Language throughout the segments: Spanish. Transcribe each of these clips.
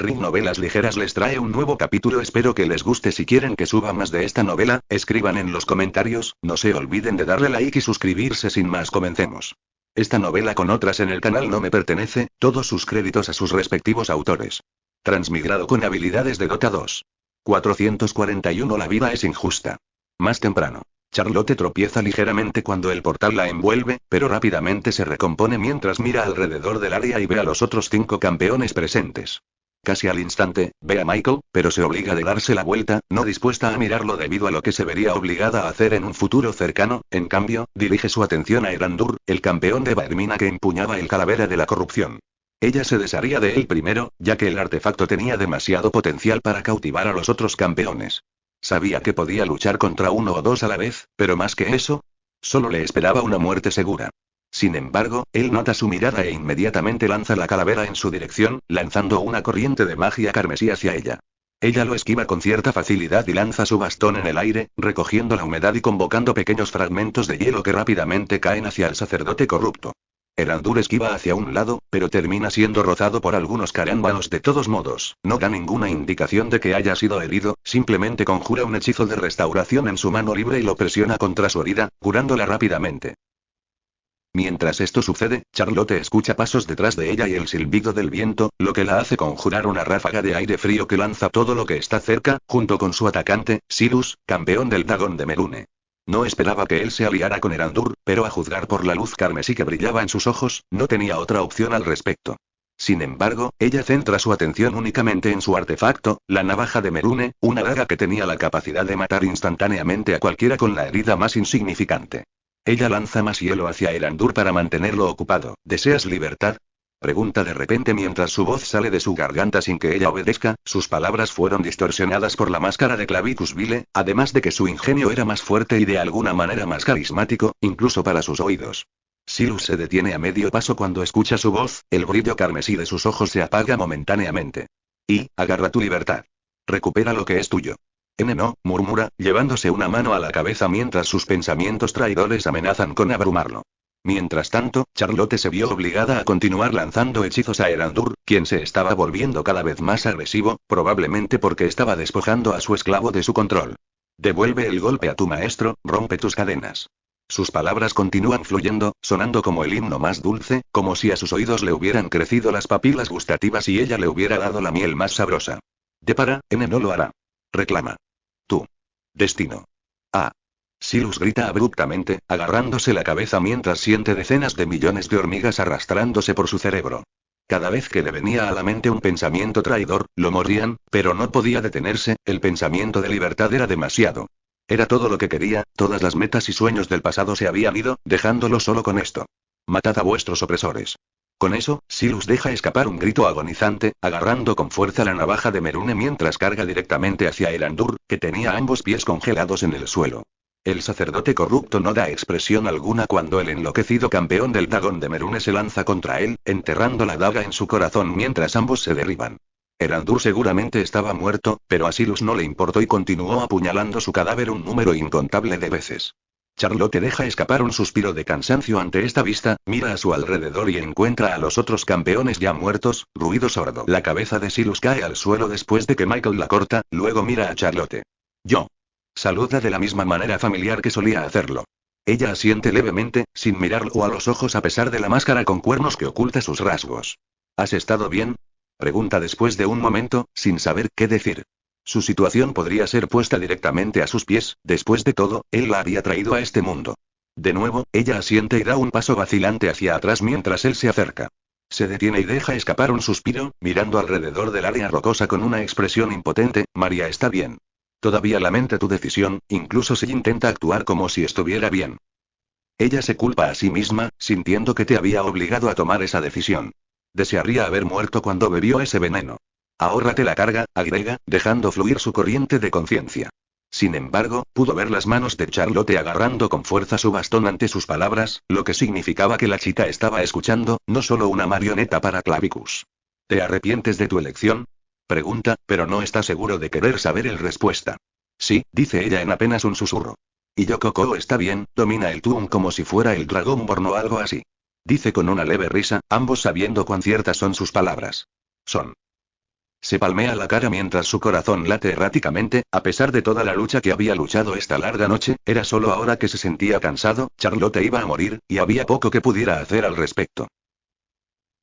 Ring Novelas Ligeras les trae un nuevo capítulo. Espero que les guste. Si quieren que suba más de esta novela, escriban en los comentarios. No se olviden de darle like y suscribirse. Sin más, comencemos. Esta novela con otras en el canal no me pertenece, todos sus créditos a sus respectivos autores. Transmigrado con habilidades de Dota 2. 441. La vida es injusta. Más temprano. Charlotte tropieza ligeramente cuando el portal la envuelve, pero rápidamente se recompone mientras mira alrededor del área y ve a los otros 5 campeones presentes. Casi al instante, ve a Michael, pero se obliga de darse la vuelta, no dispuesta a mirarlo debido a lo que se vería obligada a hacer en un futuro cercano. En cambio, dirige su atención a Erandur, el campeón de Baermina que empuñaba el calavera de la corrupción. Ella se desharía de él primero, ya que el artefacto tenía demasiado potencial para cautivar a los otros campeones. Sabía que podía luchar contra 1 o 2 a la vez, pero más que eso, solo le esperaba una muerte segura. Sin embargo, él nota su mirada e inmediatamente lanza la calavera en su dirección, lanzando una corriente de magia carmesí hacia ella. Ella lo esquiva con cierta facilidad y lanza su bastón en el aire, recogiendo la humedad y convocando pequeños fragmentos de hielo que rápidamente caen hacia el sacerdote corrupto. Erandur esquiva hacia un lado, pero termina siendo rozado por algunos carámbanos. De todos modos, no da ninguna indicación de que haya sido herido, simplemente conjura un hechizo de restauración en su mano libre y lo presiona contra su herida, curándola rápidamente. Mientras esto sucede, Charlotte escucha pasos detrás de ella y el silbido del viento, lo que la hace conjurar una ráfaga de aire frío que lanza todo lo que está cerca, junto con su atacante, Silus, campeón del dragón de Merune. No esperaba que él se aliara con Erandur, pero a juzgar por la luz carmesí que brillaba en sus ojos, no tenía otra opción al respecto. Sin embargo, ella centra su atención únicamente en su artefacto, la navaja de Merune, una daga que tenía la capacidad de matar instantáneamente a cualquiera con la herida más insignificante. Ella lanza más hielo hacia Erandur para mantenerlo ocupado. ¿Deseas libertad?, pregunta de repente mientras su voz sale de su garganta sin que ella obedezca. Sus palabras fueron distorsionadas por la máscara de Clavicus Vile, además de que su ingenio era más fuerte y de alguna manera más carismático, incluso para sus oídos. Silus se detiene a medio paso cuando escucha su voz, el brillo carmesí de sus ojos se apaga momentáneamente. Agarra tu libertad. Recupera lo que es tuyo. No, murmura, llevándose una mano a la cabeza mientras sus pensamientos traidores amenazan con abrumarlo. Mientras tanto, Charlotte se vio obligada a continuar lanzando hechizos a Erandur, quien se estaba volviendo cada vez más agresivo, probablemente porque estaba despojando a su esclavo de su control. Devuelve el golpe a tu maestro, rompe tus cadenas. Sus palabras continúan fluyendo, sonando como el himno más dulce, como si a sus oídos le hubieran crecido las papilas gustativas y ella le hubiera dado la miel más sabrosa. No lo hará. Reclama. Tu destino. Silus grita abruptamente, agarrándose la cabeza mientras siente decenas de millones de hormigas arrastrándose por su cerebro. Cada vez que le venía a la mente un pensamiento traidor, lo mordían, pero no podía detenerse. El pensamiento de libertad era demasiado. Era todo lo que quería, todas las metas y sueños del pasado se habían ido, dejándolo solo con esto. Matad a vuestros opresores. Con eso, Silus deja escapar un grito agonizante, agarrando con fuerza la navaja de Merune mientras carga directamente hacia Erandur, que tenía ambos pies congelados en el suelo. El sacerdote corrupto no da expresión alguna cuando el enloquecido campeón del dragón de Merune se lanza contra él, enterrando la daga en su corazón mientras ambos se derriban. Erandur seguramente estaba muerto, pero a Silus no le importó y continuó apuñalando su cadáver un número incontable de veces. Charlotte deja escapar un suspiro de cansancio ante esta vista, mira a su alrededor y encuentra a los otros campeones ya muertos. Ruido sordo. La cabeza de Silus cae al suelo después de que Michael la corta, luego mira a Charlotte. Saluda de la misma manera familiar que solía hacerlo. Ella asiente levemente, sin mirarlo a los ojos a pesar de la máscara con cuernos que oculta sus rasgos. ¿Has estado bien?, pregunta después de un momento, sin saber qué decir. Su situación podría ser puesta directamente a sus pies, después de todo, él la había traído a este mundo. De nuevo, ella asiente y da un paso vacilante hacia atrás mientras él se acerca. Se detiene y deja escapar un suspiro, mirando alrededor del área rocosa con una expresión impotente. María está bien. Todavía lamenta tu decisión, incluso si intenta actuar como si estuviera bien. Ella se culpa a sí misma, sintiendo que te había obligado a tomar esa decisión. Desearía haber muerto cuando bebió ese veneno. Ahórrate la carga, agrega, dejando fluir su corriente de conciencia. Sin embargo, pudo ver las manos de Charlotte agarrando con fuerza su bastón ante sus palabras, lo que significaba que la chica estaba escuchando, no solo una marioneta para Clavicus. ¿Te arrepientes de tu elección?, pregunta, pero no está seguro de querer saber la respuesta. Sí, dice ella en apenas un susurro. Y Yoko está bien, domina el Toon como si fuera el Dragonborn o algo así. Dice con una leve risa, ambos sabiendo cuán ciertas son sus palabras. Son. Se palmea la cara mientras su corazón late erráticamente, a pesar de toda la lucha que había luchado esta larga noche, era solo ahora que se sentía cansado, Charlotte iba a morir, y había poco que pudiera hacer al respecto.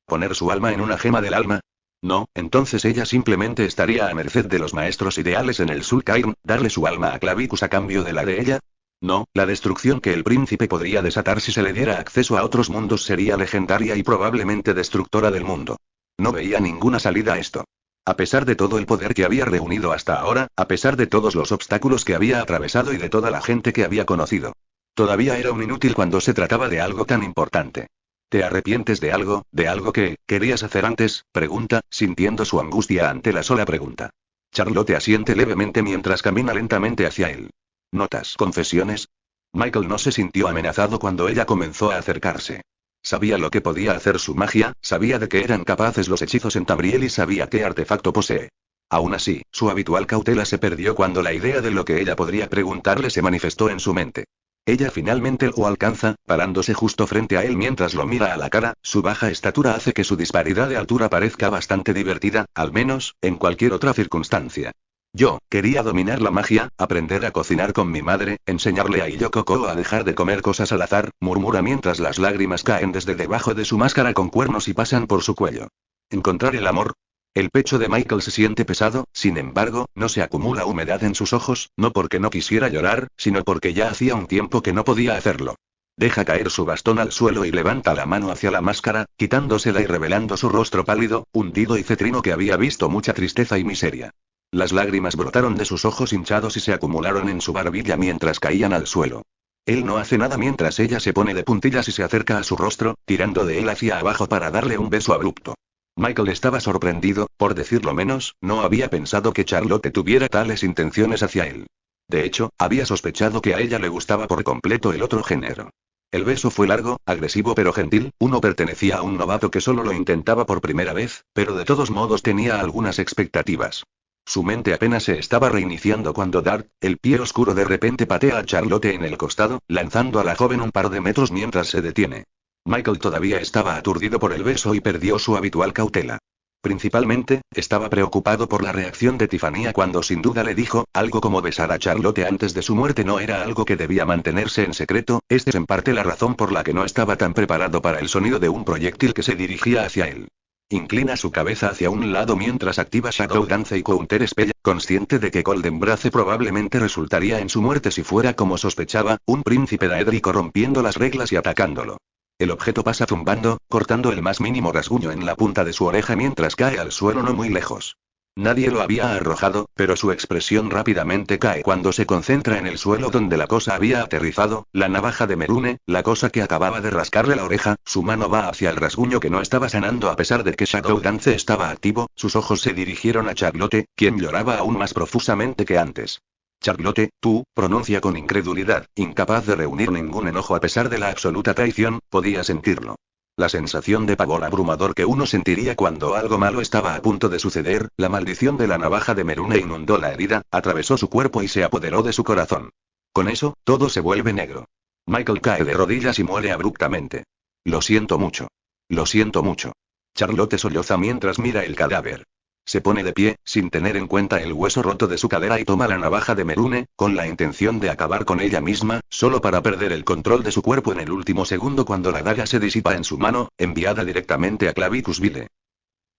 ¿Poner su alma en una gema del alma? No, entonces ella simplemente estaría a merced de los maestros ideales en el Sulcairn, darle su alma a Clavicus a cambio de la de ella. No, la destrucción que el príncipe podría desatar si se le diera acceso a otros mundos sería legendaria y probablemente destructora del mundo. No veía ninguna salida a esto. A pesar de todo el poder que había reunido hasta ahora, a pesar de todos los obstáculos que había atravesado y de toda la gente que había conocido. Todavía era un inútil cuando se trataba de algo tan importante. ¿Te arrepientes de algo que querías hacer antes? Pregunta, sintiendo su angustia ante la sola pregunta. Charlotte asiente levemente mientras camina lentamente hacia él. ¿Notas confesiones? Michael no se sintió amenazado cuando ella comenzó a acercarse. Sabía lo que podía hacer su magia, sabía de qué eran capaces los hechizos en Tamriel y sabía qué artefacto posee. Aún así, su habitual cautela se perdió cuando la idea de lo que ella podría preguntarle se manifestó en su mente. Ella finalmente lo alcanza, parándose justo frente a él mientras lo mira a la cara. Su baja estatura hace que su disparidad de altura parezca bastante divertida, al menos, en cualquier otra circunstancia. Yo quería dominar la magia, aprender a cocinar con mi madre, enseñarle a Iyoko a dejar de comer cosas al azar, murmura mientras las lágrimas caen desde debajo de su máscara con cuernos y pasan por su cuello. ¿Encontrar el amor? El pecho de Michael se siente pesado, sin embargo, no se acumula humedad en sus ojos, no porque no quisiera llorar, sino porque ya hacía un tiempo que no podía hacerlo. Deja caer su bastón al suelo y levanta la mano hacia la máscara, quitándosela y revelando su rostro pálido, hundido y cetrino que había visto mucha tristeza y miseria. Las lágrimas brotaron de sus ojos hinchados y se acumularon en su barbilla mientras caían al suelo. Él no hace nada mientras ella se pone de puntillas y se acerca a su rostro, tirando de él hacia abajo para darle un beso abrupto. Michael estaba sorprendido, por decirlo menos, no había pensado que Charlotte tuviera tales intenciones hacia él. De hecho, había sospechado que a ella le gustaba por completo el otro género. El beso fue largo, agresivo pero gentil, uno pertenecía a un novato que solo lo intentaba por primera vez, pero de todos modos tenía algunas expectativas. Su mente apenas se estaba reiniciando cuando Dart, el pie oscuro de repente patea a Charlotte en el costado, lanzando a la joven un par de metros mientras se detiene. Michael todavía estaba aturdido por el beso y perdió su habitual cautela. Principalmente, estaba preocupado por la reacción de Tiffany cuando sin duda le dijo, algo como besar a Charlotte antes de su muerte no era algo que debía mantenerse en secreto, esta es en parte la razón por la que no estaba tan preparado para el sonido de un proyectil que se dirigía hacia él. Inclina su cabeza hacia un lado mientras activa Shadow Dance y Counter Spell, consciente de que Golden Brace probablemente resultaría en su muerte si fuera como sospechaba, un príncipe daédrico rompiendo las reglas y atacándolo. El objeto pasa zumbando, cortando el más mínimo rasguño en la punta de su oreja mientras cae al suelo no muy lejos. Nadie lo había arrojado, pero su expresión rápidamente cae cuando se concentra en el suelo donde la cosa había aterrizado, la navaja de Merune, la cosa que acababa de rascarle la oreja, su mano va hacia el rasguño que no estaba sanando a pesar de que Shadow Dance estaba activo, sus ojos se dirigieron a Charlotte, quien lloraba aún más profusamente que antes. Charlotte, tú, pronuncia con incredulidad, incapaz de reunir ningún enojo a pesar de la absoluta traición, podía sentirlo. La sensación de pavor abrumador que uno sentiría cuando algo malo estaba a punto de suceder, la maldición de la navaja de Merune inundó la herida, atravesó su cuerpo y se apoderó de su corazón. Con eso, todo se vuelve negro. Michael cae de rodillas y muere abruptamente. Lo siento mucho. Lo siento mucho. Charlotte solloza mientras mira el cadáver. Se pone de pie, sin tener en cuenta el hueso roto de su cadera y toma la navaja de Merune, con la intención de acabar con ella misma, solo para perder el control de su cuerpo en el último segundo cuando la daga se disipa en su mano, enviada directamente a Clavicus Vile.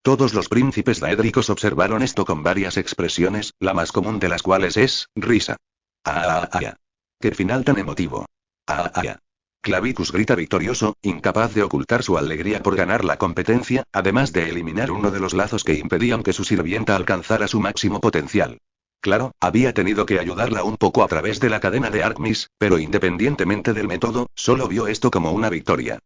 Todos los príncipes daédricos observaron esto con varias expresiones, la más común de las cuales es, risa. ¡Qué final tan emotivo! Clavicus grita victorioso, incapaz de ocultar su alegría por ganar la competencia, además de eliminar uno de los lazos que impedían que su sirvienta alcanzara su máximo potencial. Claro, había tenido que ayudarla un poco a través de la cadena de Artemis, pero independientemente del método, solo vio esto como una victoria.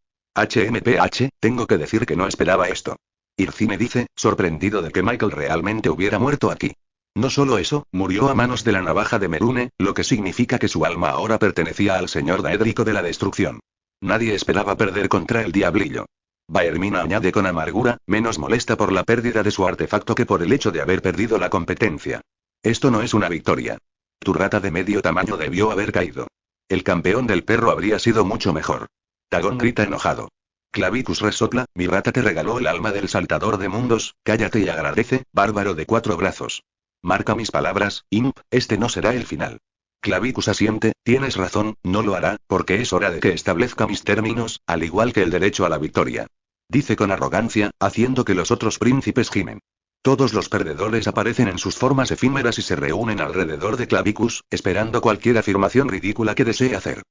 Tengo que decir que no esperaba esto. Ircine dice, sorprendido de que Michael realmente hubiera muerto aquí. No solo eso, murió a manos de la navaja de Merune, lo que significa que su alma ahora pertenecía al señor daédrico de la destrucción. Nadie esperaba perder contra el diablillo. Baermina añade con amargura, menos molesta por la pérdida de su artefacto que por el hecho de haber perdido la competencia. Esto no es una victoria. Tu rata de medio tamaño debió haber caído. El campeón del perro habría sido mucho mejor. Dagon grita enojado. Clavicus resopla, mi rata te regaló el alma del saltador de mundos, cállate y agradece, bárbaro de 4 brazos. Marca mis palabras, Imp, este no será el final. Clavicus asiente, tienes razón, no lo hará, porque es hora de que establezca mis términos, al igual que el derecho a la victoria. Dice con arrogancia, haciendo que los otros príncipes gimen. Todos los perdedores aparecen en sus formas efímeras y se reúnen alrededor de Clavicus, esperando cualquier afirmación ridícula que desee hacer.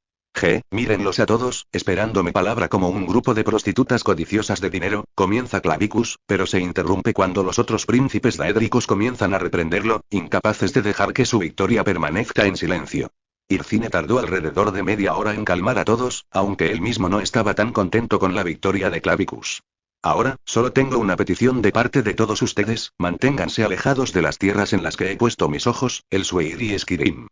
Mírenlos a todos, esperando mi palabra como un grupo de prostitutas codiciosas de dinero, comienza Clavicus, pero se interrumpe cuando los otros príncipes daédricos comienzan a reprenderlo, incapaces de dejar que su victoria permanezca en silencio. Ircine tardó alrededor de media hora en calmar a todos, aunque él mismo no estaba tan contento con la victoria de Clavicus. Ahora, solo tengo una petición de parte de todos ustedes, manténganse alejados de las tierras en las que he puesto mis ojos, el Sueir y Esquirim.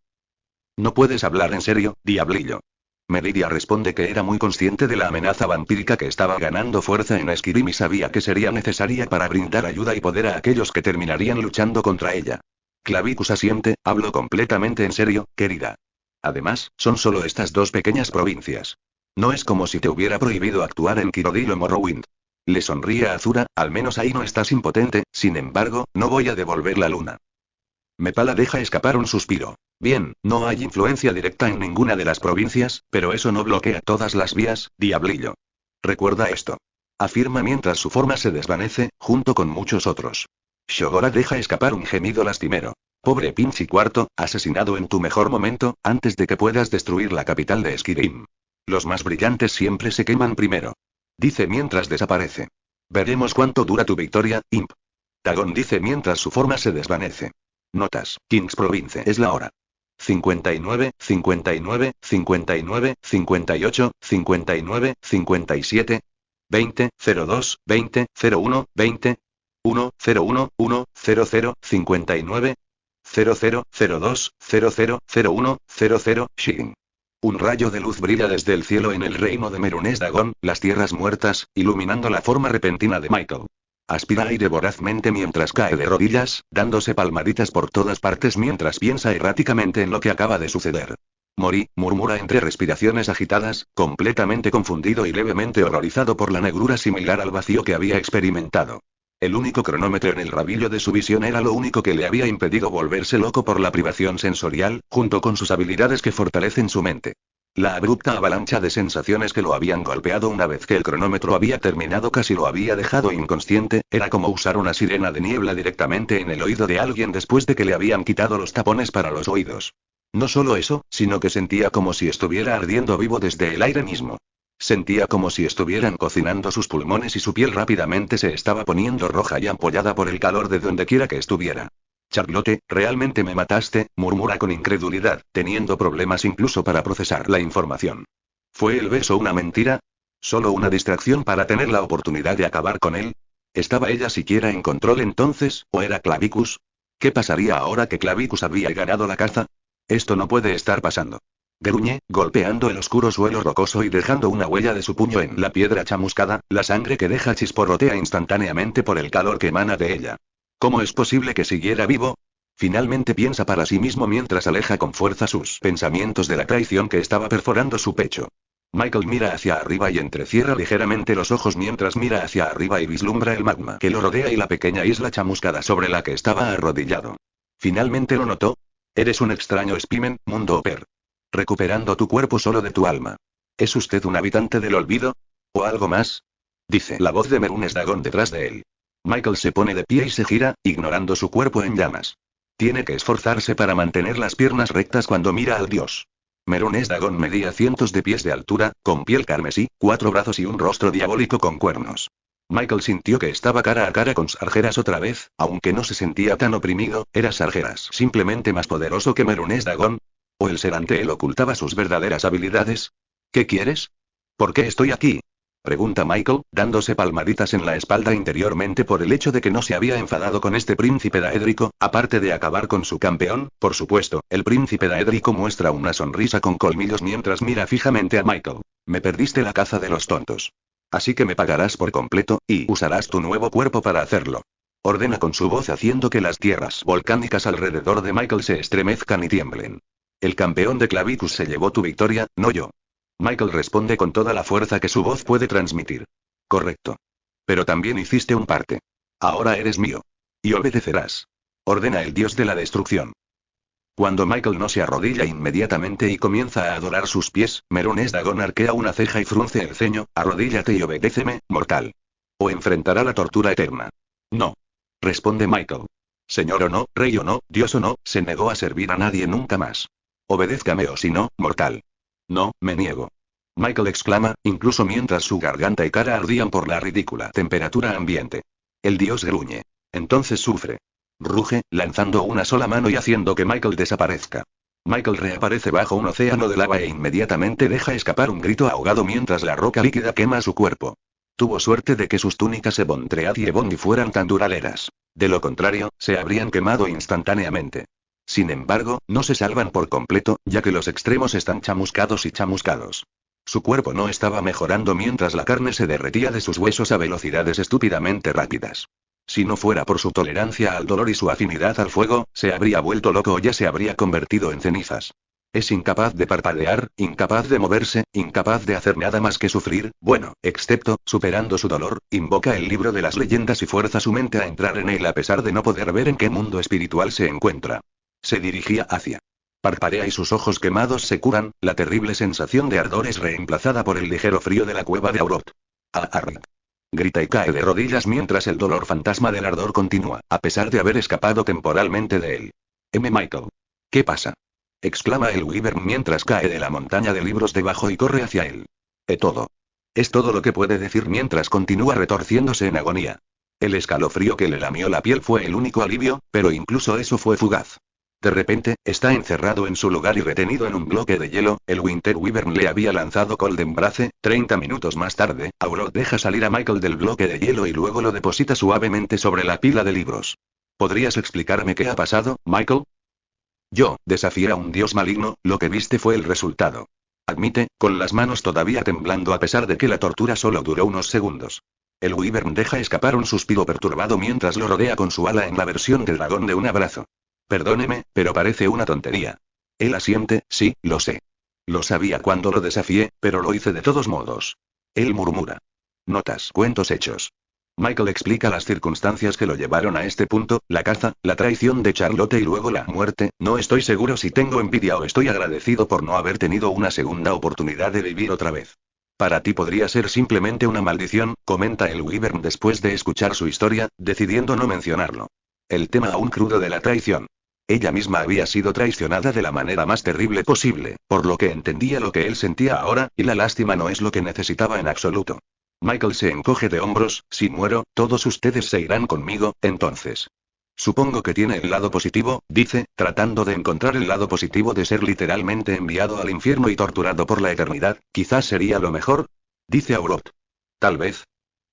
No puedes hablar en serio, diablillo. Meridia responde que era muy consciente de la amenaza vampírica que estaba ganando fuerza en Esquirim y sabía que sería necesaria para brindar ayuda y poder a aquellos que terminarían luchando contra ella. Clavicus asiente, hablo completamente en serio, querida. Además, son solo estas 2 pequeñas provincias. No es como si te hubiera prohibido actuar en Kirodil o Morrowind. Le sonríe a Azura, al menos ahí no estás impotente, sin embargo, no voy a devolver la luna. Mepala deja escapar un suspiro. Bien, no hay influencia directa en ninguna de las provincias, pero eso no bloquea todas las vías, diablillo. Recuerda esto. Afirma mientras su forma se desvanece, junto con muchos otros. Shogorak deja escapar un gemido lastimero. Pobre Pinchi IV, asesinado en tu mejor momento, antes de que puedas destruir la capital de Esquirim. Los más brillantes siempre se queman primero. Dice mientras desaparece. Veremos cuánto dura tu victoria, Imp. Dagon dice mientras su forma se desvanece. Notas, Kings Province es la hora. 59, 59, 59, 58, 59, 57, 20, 02, 20, 01, 20, 1, 01, 1, 00, 59, 00, 02, 00, 01, 00, Shin. Un rayo de luz brilla desde el cielo en el reino de Merunes Dagon, las tierras muertas, iluminando la forma repentina de Michael. Aspira aire vorazmente mientras cae de rodillas, dándose palmaditas por todas partes mientras piensa erráticamente en lo que acaba de suceder. Morí, murmura entre respiraciones agitadas, completamente confundido y levemente horrorizado por la negrura similar al vacío que había experimentado. El único cronómetro en el rabillo de su visión era lo único que le había impedido volverse loco por la privación sensorial, junto con sus habilidades que fortalecen su mente. La abrupta avalancha de sensaciones que lo habían golpeado una vez que el cronómetro había terminado casi lo había dejado inconsciente, era como usar una sirena de niebla directamente en el oído de alguien después de que le habían quitado los tapones para los oídos. No solo eso, sino que sentía como si estuviera ardiendo vivo desde el aire mismo. Sentía como si estuvieran cocinando sus pulmones y su piel rápidamente se estaba poniendo roja y ampollada por el calor de dondequiera que estuviera. Charlotte, ¿realmente me mataste?, murmura con incredulidad, teniendo problemas incluso para procesar la información. ¿Fue el beso una mentira? ¿Solo una distracción para tener la oportunidad de acabar con él? ¿Estaba ella siquiera en control entonces, o era Clavicus? ¿Qué pasaría ahora que Clavicus había ganado la caza? Esto no puede estar pasando. Gruñe, golpeando el oscuro suelo rocoso y dejando una huella de su puño en la piedra chamuscada, la sangre que deja chisporrotea instantáneamente por el calor que emana de ella. ¿Cómo es posible que siguiera vivo? Finalmente piensa para sí mismo mientras aleja con fuerza sus pensamientos de la traición que estaba perforando su pecho. Michael mira hacia arriba y entrecierra ligeramente los ojos mientras mira hacia arriba y vislumbra el magma que lo rodea y la pequeña isla chamuscada sobre la que estaba arrodillado. ¿Finalmente lo notó? Eres un extraño espécimen, Mundo Oper. Recuperando tu cuerpo solo de tu alma. ¿Es usted un habitante del olvido? ¿O algo más? Dice la voz de Merunes Dagon detrás de él. Michael se pone de pie y se gira, ignorando su cuerpo en llamas. Tiene que esforzarse para mantener las piernas rectas cuando mira al dios. Merunes Dagon medía cientos de pies de altura, con piel carmesí, 4 brazos y un rostro diabólico con cuernos. Michael sintió que estaba cara a cara con Sargeras otra vez, aunque no se sentía tan oprimido, era Sargeras simplemente más poderoso que Merunes Dagon. ¿O el ser ante él ocultaba sus verdaderas habilidades? ¿Qué quieres? ¿Por qué estoy aquí?, pregunta Michael, dándose palmaditas en la espalda interiormente por el hecho de que no se había enfadado con este príncipe daédrico, aparte de acabar con su campeón, por supuesto. El príncipe daédrico muestra una sonrisa con colmillos mientras mira fijamente a Michael. Me perdiste la caza de los tontos. Así que me pagarás por completo, y usarás tu nuevo cuerpo para hacerlo. Ordena con su voz haciendo que las tierras volcánicas alrededor de Michael se estremezcan y tiemblen. El campeón de Clavicus se llevó tu victoria, no yo. Michael responde con toda la fuerza que su voz puede transmitir. Correcto. Pero también hiciste un parte. Ahora eres mío. Y obedecerás. Ordena el dios de la destrucción. Cuando Michael no se arrodilla inmediatamente y comienza a adorar sus pies, Merones Dagon arquea una ceja y frunce el ceño. Arrodíllate y obedéceme, mortal. O enfrentará la tortura eterna. No. Responde Michael. Señor o no, rey o no, dios o no, se negó a servir a nadie nunca más. Obedézcame o si no, mortal. No, me niego. Michael exclama, incluso mientras su garganta y cara ardían por la ridícula temperatura ambiente. El dios gruñe. Entonces sufre. Ruge, lanzando una sola mano y haciendo que Michael desaparezca. Michael reaparece bajo un océano de lava e inmediatamente deja escapar un grito ahogado mientras la roca líquida quema su cuerpo. Tuvo suerte de que sus túnicas Ebondread y Ebondi fueran tan duraderas. De lo contrario, se habrían quemado instantáneamente. Sin embargo, no se salvan por completo, ya que los extremos están chamuscados y chamuscados. Su cuerpo no estaba mejorando mientras la carne se derretía de sus huesos a velocidades estúpidamente rápidas. Si no fuera por su tolerancia al dolor y su afinidad al fuego, se habría vuelto loco o ya se habría convertido en cenizas. Es incapaz de parpadear, incapaz de moverse, incapaz de hacer nada más que sufrir, bueno, excepto, superando su dolor, invoca el libro de las leyendas y fuerza su mente a entrar en él a pesar de no poder ver en qué mundo espiritual se encuentra. Se dirigía hacia. Parpadea y sus ojos quemados se curan, la terrible sensación de ardor es reemplazada por el ligero frío de la cueva de Aurot. Arr. Grita y cae de rodillas mientras el dolor fantasma del ardor continúa, a pesar de haber escapado temporalmente de él. Michael. ¿Qué pasa? Exclama el Wyvern mientras cae de la montaña de libros debajo y corre hacia él. Todo. Es todo lo que puede decir mientras continúa retorciéndose en agonía. El escalofrío que le lamió la piel fue el único alivio, pero incluso eso fue fugaz. De repente, está encerrado en su lugar y retenido en un bloque de hielo. El Winter Wyvern le había lanzado Cold Embrace. 30 minutos más tarde, Aurot deja salir a Michael del bloque de hielo y luego lo deposita suavemente sobre la pila de libros. ¿Podrías explicarme qué ha pasado, Michael? Yo, desafié a un dios maligno, lo que viste fue el resultado. Admite, con las manos todavía temblando a pesar de que la tortura solo duró unos segundos. El Wyvern deja escapar un suspiro perturbado mientras lo rodea con su ala en la versión de dragón de un abrazo. Perdóneme, pero parece una tontería. Él asiente, sí, lo sé. Lo sabía cuando lo desafié, pero lo hice de todos modos. Él murmura. Notas, cuentos hechos. Michael explica las circunstancias que lo llevaron a este punto, la caza, la traición de Charlotte y luego la muerte. No estoy seguro si tengo envidia o estoy agradecido por no haber tenido una segunda oportunidad de vivir otra vez. Para ti podría ser simplemente una maldición, comenta el Wyvern después de escuchar su historia, decidiendo no mencionarlo. El tema aún crudo de la traición. Ella misma había sido traicionada de la manera más terrible posible, por lo que entendía lo que él sentía ahora, y la lástima no es lo que necesitaba en absoluto. Michael se encoge de hombros, si muero, todos ustedes se irán conmigo, entonces. Supongo que tiene el lado positivo, dice, tratando de encontrar el lado positivo de ser literalmente enviado al infierno y torturado por la eternidad, quizás sería lo mejor, dice Aurot. Tal vez.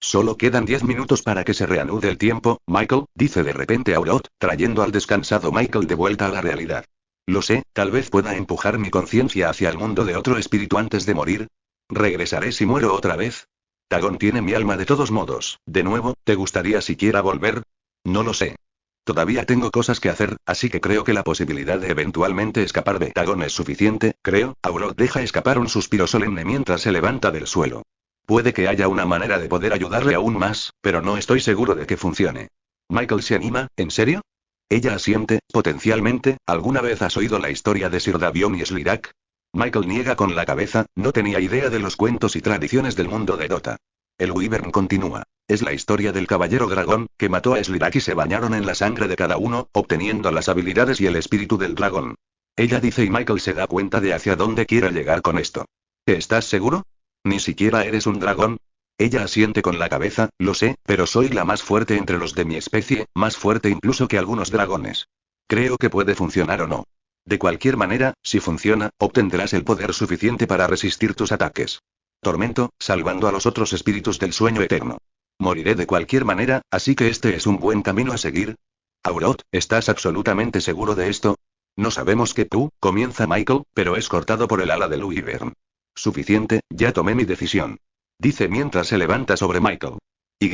Solo quedan 10 minutos para que se reanude el tiempo, Michael, dice de repente Aurot, trayendo al descansado Michael de vuelta a la realidad. Lo sé, tal vez pueda empujar mi conciencia hacia el mundo de otro espíritu antes de morir. ¿Regresaré si muero otra vez? Dagon tiene mi alma de todos modos. De nuevo, ¿te gustaría siquiera volver? No lo sé. Todavía tengo cosas que hacer, así que creo que la posibilidad de eventualmente escapar de Dagon es suficiente, creo. Aurot deja escapar un suspiro solemne mientras se levanta del suelo. Puede que haya una manera de poder ayudarle aún más, pero no estoy seguro de que funcione. Michael se anima, ¿en serio? Ella asiente, potencialmente. ¿Alguna vez has oído la historia de Sir Davion y Slirak? Michael niega con la cabeza, no tenía idea de los cuentos y tradiciones del mundo de Dota. El Wyvern continúa. Es la historia del caballero dragón, que mató a Slirak y se bañaron en la sangre de cada uno, obteniendo las habilidades y el espíritu del dragón. Ella dice y Michael se da cuenta de hacia dónde quiere llegar con esto. ¿Estás seguro? ¿Ni siquiera eres un dragón? Ella asiente con la cabeza, lo sé, pero soy la más fuerte entre los de mi especie, más fuerte incluso que algunos dragones. Creo que puede funcionar o no. De cualquier manera, si funciona, obtendrás el poder suficiente para resistir tus ataques. Tormento, salvando a los otros espíritus del sueño eterno. Moriré de cualquier manera, así que este es un buen camino a seguir. Aurot, ¿estás absolutamente seguro de esto? No sabemos que tú, comienza Michael, pero es cortado por el ala del Wyvern. Suficiente, ya tomé mi decisión. Dice mientras se levanta sobre Michael. Y.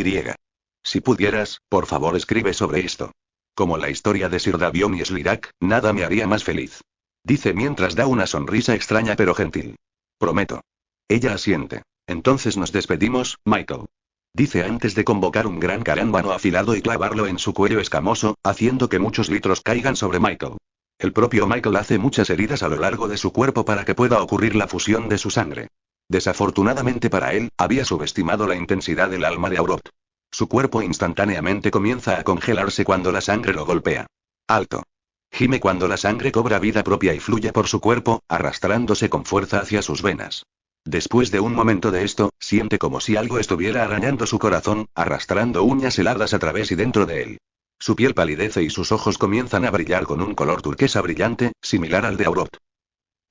Si pudieras, por favor escribe sobre esto. Como la historia de Sir Davion y Slirak, nada me haría más feliz. Dice mientras da una sonrisa extraña pero gentil. Prometo. Ella asiente. Entonces nos despedimos, Michael. Dice antes de convocar un gran carámbano afilado y clavarlo en su cuello escamoso, haciendo que muchos litros caigan sobre Michael. El propio Michael hace muchas heridas a lo largo de su cuerpo para que pueda ocurrir la fusión de su sangre. Desafortunadamente para él, había subestimado la intensidad del alma de Aurot. Su cuerpo instantáneamente comienza a congelarse cuando la sangre lo golpea. Alto. Gime cuando la sangre cobra vida propia y fluye por su cuerpo, arrastrándose con fuerza hacia sus venas. Después de un momento de esto, siente como si algo estuviera arañando su corazón, arrastrando uñas heladas a través y dentro de él. Su piel palidece y sus ojos comienzan a brillar con un color turquesa brillante, similar al de Aurot.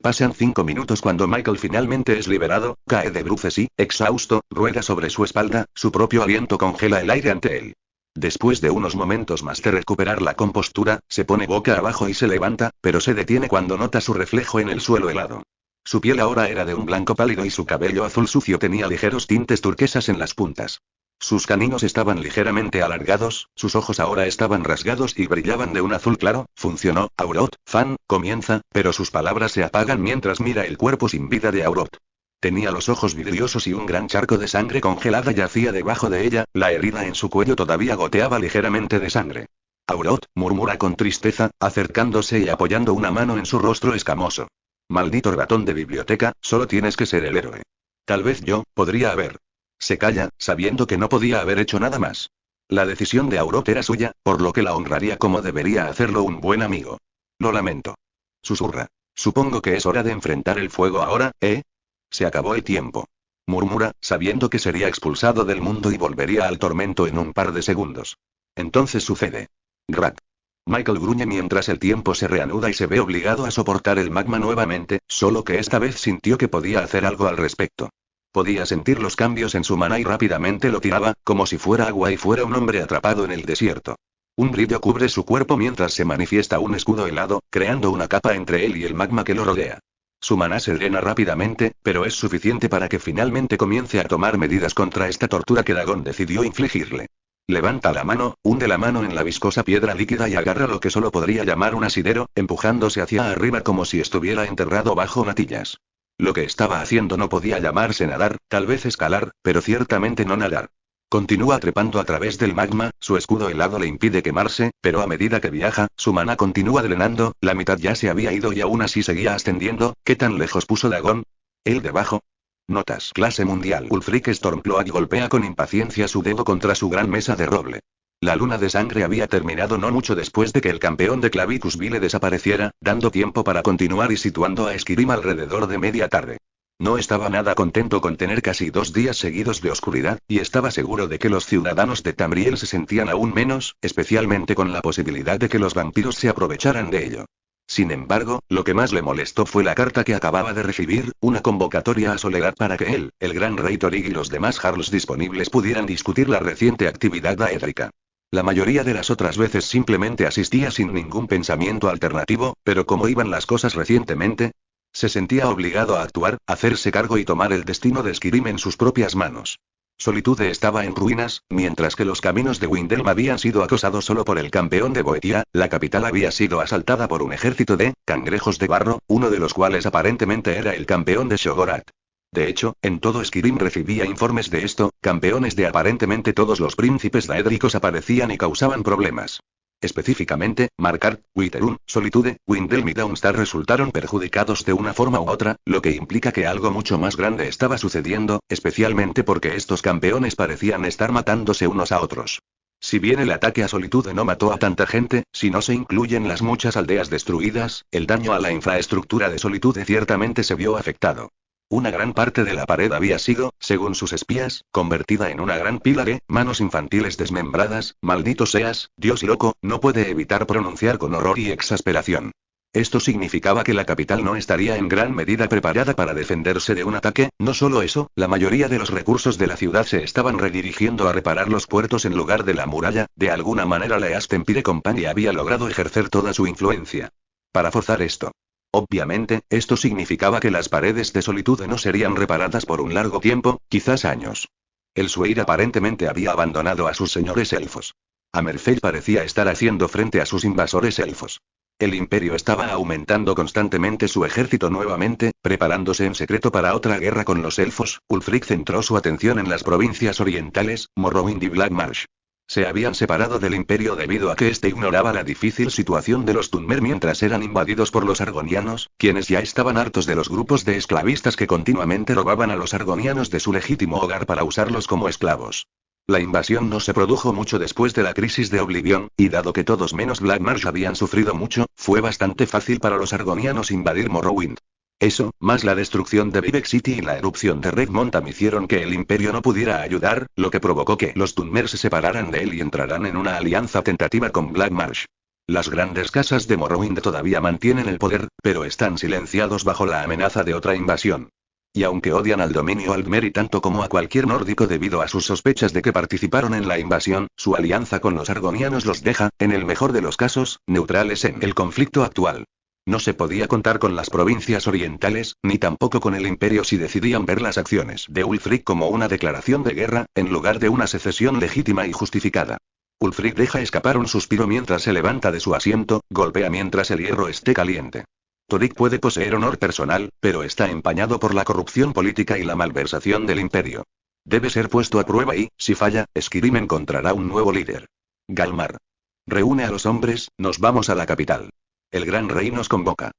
Pasan 5 minutos cuando Michael finalmente es liberado, cae de bruces y, exhausto, rueda sobre su espalda, su propio aliento congela el aire ante él. Después de unos momentos más de recuperar la compostura, se pone boca abajo y se levanta, pero se detiene cuando nota su reflejo en el suelo helado. Su piel ahora era de un blanco pálido y su cabello azul sucio tenía ligeros tintes turquesas en las puntas. Sus caninos estaban ligeramente alargados, sus ojos ahora estaban rasgados y brillaban de un azul claro. Funcionó, Aurot, fan, comienza, pero sus palabras se apagan mientras mira el cuerpo sin vida de Aurot. Tenía los ojos vidriosos y un gran charco de sangre congelada yacía debajo de ella, la herida en su cuello todavía goteaba ligeramente de sangre. Aurot, murmura con tristeza, acercándose y apoyando una mano en su rostro escamoso. Maldito ratón de biblioteca, solo tienes que ser el héroe. Tal vez yo, podría haber. Se calla, sabiendo que no podía haber hecho nada más. La decisión de Aurot era suya, por lo que la honraría como debería hacerlo un buen amigo. Lo lamento. Susurra. Supongo que es hora de enfrentar el fuego ahora, ¿eh? Se acabó el tiempo. Murmura, sabiendo que sería expulsado del mundo y volvería al tormento en un par de segundos. Entonces sucede. Grat. Michael gruñe mientras el tiempo se reanuda y se ve obligado a soportar el magma nuevamente, solo que esta vez sintió que podía hacer algo al respecto. Podía sentir los cambios en su maná y rápidamente lo tiraba, como si fuera agua y fuera un hombre atrapado en el desierto. Un brillo cubre su cuerpo mientras se manifiesta un escudo helado, creando una capa entre él y el magma que lo rodea. Su maná se drena rápidamente, pero es suficiente para que finalmente comience a tomar medidas contra esta tortura que Dagon decidió infligirle. Levanta la mano, hunde la mano en la viscosa piedra líquida y agarra lo que solo podría llamar un asidero, empujándose hacia arriba como si estuviera enterrado bajo natillas. Lo que estaba haciendo no podía llamarse nadar, tal vez escalar, pero ciertamente no nadar. Continúa trepando a través del magma, su escudo helado le impide quemarse, pero a medida que viaja, su maná continúa drenando, la mitad ya se había ido y aún así seguía ascendiendo. ¿Qué tan lejos puso Dagon? ¿Él debajo? Notas. Clase mundial. Ulfric Stormploag golpea con impaciencia su dedo contra su gran mesa de roble. La luna de sangre había terminado no mucho después de que el campeón de Clavicus Vile desapareciera, dando tiempo para continuar y situando a Esquirim alrededor de media tarde. No estaba nada contento con tener casi 2 días seguidos de oscuridad, y estaba seguro de que los ciudadanos de Tamriel se sentían aún menos, especialmente con la posibilidad de que los vampiros se aprovecharan de ello. Sin embargo, lo que más le molestó fue la carta que acababa de recibir, una convocatoria a Soledad para que él, el gran rey Torig y los demás jarls disponibles pudieran discutir la reciente actividad daédrica. La mayoría de las otras veces simplemente asistía sin ningún pensamiento alternativo, pero como iban las cosas recientemente, se sentía obligado a actuar, hacerse cargo y tomar el destino de Esquirim en sus propias manos. Solitude estaba en ruinas, mientras que los caminos de Windelm habían sido acosados solo por el campeón de Boetia. La capital había sido asaltada por un ejército de cangrejos de barro, uno de los cuales aparentemente era el campeón de Shogorat. De hecho, en todo Esquirim recibía informes de esto, campeones de aparentemente todos los príncipes daédricos aparecían y causaban problemas. Específicamente, Markarth, Witherun, Solitude, Windelm y Dawnstar resultaron perjudicados de una forma u otra, lo que implica que algo mucho más grande estaba sucediendo, especialmente porque estos campeones parecían estar matándose unos a otros. Si bien el ataque a Solitude no mató a tanta gente, si no se incluyen las muchas aldeas destruidas, el daño a la infraestructura de Solitude ciertamente se vio afectado. Una gran parte de la pared había sido, según sus espías, convertida en una gran pila de manos infantiles desmembradas. Maldito seas, Dios loco, no puede evitar pronunciar con horror y exasperación. Esto significaba que la capital no estaría en gran medida preparada para defenderse de un ataque. No solo eso, la mayoría de los recursos de la ciudad se estaban redirigiendo a reparar los puertos en lugar de la muralla. De alguna manera la East Empire Company había logrado ejercer toda su influencia para forzar esto. Obviamente, esto significaba que las paredes de Solitude no serían reparadas por un largo tiempo, quizás años. El Sueir aparentemente había abandonado a sus señores elfos. Amerfell parecía estar haciendo frente a sus invasores elfos. El Imperio estaba aumentando constantemente su ejército nuevamente, preparándose en secreto para otra guerra con los elfos. Ulfric centró su atención en las provincias orientales, Morrowind y Blackmarsh. Se habían separado del Imperio debido a que éste ignoraba la difícil situación de los Dunmer mientras eran invadidos por los argonianos, quienes ya estaban hartos de los grupos de esclavistas que continuamente robaban a los argonianos de su legítimo hogar para usarlos como esclavos. La invasión no se produjo mucho después de la crisis de Oblivion, y dado que todos menos Blackmarsh habían sufrido mucho, fue bastante fácil para los argonianos invadir Morrowind. Eso, más la destrucción de Vivec City y la erupción de Red Mountain hicieron que el Imperio no pudiera ayudar, lo que provocó que los Dunmer se separaran de él y entraran en una alianza tentativa con Blackmarsh. Las grandes casas de Morrowind todavía mantienen el poder, pero están silenciados bajo la amenaza de otra invasión. Y aunque odian al dominio Aldmeri tanto como a cualquier nórdico debido a sus sospechas de que participaron en la invasión, su alianza con los argonianos los deja, en el mejor de los casos, neutrales en el conflicto actual. No se podía contar con las provincias orientales, ni tampoco con el imperio si decidían ver las acciones de Ulfric como una declaración de guerra, en lugar de una secesión legítima y justificada. Ulfric deja escapar un suspiro mientras se levanta de su asiento, golpea mientras el hierro esté caliente. Torik puede poseer honor personal, pero está empañado por la corrupción política y la malversación del imperio. Debe ser puesto a prueba y, si falla, Skyrim encontrará un nuevo líder. Galmar. Reúne a los hombres, nos vamos a la capital. El gran rey nos convoca.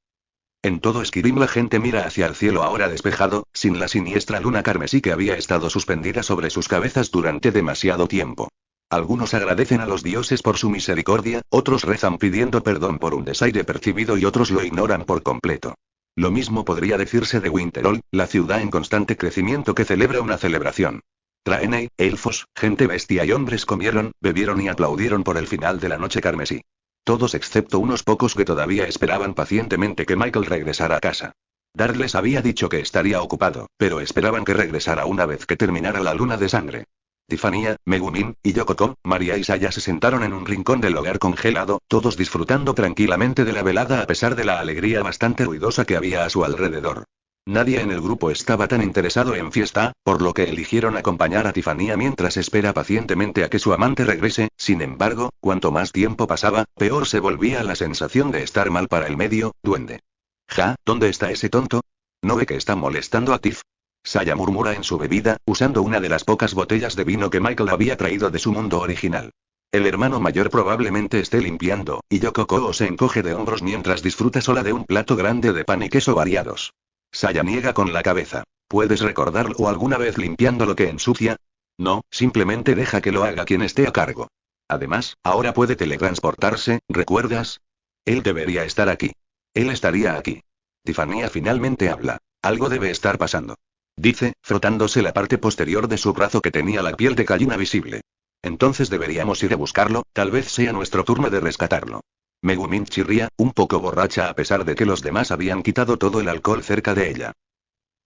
En todo Skyrim la gente mira hacia el cielo ahora despejado, sin la siniestra luna carmesí que había estado suspendida sobre sus cabezas durante demasiado tiempo. Algunos agradecen a los dioses por su misericordia, otros rezan pidiendo perdón por un desaire percibido y otros lo ignoran por completo. Lo mismo podría decirse de Winterhold, la ciudad en constante crecimiento que celebra una celebración. Draenei, elfos, gente bestia y hombres comieron, bebieron y aplaudieron por el final de la noche carmesí. Todos excepto unos pocos que todavía esperaban pacientemente que Michael regresara a casa. Darles había dicho que estaría ocupado, pero esperaban que regresara una vez que terminara la luna de sangre. Tiffania, Megumin, y Yokoko, María y Saya se sentaron en un rincón del hogar congelado, todos disfrutando tranquilamente de la velada a pesar de la alegría bastante ruidosa que había a su alrededor. Nadie en el grupo estaba tan interesado en fiesta, por lo que eligieron acompañar a Tiffania mientras espera pacientemente a que su amante regrese. Sin embargo, cuanto más tiempo pasaba, peor se volvía la sensación de estar mal para el medio duende. Ja, ¿dónde está ese tonto? ¿No ve que está molestando a Tiff? Saya murmura en su bebida, usando una de las pocas botellas de vino que Michael había traído de su mundo original. El hermano mayor probablemente esté limpiando, y Yokoko se encoge de hombros mientras disfruta sola de un plato grande de pan y queso variados. Saya niega con la cabeza. ¿Puedes recordarlo alguna vez limpiando lo que ensucia? No, simplemente deja que lo haga quien esté a cargo. Además, ahora puede teletransportarse, ¿recuerdas? Él debería estar aquí. Él estaría aquí. Tiffania finalmente habla. Algo debe estar pasando. Dice, frotándose la parte posterior de su brazo que tenía la piel de gallina visible. Entonces deberíamos ir a buscarlo, tal vez sea nuestro turno de rescatarlo. Megumin chirría, un poco borracha a pesar de que los demás habían quitado todo el alcohol cerca de ella.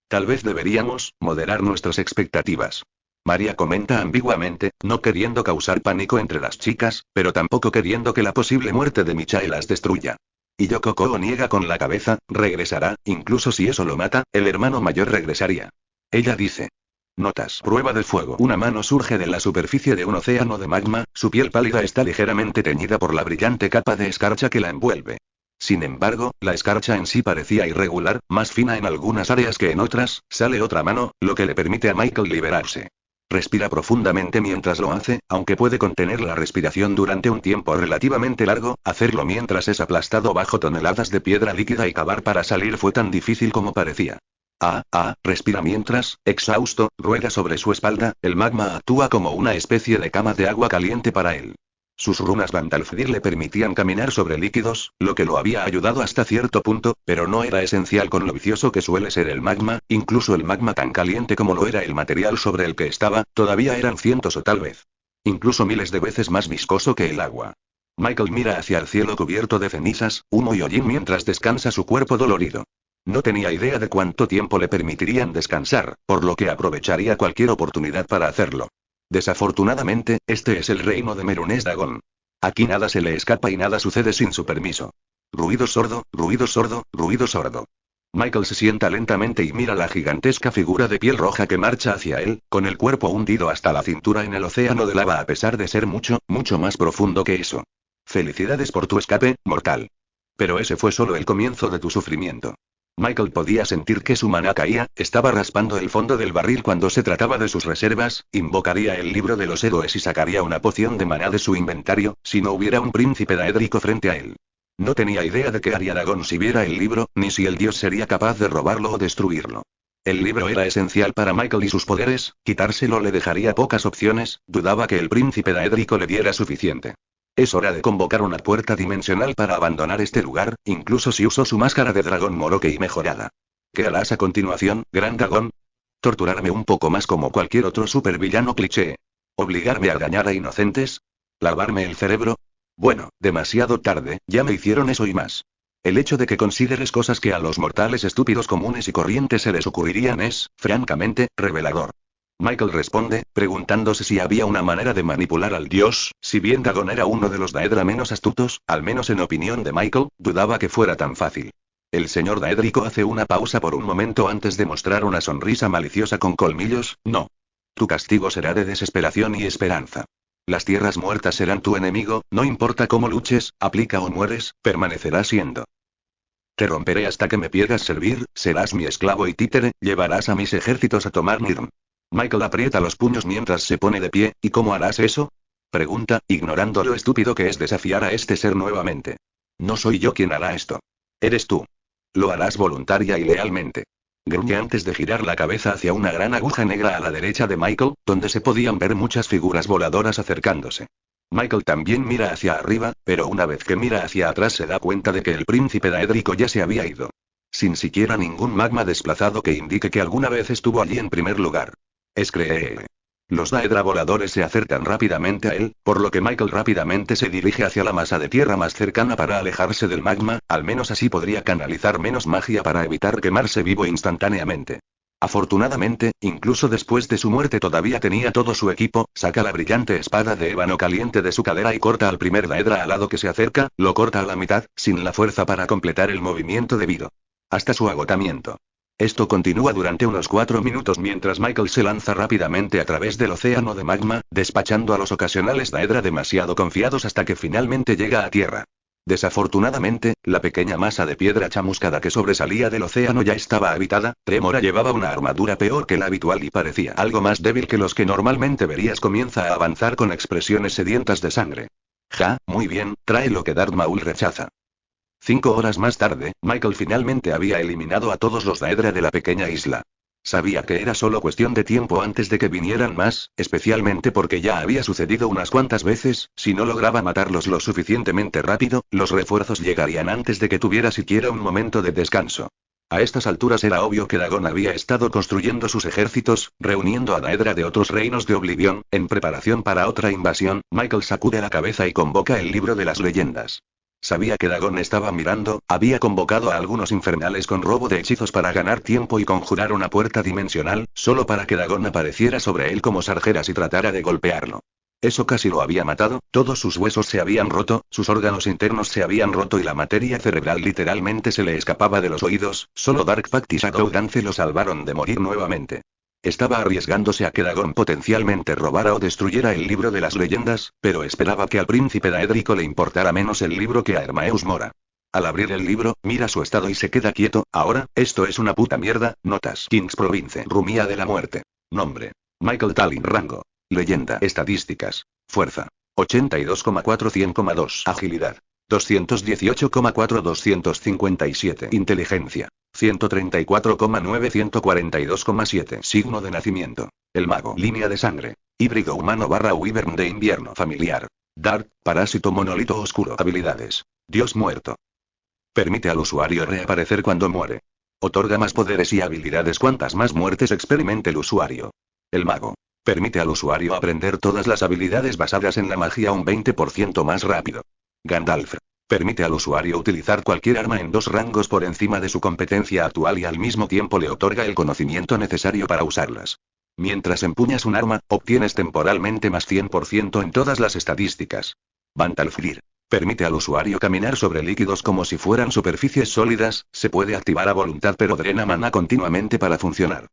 Tal vez deberíamos moderar nuestras expectativas. María comenta ambiguamente, no queriendo causar pánico entre las chicas, pero tampoco queriendo que la posible muerte de Michael las destruya. Y Yokoko niega con la cabeza, regresará, incluso si eso lo mata, el hermano mayor regresaría. Ella dice. Notas. Prueba del fuego. Una mano surge de la superficie de un océano de magma, su piel pálida está ligeramente teñida por la brillante capa de escarcha que la envuelve. Sin embargo, la escarcha en sí parecía irregular, más fina en algunas áreas que en otras. Sale otra mano, lo que le permite a Michael liberarse. Respira profundamente mientras lo hace, aunque puede contener la respiración durante un tiempo relativamente largo, hacerlo mientras es aplastado bajo toneladas de piedra líquida y cavar para salir fue tan difícil como parecía. Respira mientras, exhausto, rueda sobre su espalda, el magma actúa como una especie de cama de agua caliente para él. Sus runas Vandalfdir le permitían caminar sobre líquidos, lo que lo había ayudado hasta cierto punto, pero no era esencial con lo vicioso que suele ser el magma, incluso el magma tan caliente como lo era el material sobre el que estaba, todavía eran cientos o tal vez. Incluso miles de veces más viscoso que el agua. Michael mira hacia el cielo cubierto de cenizas, humo y hollín mientras descansa su cuerpo dolorido. No tenía idea de cuánto tiempo le permitirían descansar, por lo que aprovecharía cualquier oportunidad para hacerlo. Desafortunadamente, este es el reino de Merunes Dagon. Aquí nada se le escapa y nada sucede sin su permiso. Ruido sordo, ruido sordo, ruido sordo. Michael se sienta lentamente y mira la gigantesca figura de piel roja que marcha hacia él, con el cuerpo hundido hasta la cintura en el océano de lava a pesar de ser mucho, mucho más profundo que eso. Felicidades por tu escape, mortal. Pero ese fue solo el comienzo de tu sufrimiento. Michael podía sentir que su maná caía, estaba raspando el fondo del barril cuando se trataba de sus reservas, invocaría el libro de los héroes y sacaría una poción de maná de su inventario, si no hubiera un príncipe daédrico frente a él. No tenía idea de qué haría Dagon si viera el libro, ni si el dios sería capaz de robarlo o destruirlo. El libro era esencial para Michael y sus poderes, quitárselo le dejaría pocas opciones, dudaba que el príncipe daédrico le diera suficiente. Es hora de convocar una puerta dimensional para abandonar este lugar, incluso si usó su máscara de dragón moroque y mejorada. ¿Qué harás a continuación, gran dragón? ¿Torturarme un poco más como cualquier otro supervillano cliché? ¿Obligarme a engañar a inocentes? ¿Lavarme el cerebro? Bueno, demasiado tarde, ya me hicieron eso y más. El hecho de que consideres cosas que a los mortales estúpidos comunes y corrientes se les ocurrirían es, francamente, revelador. Michael responde, preguntándose si había una manera de manipular al dios, si bien Dagon era uno de los Daedra menos astutos, al menos en opinión de Michael, dudaba que fuera tan fácil. El señor Daédrico hace una pausa por un momento antes de mostrar una sonrisa maliciosa con colmillos, no. Tu castigo será de desesperación y esperanza. Las tierras muertas serán tu enemigo, no importa cómo luches, aplica o mueres, permanecerá siendo. Te romperé hasta que me pierdas servir, serás mi esclavo y títere, llevarás a mis ejércitos a tomar Nirn. Michael aprieta los puños mientras se pone de pie, ¿y cómo harás eso? Pregunta, ignorando lo estúpido que es desafiar a este ser nuevamente. No soy yo quien hará esto. Eres tú. Lo harás voluntaria y lealmente. Gruñe antes de girar la cabeza hacia una gran aguja negra a la derecha de Michael, donde se podían ver muchas figuras voladoras acercándose. Michael también mira hacia arriba, pero una vez que mira hacia atrás se da cuenta de que el príncipe daédrico ya se había ido. Sin siquiera ningún magma desplazado que indique que alguna vez estuvo allí en primer lugar. Es creíble. Los Daedra voladores se acercan rápidamente a él, por lo que Michael rápidamente se dirige hacia la masa de tierra más cercana para alejarse del magma, al menos así podría canalizar menos magia para evitar quemarse vivo instantáneamente. Afortunadamente, incluso después de su muerte todavía tenía todo su equipo, saca la brillante espada de ébano caliente de su cadera y corta al primer Daedra alado que se acerca, lo corta a la mitad, sin la fuerza para completar el movimiento debido. Hasta su agotamiento. Esto continúa durante unos 4 minutos mientras Michael se lanza rápidamente a través del océano de magma, despachando a los ocasionales Daedra demasiado confiados hasta que finalmente llega a tierra. Desafortunadamente, la pequeña masa de piedra chamuscada que sobresalía del océano ya estaba habitada, Tremora llevaba una armadura peor que la habitual y parecía algo más débil que los que normalmente verías. Comienza a avanzar con expresiones sedientas de sangre. Muy bien, trae lo que Darth Maul rechaza. 5 horas más tarde, Michael finalmente había eliminado a todos los Daedra de la pequeña isla. Sabía que era solo cuestión de tiempo antes de que vinieran más, especialmente porque ya había sucedido unas cuantas veces, si no lograba matarlos lo suficientemente rápido, los refuerzos llegarían antes de que tuviera siquiera un momento de descanso. A estas alturas era obvio que Dagon había estado construyendo sus ejércitos, reuniendo a Daedra de otros reinos de Oblivion, en preparación para otra invasión. Michael sacude la cabeza y convoca el libro de las leyendas. Sabía que Dagon estaba mirando, había convocado a algunos infernales con robo de hechizos para ganar tiempo y conjurar una puerta dimensional, solo para que Dagon apareciera sobre él como sarjeras y tratara de golpearlo. Eso casi lo había matado, todos sus huesos se habían roto, sus órganos internos se habían roto y la materia cerebral literalmente se le escapaba de los oídos, solo Dark Pact y Shadow Dance lo salvaron de morir nuevamente. Estaba arriesgándose a que Dagon potencialmente robara o destruyera el libro de las leyendas, pero esperaba que al príncipe daédrico le importara menos el libro que a Hermaeus Mora. Al abrir el libro, mira su estado y se queda quieto. Ahora, esto es una puta mierda. Notas. Kings Province. Rumía de la muerte. Nombre. Michael Tallinn. Rango. Leyenda. Estadísticas. Fuerza. 82,4 100,2. Agilidad. 218,4 257. Inteligencia. 134,9 142,7. Signo de nacimiento. El mago. Línea de sangre. Híbrido humano / wyvern de invierno. Familiar. Dart, parásito monolito oscuro. Habilidades. Dios muerto. Permite al usuario reaparecer cuando muere. Otorga más poderes y habilidades cuantas más muertes experimente el usuario. El mago. Permite al usuario aprender todas las habilidades basadas en la magia un 20% más rápido. Gandalf. Permite al usuario utilizar cualquier arma en 2 rangos por encima de su competencia actual y al mismo tiempo le otorga el conocimiento necesario para usarlas. Mientras empuñas un arma, obtienes temporalmente más 100% en todas las estadísticas. Bantalfrir. Permite al usuario caminar sobre líquidos como si fueran superficies sólidas, se puede activar a voluntad pero drena maná continuamente para funcionar.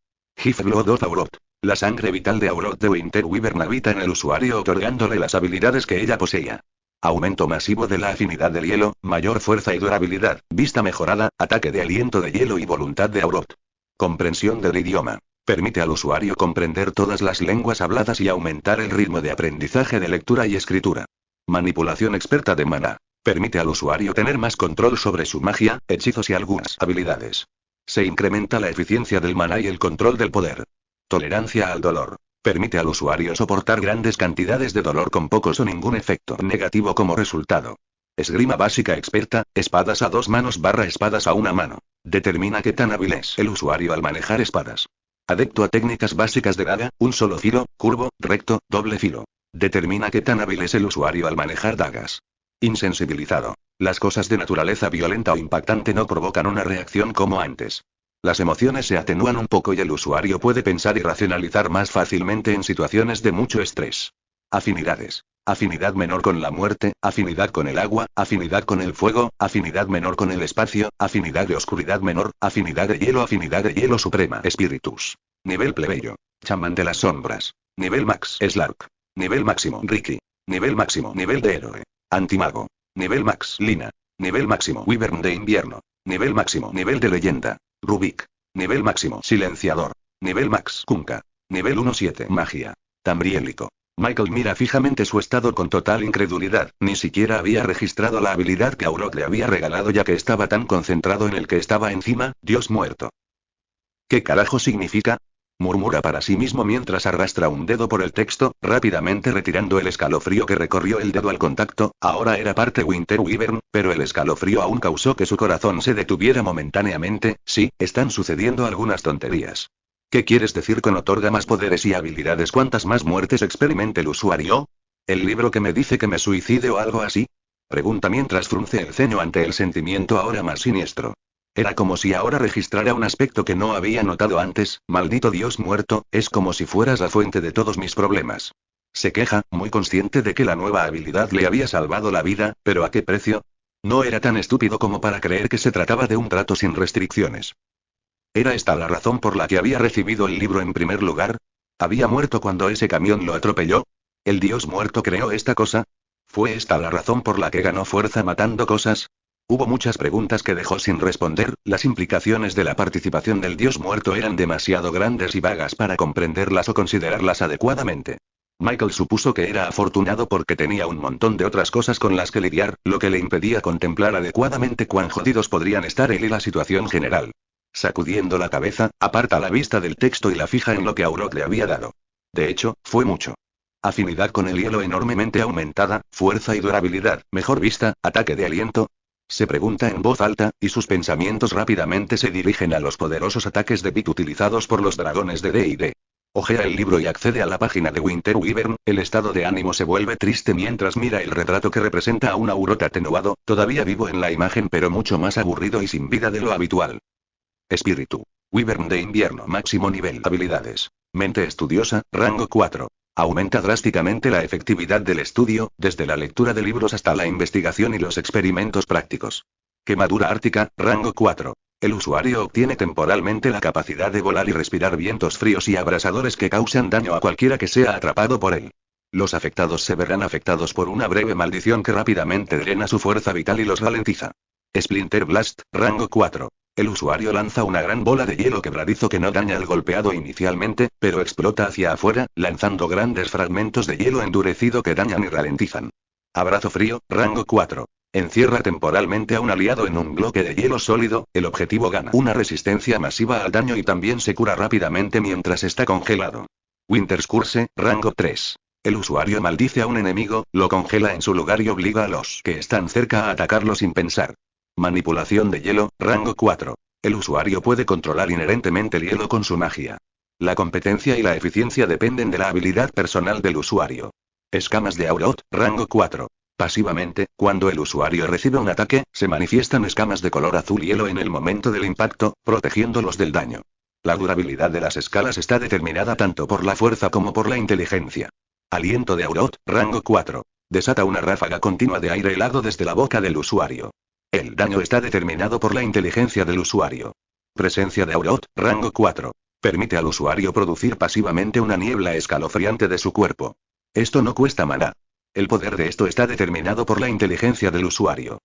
Lifeblood of Aurot. La sangre vital de Aurot de Winter Wyvern habita en el usuario otorgándole las habilidades que ella poseía. Aumento masivo de la afinidad del hielo, mayor fuerza y durabilidad, vista mejorada, ataque de aliento de hielo y voluntad de Aurot. Comprensión del idioma. Permite al usuario comprender todas las lenguas habladas y aumentar el ritmo de aprendizaje de lectura y escritura. Manipulación experta de maná. Permite al usuario tener más control sobre su magia, hechizos y algunas habilidades. Se incrementa la eficiencia del maná y el control del poder. Tolerancia al dolor. Permite al usuario soportar grandes cantidades de dolor con pocos o ningún efecto negativo como resultado. Esgrima básica experta, espadas a 2 manos / espadas a 1 mano. Determina qué tan hábil es el usuario al manejar espadas. Adepto a técnicas básicas de daga, un solo filo, curvo, recto, doble filo. Determina qué tan hábil es el usuario al manejar dagas. Insensibilizado. Las cosas de naturaleza violenta o impactante no provocan una reacción como antes. Las emociones se atenúan un poco y el usuario puede pensar y racionalizar más fácilmente en situaciones de mucho estrés. Afinidades. Afinidad menor con la muerte, afinidad con el agua, afinidad con el fuego, afinidad menor con el espacio, afinidad de oscuridad menor, afinidad de hielo suprema. Espíritus. Nivel plebeyo. Chamán de las sombras. Nivel max. Slark. Nivel máximo. Ricky. Nivel máximo. Nivel de héroe. Antimago. Nivel max. Lina. Nivel máximo. Wyvern de invierno. Nivel máximo. Nivel de leyenda. Rubik. Nivel máximo. Silenciador. Nivel max. Kunkka. Nivel 1-7. Magia. Tambriélico. Michael mira fijamente su estado con total incredulidad, ni siquiera había registrado la habilidad que Aurot le había regalado ya que estaba tan concentrado en el que estaba encima, Dios muerto. ¿Qué carajo significa? Murmura para sí mismo mientras arrastra un dedo por el texto, rápidamente retirando el escalofrío que recorrió el dedo al contacto. Ahora era parte Winter Wyvern, pero el escalofrío aún causó que su corazón se detuviera momentáneamente. Sí, están sucediendo algunas tonterías. ¿Qué quieres decir con otorga más poderes y habilidades cuantas más muertes experimente el usuario? ¿El libro que me dice que me suicide o algo así? Pregunta mientras frunce el ceño ante el sentimiento ahora más siniestro. Era como si ahora registrara un aspecto que no había notado antes. Maldito Dios muerto, es como si fueras la fuente de todos mis problemas. Se queja, muy consciente de que la nueva habilidad le había salvado la vida, pero ¿a qué precio? No era tan estúpido como para creer que se trataba de un trato sin restricciones. ¿Era esta la razón por la que había recibido el libro en primer lugar? ¿Había muerto cuando ese camión lo atropelló? ¿El Dios muerto creó esta cosa? ¿Fue esta la razón por la que ganó fuerza matando cosas? Hubo muchas preguntas que dejó sin responder. Las implicaciones de la participación del Dios muerto eran demasiado grandes y vagas para comprenderlas o considerarlas adecuadamente. Michael supuso que era afortunado porque tenía un montón de otras cosas con las que lidiar, lo que le impedía contemplar adecuadamente cuán jodidos podrían estar él y la situación general. Sacudiendo la cabeza, aparta la vista del texto y la fija en lo que Aurot le había dado. De hecho, fue mucho. Afinidad con el hielo enormemente aumentada, fuerza y durabilidad, mejor vista, ataque de aliento. Se pregunta en voz alta, y sus pensamientos rápidamente se dirigen a los poderosos ataques de Bit utilizados por los dragones de D&D. Ojea el libro y accede a la página de Winter Wyvern. El estado de ánimo se vuelve triste mientras mira el retrato que representa a un Aurot atenuado, todavía vivo en la imagen pero mucho más aburrido y sin vida de lo habitual. Espíritu. Wyvern de invierno máximo nivel. Habilidades. Mente estudiosa, rango 4. Aumenta drásticamente la efectividad del estudio, desde la lectura de libros hasta la investigación y los experimentos prácticos. Quemadura ártica, rango 4. El usuario obtiene temporalmente la capacidad de volar y respirar vientos fríos y abrasadores que causan daño a cualquiera que sea atrapado por él. Los afectados se verán afectados por una breve maldición que rápidamente drena su fuerza vital y los ralentiza. Splinter Blast, rango 4. El usuario lanza una gran bola de hielo quebradizo que no daña al golpeado inicialmente, pero explota hacia afuera, lanzando grandes fragmentos de hielo endurecido que dañan y ralentizan. Abrazo frío, rango 4. Encierra temporalmente a un aliado en un bloque de hielo sólido. El objetivo gana una resistencia masiva al daño y también se cura rápidamente mientras está congelado. Winter's Curse, rango 3. El usuario maldice a un enemigo, lo congela en su lugar y obliga a los que están cerca a atacarlo sin pensar. Manipulación de hielo, rango 4. El usuario puede controlar inherentemente el hielo con su magia. La competencia y la eficiencia dependen de la habilidad personal del usuario. Escamas de Aurot, rango 4. Pasivamente, cuando el usuario recibe un ataque, se manifiestan escamas de color azul hielo en el momento del impacto, protegiéndolos del daño. La durabilidad de las escalas está determinada tanto por la fuerza como por la inteligencia. Aliento de Aurot, rango 4. Desata una ráfaga continua de aire helado desde la boca del usuario. El daño está determinado por la inteligencia del usuario. Presencia de Aurot, rango 4. Permite al usuario producir pasivamente una niebla escalofriante de su cuerpo. Esto no cuesta maná. El poder de esto está determinado por la inteligencia del usuario.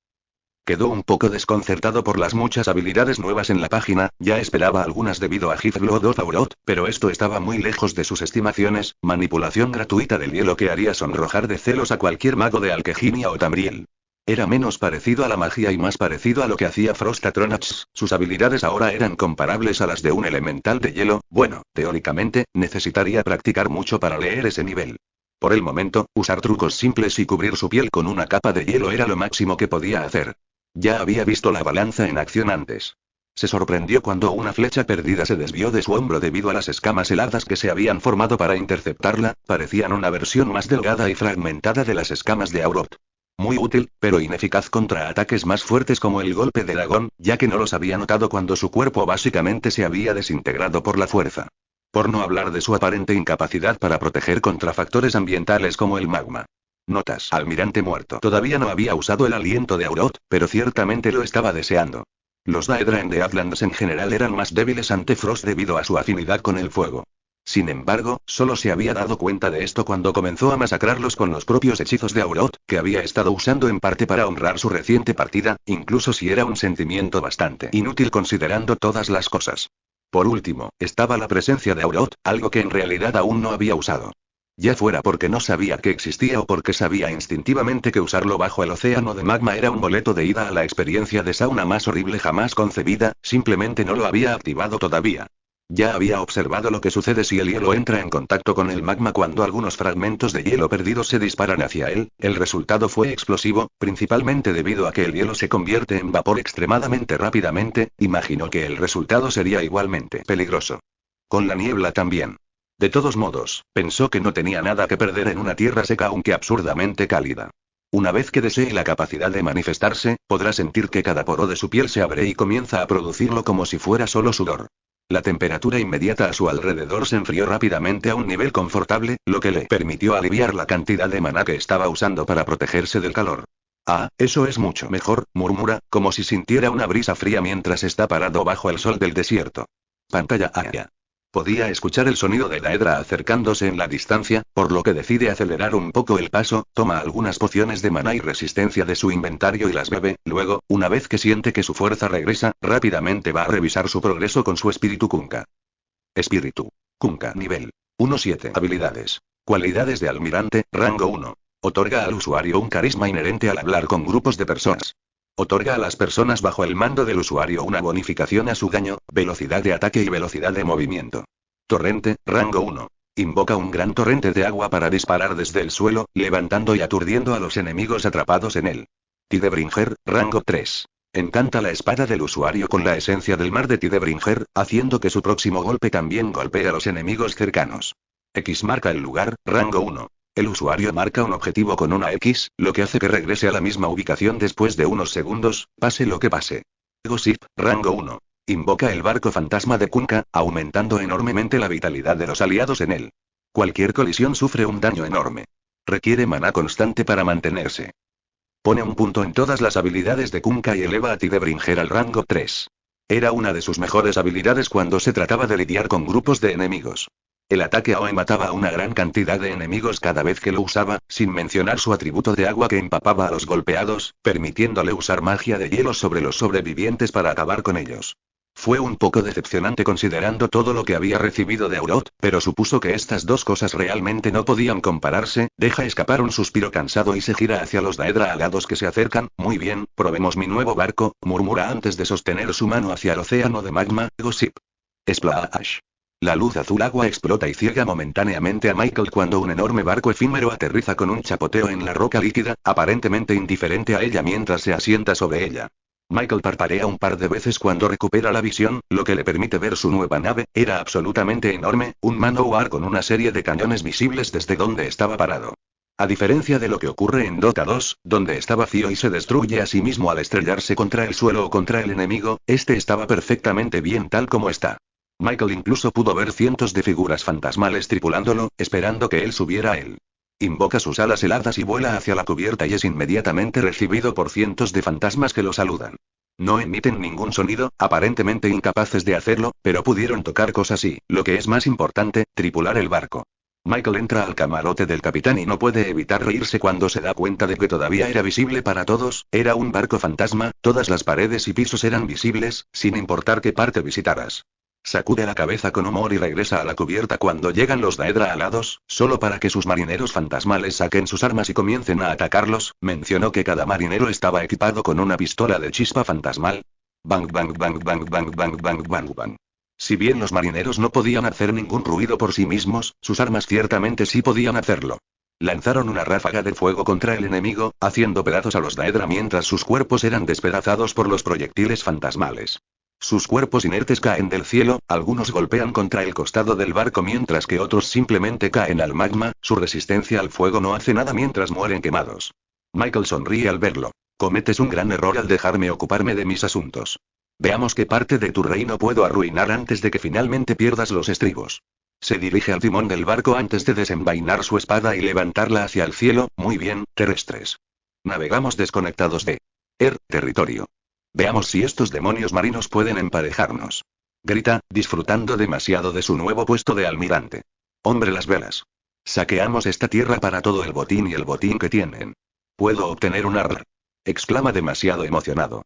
Quedó un poco desconcertado por las muchas habilidades nuevas en la página, ya esperaba algunas debido a Gifblood of Aurot, pero esto estaba muy lejos de sus estimaciones, manipulación gratuita del hielo que haría sonrojar de celos a cualquier mago de Alqueginia o Tamriel. Era menos parecido a la magia y más parecido a lo que hacía Frostatronach, sus habilidades ahora eran comparables a las de un elemental de hielo, bueno, teóricamente, necesitaría practicar mucho para leer ese nivel. Por el momento, usar trucos simples y cubrir su piel con una capa de hielo era lo máximo que podía hacer. Ya había visto la balanza en acción antes. Se sorprendió cuando una flecha perdida se desvió de su hombro debido a las escamas heladas que se habían formado para interceptarla, parecían una versión más delgada y fragmentada de las escamas de Aurot. Muy útil, pero ineficaz contra ataques más fuertes como el golpe de dragón, ya que no los había notado cuando su cuerpo básicamente se había desintegrado por la fuerza. Por no hablar de su aparente incapacidad para proteger contra factores ambientales como el magma. Notas. Almirante muerto. Todavía no había usado el aliento de Aurot, pero ciertamente lo estaba deseando. Los Daedra en The Outlands en general eran más débiles ante Frost debido a su afinidad con el fuego. Sin embargo, solo se había dado cuenta de esto cuando comenzó a masacrarlos con los propios hechizos de Aurot, que había estado usando en parte para honrar su reciente partida, incluso si era un sentimiento bastante inútil considerando todas las cosas. Por último, estaba la presencia de Aurot, algo que en realidad aún no había usado. Ya fuera porque no sabía que existía o porque sabía instintivamente que usarlo bajo el océano de magma era un boleto de ida a la experiencia de sauna más horrible jamás concebida, simplemente no lo había activado todavía. Ya había observado lo que sucede si el hielo entra en contacto con el magma cuando algunos fragmentos de hielo perdidos se disparan hacia él, el resultado fue explosivo, principalmente debido a que el hielo se convierte en vapor extremadamente rápidamente, imaginó que el resultado sería igualmente peligroso. Con la niebla también. De todos modos, pensó que no tenía nada que perder en una tierra seca aunque absurdamente cálida. Una vez que desee la capacidad de manifestarse, podrá sentir que cada poro de su piel se abre y comienza a producirlo como si fuera solo sudor. La temperatura inmediata a su alrededor se enfrió rápidamente a un nivel confortable, lo que le permitió aliviar la cantidad de maná que estaba usando para protegerse del calor. Ah, eso es mucho mejor, murmura, como si sintiera una brisa fría mientras está parado bajo el sol del desierto. Pantalla área. Podía escuchar el sonido de Daedra acercándose en la distancia, por lo que decide acelerar un poco el paso, toma algunas pociones de maná y resistencia de su inventario y las bebe, luego, una vez que siente que su fuerza regresa, rápidamente va a revisar su progreso con su espíritu Kunkka. Espíritu Kunkka nivel 1-7. Habilidades. Cualidades de almirante, rango 1. Otorga al usuario un carisma inherente al hablar con grupos de personas. Otorga a las personas bajo el mando del usuario una bonificación a su daño, velocidad de ataque y velocidad de movimiento. Torrente, rango 1. Invoca un gran torrente de agua para disparar desde el suelo, levantando y aturdiendo a los enemigos atrapados en él. Tidebringer, rango 3. Encanta la espada del usuario con la esencia del mar de Tidebringer, haciendo que su próximo golpe también golpee a los enemigos cercanos. X marca el lugar, rango 1. El usuario marca un objetivo con una X, lo que hace que regrese a la misma ubicación después de unos segundos, pase lo que pase. Gossip, rango 1. Invoca el barco fantasma de Kunkka, aumentando enormemente la vitalidad de los aliados en él. Cualquier colisión sufre un daño enorme. Requiere maná constante para mantenerse. Pone un punto en todas las habilidades de Kunkka y eleva a Tidebringer al rango 3. Era una de sus mejores habilidades cuando se trataba de lidiar con grupos de enemigos. El ataque AOE mataba a una gran cantidad de enemigos cada vez que lo usaba, sin mencionar su atributo de agua que empapaba a los golpeados, permitiéndole usar magia de hielo sobre los sobrevivientes para acabar con ellos. Fue un poco decepcionante considerando todo lo que había recibido de Aurot, pero supuso que estas dos cosas realmente no podían compararse, deja escapar un suspiro cansado y se gira hacia los Daedra alados que se acercan. Muy bien, probemos mi nuevo barco, murmura antes de sostener su mano hacia el océano de magma, Gossip. Splash. La luz azul agua explota y ciega momentáneamente a Michael cuando un enorme barco efímero aterriza con un chapoteo en la roca líquida, aparentemente indiferente a ella mientras se asienta sobre ella. Michael parpadea un par de veces cuando recupera la visión, lo que le permite ver su nueva nave. Era absolutamente enorme, un manowar con una serie de cañones visibles desde donde estaba parado. A diferencia de lo que ocurre en Dota 2, donde está vacío y se destruye a sí mismo al estrellarse contra el suelo o contra el enemigo, este estaba perfectamente bien tal como está. Michael incluso pudo ver cientos de figuras fantasmales tripulándolo, esperando que él subiera a él. Invoca sus alas heladas y vuela hacia la cubierta y es inmediatamente recibido por cientos de fantasmas que lo saludan. No emiten ningún sonido, aparentemente incapaces de hacerlo, pero pudieron tocar cosas y, lo que es más importante, tripular el barco. Michael entra al camarote del capitán y no puede evitar reírse cuando se da cuenta de que todavía era visible para todos, era un barco fantasma, todas las paredes y pisos eran visibles, sin importar qué parte visitaras. Sacude la cabeza con humor y regresa a la cubierta cuando llegan los Daedra alados, solo para que sus marineros fantasmales saquen sus armas y comiencen a atacarlos. Mencionó que cada marinero estaba equipado con una pistola de chispa fantasmal. Bang bang bang bang bang bang bang bang bang. Si bien los marineros no podían hacer ningún ruido por sí mismos, sus armas ciertamente sí podían hacerlo. Lanzaron una ráfaga de fuego contra el enemigo, haciendo pedazos a los Daedra mientras sus cuerpos eran despedazados por los proyectiles fantasmales. Sus cuerpos inertes caen del cielo, algunos golpean contra el costado del barco mientras que otros simplemente caen al magma, su resistencia al fuego no hace nada mientras mueren quemados. Michael sonríe al verlo. Cometes un gran error al dejarme ocuparme de mis asuntos. Veamos qué parte de tu reino puedo arruinar antes de que finalmente pierdas los estribos. Se dirige al timón del barco antes de desenvainar su espada y levantarla hacia el cielo. Muy bien, terrestres. Navegamos desconectados de territorio. Veamos si estos demonios marinos pueden emparejarnos. Grita, disfrutando demasiado de su nuevo puesto de almirante. Hombre, las velas. Saqueamos esta tierra para todo el botín y el botín que tienen. ¿Puedo obtener un arr? Exclama demasiado emocionado.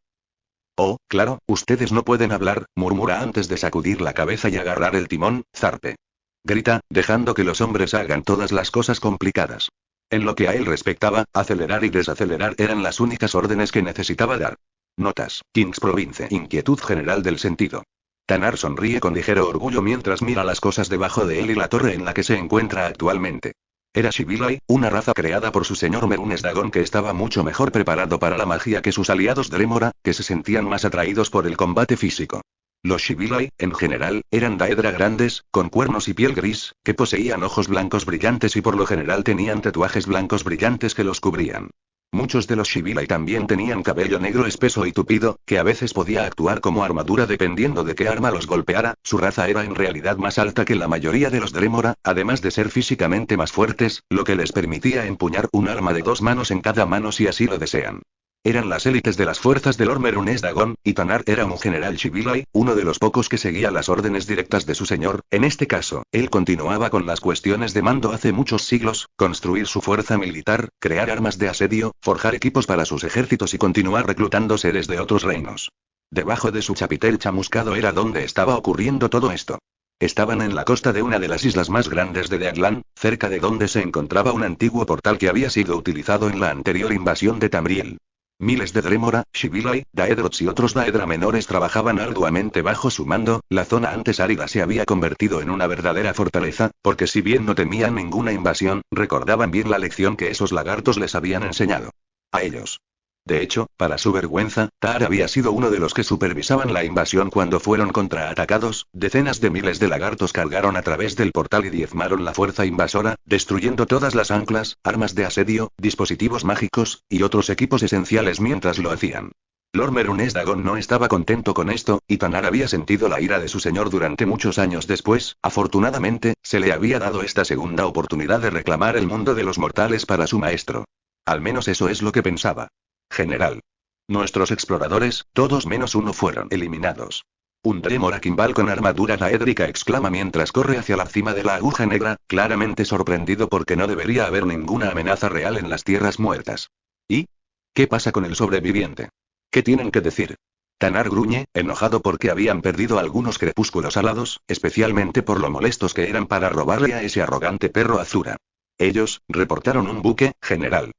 Oh, claro, ustedes no pueden hablar, murmura antes de sacudir la cabeza y agarrar el timón. Zarpe. Grita, dejando que los hombres hagan todas las cosas complicadas. En lo que a él respectaba, acelerar y desacelerar eran las únicas órdenes que necesitaba dar. Notas, Kings Province. Inquietud general del sentido. Tanar sonríe con ligero orgullo mientras mira las cosas debajo de él y la torre en la que se encuentra actualmente. Era Shivilai, una raza creada por su señor Merunes Dagon que estaba mucho mejor preparado para la magia que sus aliados Dremora, que se sentían más atraídos por el combate físico. Los Shivilai, en general, eran Daedra grandes, con cuernos y piel gris, que poseían ojos blancos brillantes y por lo general tenían tatuajes blancos brillantes que los cubrían. Muchos de los Shivilai también tenían cabello negro espeso y tupido, que a veces podía actuar como armadura dependiendo de qué arma los golpeara. Su raza era en realidad más alta que la mayoría de los Dremora, además de ser físicamente más fuertes, lo que les permitía empuñar un arma de 2 manos en cada mano si así lo desean. Eran las élites de las fuerzas de Lord Merunes Dagon, y Tanar era un general Shivilai, uno de los pocos que seguía las órdenes directas de su señor. En este caso, él continuaba con las cuestiones de mando hace muchos siglos, construir su fuerza militar, crear armas de asedio, forjar equipos para sus ejércitos y continuar reclutando seres de otros reinos. Debajo de su chapitel chamuscado era donde estaba ocurriendo todo esto. Estaban en la costa de una de las islas más grandes de Deadland, cerca de donde se encontraba un antiguo portal que había sido utilizado en la anterior invasión de Tamriel. Miles de Dremora, Shivilai, Daedrots y otros Daedra menores trabajaban arduamente bajo su mando. La zona antes árida se había convertido en una verdadera fortaleza, porque si bien no temían ninguna invasión, recordaban bien la lección que esos lagartos les habían enseñado. A ellos. De hecho, para su vergüenza, Tar había sido uno de los que supervisaban la invasión cuando fueron contraatacados. Decenas de miles de lagartos cargaron a través del portal y diezmaron la fuerza invasora, destruyendo todas las anclas, armas de asedio, dispositivos mágicos, y otros equipos esenciales mientras lo hacían. Lord Merunes Dagon no estaba contento con esto, y Tanar había sentido la ira de su señor durante muchos años después. Afortunadamente, se le había dado esta segunda oportunidad de reclamar el mundo de los mortales para su maestro. Al menos eso es lo que pensaba. General. Nuestros exploradores, todos menos uno, fueron eliminados. Un Dremora Kimball con armadura daédrica exclama mientras corre hacia la cima de la aguja negra, claramente sorprendido porque no debería haber ninguna amenaza real en las tierras muertas. ¿Y? ¿Qué pasa con el sobreviviente? ¿Qué tienen que decir? Tanar gruñe, enojado porque habían perdido algunos crepúsculos alados, especialmente por lo molestos que eran para robarle a ese arrogante perro Azura. Ellos, reportaron un buque, general.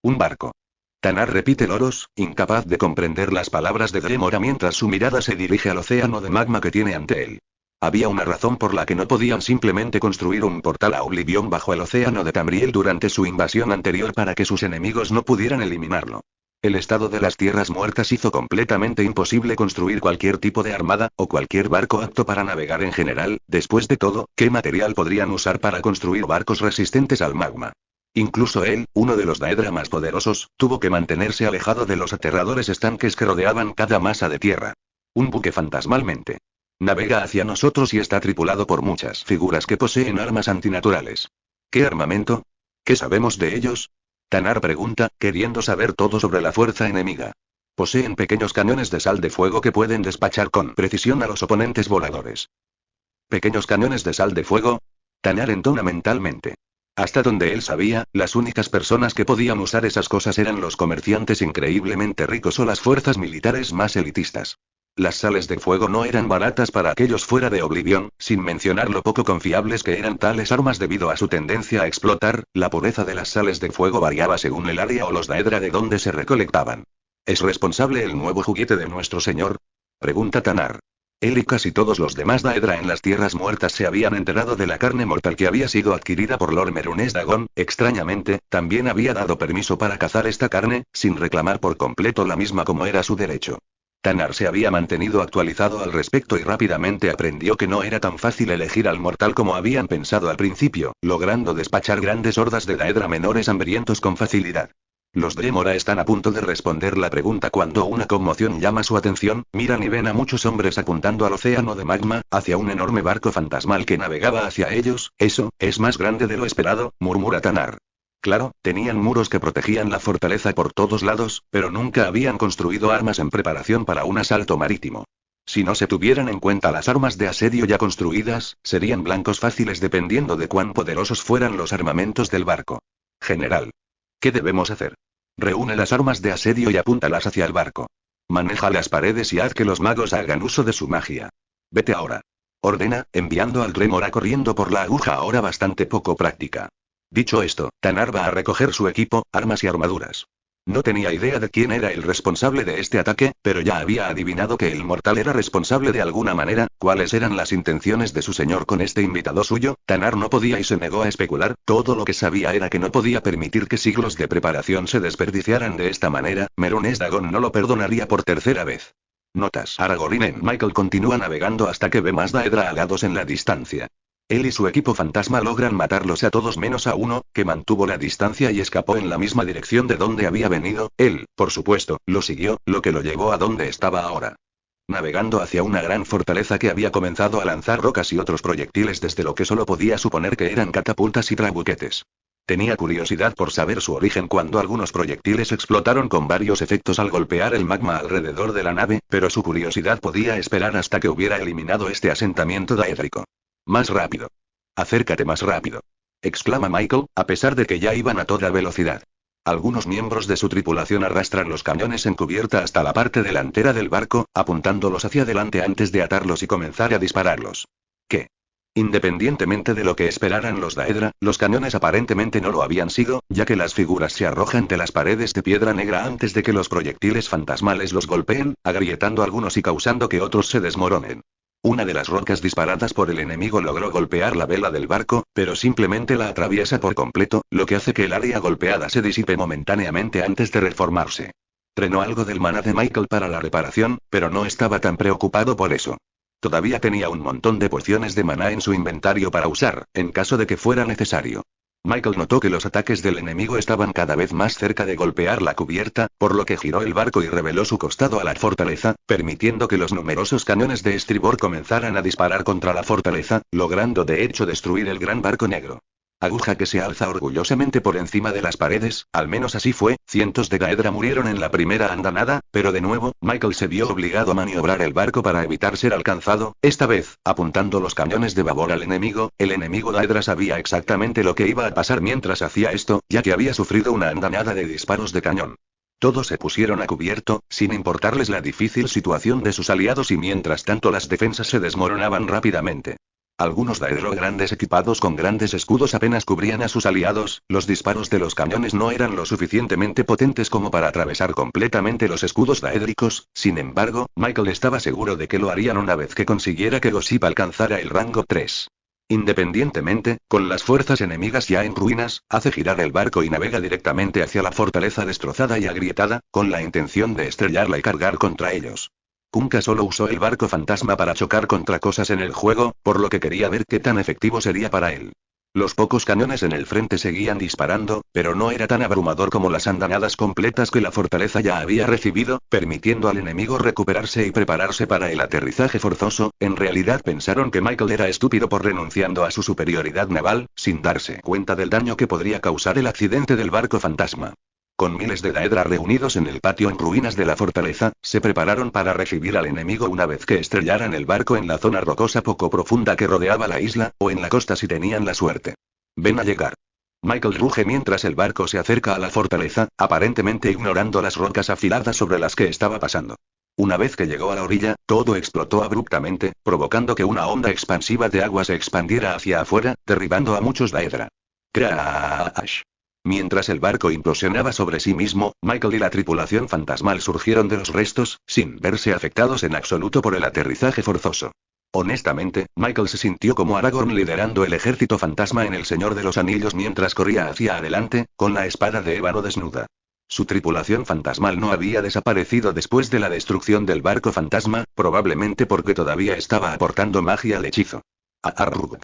Un barco. Tanar repite loros, incapaz de comprender las palabras de Dremora mientras su mirada se dirige al océano de magma que tiene ante él. Había una razón por la que no podían simplemente construir un portal a Oblivion bajo el océano de Tamriel durante su invasión anterior para que sus enemigos no pudieran eliminarlo. El estado de las tierras muertas hizo completamente imposible construir cualquier tipo de armada, o cualquier barco apto para navegar en general. Después de todo, ¿qué material podrían usar para construir barcos resistentes al magma? Incluso él, uno de los Daedra más poderosos, tuvo que mantenerse alejado de los aterradores estanques que rodeaban cada masa de tierra. Un buque fantasmalmente. Navega hacia nosotros y está tripulado por muchas figuras que poseen armas antinaturales. ¿Qué armamento? ¿Qué sabemos de ellos? Tanar pregunta, queriendo saber todo sobre la fuerza enemiga. Poseen pequeños cañones de sal de fuego que pueden despachar con precisión a los oponentes voladores. ¿Pequeños cañones de sal de fuego? Tanar entona mentalmente. Hasta donde él sabía, las únicas personas que podían usar esas cosas eran los comerciantes increíblemente ricos o las fuerzas militares más elitistas. Las sales de fuego no eran baratas para aquellos fuera de Oblivion, sin mencionar lo poco confiables que eran tales armas debido a su tendencia a explotar. La pureza de las sales de fuego variaba según el área o los daedra de donde se recolectaban. ¿Es responsable el nuevo juguete de nuestro señor?, pregunta Tanar. Él y casi todos los demás daedra en las tierras muertas se habían enterado de la carne mortal que había sido adquirida por Lord Merunes Dagon. Extrañamente, también había dado permiso para cazar esta carne, sin reclamar por completo la misma como era su derecho. Tanar se había mantenido actualizado al respecto y rápidamente aprendió que no era tan fácil elegir al mortal como habían pensado al principio, logrando despachar grandes hordas de daedra menores hambrientos con facilidad. Los Dremora están a punto de responder la pregunta cuando una conmoción llama su atención. Miran y ven a muchos hombres apuntando al océano de magma, hacia un enorme barco fantasmal que navegaba hacia ellos. Eso, es más grande de lo esperado, murmura Tanar. Claro, tenían muros que protegían la fortaleza por todos lados, pero nunca habían construido armas en preparación para un asalto marítimo. Si no se tuvieran en cuenta las armas de asedio ya construidas, serían blancos fáciles dependiendo de cuán poderosos fueran los armamentos del barco. General. ¿Qué debemos hacer? Reúne las armas de asedio y apúntalas hacia el barco. Maneja las paredes y haz que los magos hagan uso de su magia. Vete ahora. Ordena, enviando al Dremora corriendo por la aguja ahora bastante poco práctica. Dicho esto, Tanar va a recoger su equipo, armas y armaduras. No tenía idea de quién era el responsable de este ataque, pero ya había adivinado que el mortal era responsable de alguna manera. ¿Cuáles eran las intenciones de su señor con este invitado suyo? Tanar no podía y se negó a especular. Todo lo que sabía era que no podía permitir que siglos de preparación se desperdiciaran de esta manera. Merunes Dagon no lo perdonaría por tercera vez. Notas. Aragorn y Michael continúa navegando hasta que ve más daedra alados en la distancia. Él y su equipo fantasma logran matarlos a todos menos a uno, que mantuvo la distancia y escapó en la misma dirección de donde había venido. Él, por supuesto, lo siguió, lo que lo llevó a donde estaba ahora. Navegando hacia una gran fortaleza que había comenzado a lanzar rocas y otros proyectiles desde lo que solo podía suponer que eran catapultas y trabuquetes. Tenía curiosidad por saber su origen cuando algunos proyectiles explotaron con varios efectos al golpear el magma alrededor de la nave, pero su curiosidad podía esperar hasta que hubiera eliminado este asentamiento daédrico. Más rápido. Acércate más rápido. Exclama Michael, a pesar de que ya iban a toda velocidad. Algunos miembros de su tripulación arrastran los cañones en cubierta hasta la parte delantera del barco, apuntándolos hacia adelante antes de atarlos y comenzar a dispararlos. ¿Qué? Independientemente de lo que esperaran los daedra, los cañones aparentemente no lo habían sido, ya que las figuras se arrojan de las paredes de piedra negra antes de que los proyectiles fantasmales los golpeen, agrietando algunos y causando que otros se desmoronen. Una de las rocas disparadas por el enemigo logró golpear la vela del barco, pero simplemente la atraviesa por completo, lo que hace que el área golpeada se disipe momentáneamente antes de reformarse. Drenó algo del maná de Michael para la reparación, pero no estaba tan preocupado por eso. Todavía tenía un montón de porciones de maná en su inventario para usar, en caso de que fuera necesario. Michael notó que los ataques del enemigo estaban cada vez más cerca de golpear la cubierta, por lo que giró el barco y reveló su costado a la fortaleza, permitiendo que los numerosos cañones de estribor comenzaran a disparar contra la fortaleza, logrando de hecho destruir el gran barco negro. Aguja que se alza orgullosamente por encima de las paredes, al menos así fue. Cientos de daedra murieron en la primera andanada, pero de nuevo, Michael se vio obligado a maniobrar el barco para evitar ser alcanzado, esta vez, apuntando los cañones de babor al enemigo. El enemigo daedra sabía exactamente lo que iba a pasar mientras hacía esto, ya que había sufrido una andanada de disparos de cañón. Todos se pusieron a cubierto, sin importarles la difícil situación de sus aliados y mientras tanto las defensas se desmoronaban rápidamente. Algunos daedro grandes equipados con grandes escudos apenas cubrían a sus aliados. Los disparos de los cañones no eran lo suficientemente potentes como para atravesar completamente los escudos daédricos. Sin embargo, Michael estaba seguro de que lo harían una vez que consiguiera que Gossip alcanzara el rango 3. Independientemente, con las fuerzas enemigas ya en ruinas, hace girar el barco y navega directamente hacia la fortaleza destrozada y agrietada, con la intención de estrellarla y cargar contra ellos. Kunkka solo usó el barco fantasma para chocar contra cosas en el juego, por lo que quería ver qué tan efectivo sería para él. Los pocos cañones en el frente seguían disparando, pero no era tan abrumador como las andanadas completas que la fortaleza ya había recibido, permitiendo al enemigo recuperarse y prepararse para el aterrizaje forzoso. En realidad pensaron que Michael era estúpido por renunciando a su superioridad naval, sin darse cuenta del daño que podría causar el accidente del barco fantasma. Con miles de Daedra reunidos en el patio en ruinas de la fortaleza, se prepararon para recibir al enemigo una vez que estrellaran el barco en la zona rocosa poco profunda que rodeaba la isla, o en la costa si tenían la suerte. Ven a llegar. Michael ruge mientras el barco se acerca a la fortaleza, aparentemente ignorando las rocas afiladas sobre las que estaba pasando. Una vez que llegó a la orilla, todo explotó abruptamente, provocando que una onda expansiva de agua se expandiera hacia afuera, derribando a muchos Daedra. ¡Crash! Mientras el barco implosionaba sobre sí mismo, Michael y la tripulación fantasmal surgieron de los restos, sin verse afectados en absoluto por el aterrizaje forzoso. Honestamente, Michael se sintió como Aragorn liderando el ejército fantasma en El Señor de los Anillos mientras corría hacia adelante, con la espada de ébano desnuda. Su tripulación fantasmal no había desaparecido después de la destrucción del barco fantasma, probablemente porque todavía estaba aportando magia al hechizo. Arrugh.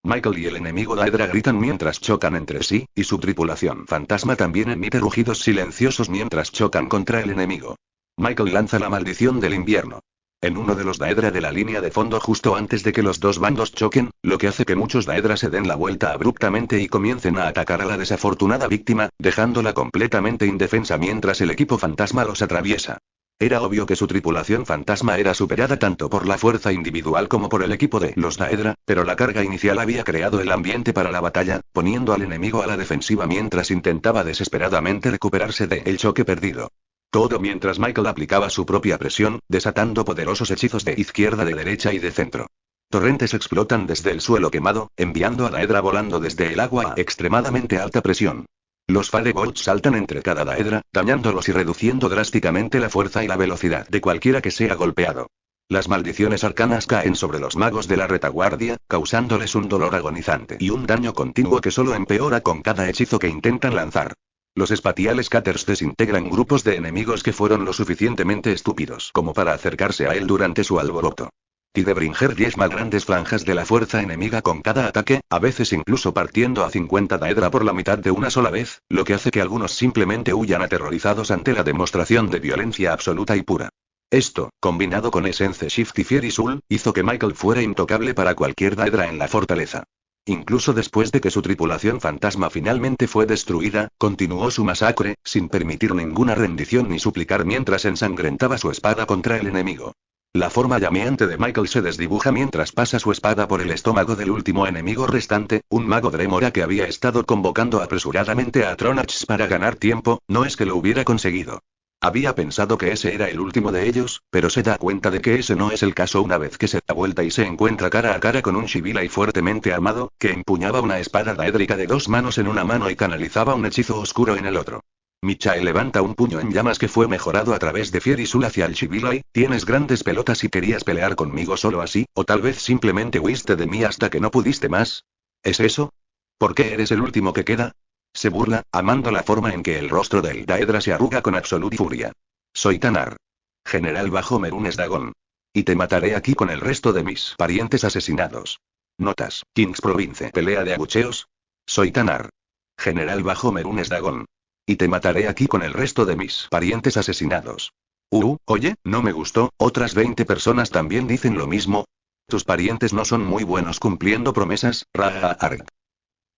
Michael y el enemigo Daedra gritan mientras chocan entre sí, y su tripulación fantasma también emite rugidos silenciosos mientras chocan contra el enemigo. Michael lanza la maldición del invierno en uno de los Daedra de la línea de fondo justo antes de que los dos bandos choquen, lo que hace que muchos Daedra se den la vuelta abruptamente y comiencen a atacar a la desafortunada víctima, dejándola completamente indefensa mientras el equipo fantasma los atraviesa. Era obvio que su tripulación fantasma era superada tanto por la fuerza individual como por el equipo de los Daedra, pero la carga inicial había creado el ambiente para la batalla, poniendo al enemigo a la defensiva mientras intentaba desesperadamente recuperarse del choque perdido. Todo mientras Michael aplicaba su propia presión, desatando poderosos hechizos de izquierda, de derecha y de centro. Torrentes explotan desde el suelo quemado, enviando a Daedra volando desde el agua a extremadamente alta presión. Los Firebolt saltan entre cada Daedra, dañándolos y reduciendo drásticamente la fuerza y la velocidad de cualquiera que sea golpeado. Las maldiciones arcanas caen sobre los magos de la retaguardia, causándoles un dolor agonizante y un daño continuo que solo empeora con cada hechizo que intentan lanzar. Los espatiales Cutters desintegran grupos de enemigos que fueron lo suficientemente estúpidos como para acercarse a él durante su alboroto. Tidebringer diezma grandes franjas de la fuerza enemiga con cada ataque, a veces incluso partiendo a 50 Daedra por la mitad de una sola vez, lo que hace que algunos simplemente huyan aterrorizados ante la demostración de violencia absoluta y pura. Esto, combinado con Essence Shift y Fiery Soul, hizo que Michael fuera intocable para cualquier Daedra en la fortaleza. Incluso después de que su tripulación fantasma finalmente fue destruida, continuó su masacre, sin permitir ninguna rendición ni suplicar mientras ensangrentaba su espada contra el enemigo. La forma llameante de Michael se desdibuja mientras pasa su espada por el estómago del último enemigo restante, un mago Dremora que había estado convocando apresuradamente a Tronach para ganar tiempo, no es que lo hubiera conseguido. Había pensado que ese era el último de ellos, pero se da cuenta de que ese no es el caso una vez que se da vuelta y se encuentra cara a cara con un Shibila y fuertemente armado, que empuñaba una espada daédrica de 2 manos en una mano y canalizaba un hechizo oscuro en el otro. Michael levanta un puño en llamas que fue mejorado a través de Fiery Soul hacia el Shibila. Tienes grandes pelotas y querías pelear conmigo solo así, o tal vez simplemente huiste de mí hasta que no pudiste más. ¿Es eso? ¿Por qué eres el último que queda? Se burla, amando la forma en que el rostro del Daedra se arruga con absoluta furia. Soy Tanar. General bajo Merunes Dagon. Y te mataré aquí con el resto de mis parientes asesinados. Notas, Kings Province. Pelea de abucheos. Soy Tanar. General bajo Merunes Dagon. Y te mataré aquí con el resto de mis parientes asesinados. Oye, no me gustó, otras 20 personas también dicen lo mismo. Tus parientes no son muy buenos cumpliendo promesas, Raarg.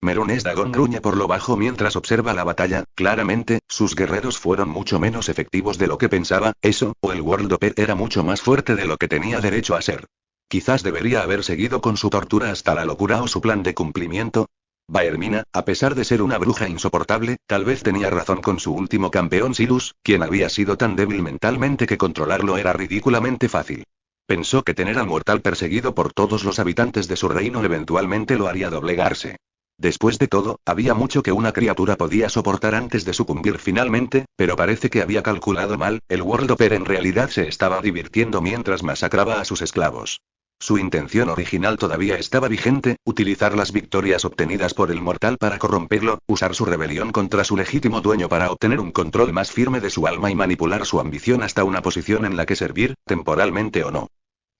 Merunes Dagon gruñe por lo bajo mientras observa la batalla. Claramente, sus guerreros fueron mucho menos efectivos de lo que pensaba, eso, o el Worldopper era mucho más fuerte de lo que tenía derecho a ser. Quizás debería haber seguido con su tortura hasta la locura o su plan de cumplimiento. Baermina, a pesar de ser una bruja insoportable, tal vez tenía razón con su último campeón Silus, quien había sido tan débil mentalmente que controlarlo era ridículamente fácil. Pensó que tener al mortal perseguido por todos los habitantes de su reino eventualmente lo haría doblegarse. Después de todo, había mucho que una criatura podía soportar antes de sucumbir finalmente, pero parece que había calculado mal. El Worldopper en realidad se estaba divirtiendo mientras masacraba a sus esclavos. Su intención original todavía estaba vigente, utilizar las victorias obtenidas por el mortal para corromperlo, usar su rebelión contra su legítimo dueño para obtener un control más firme de su alma y manipular su ambición hasta una posición en la que servir, temporalmente o no.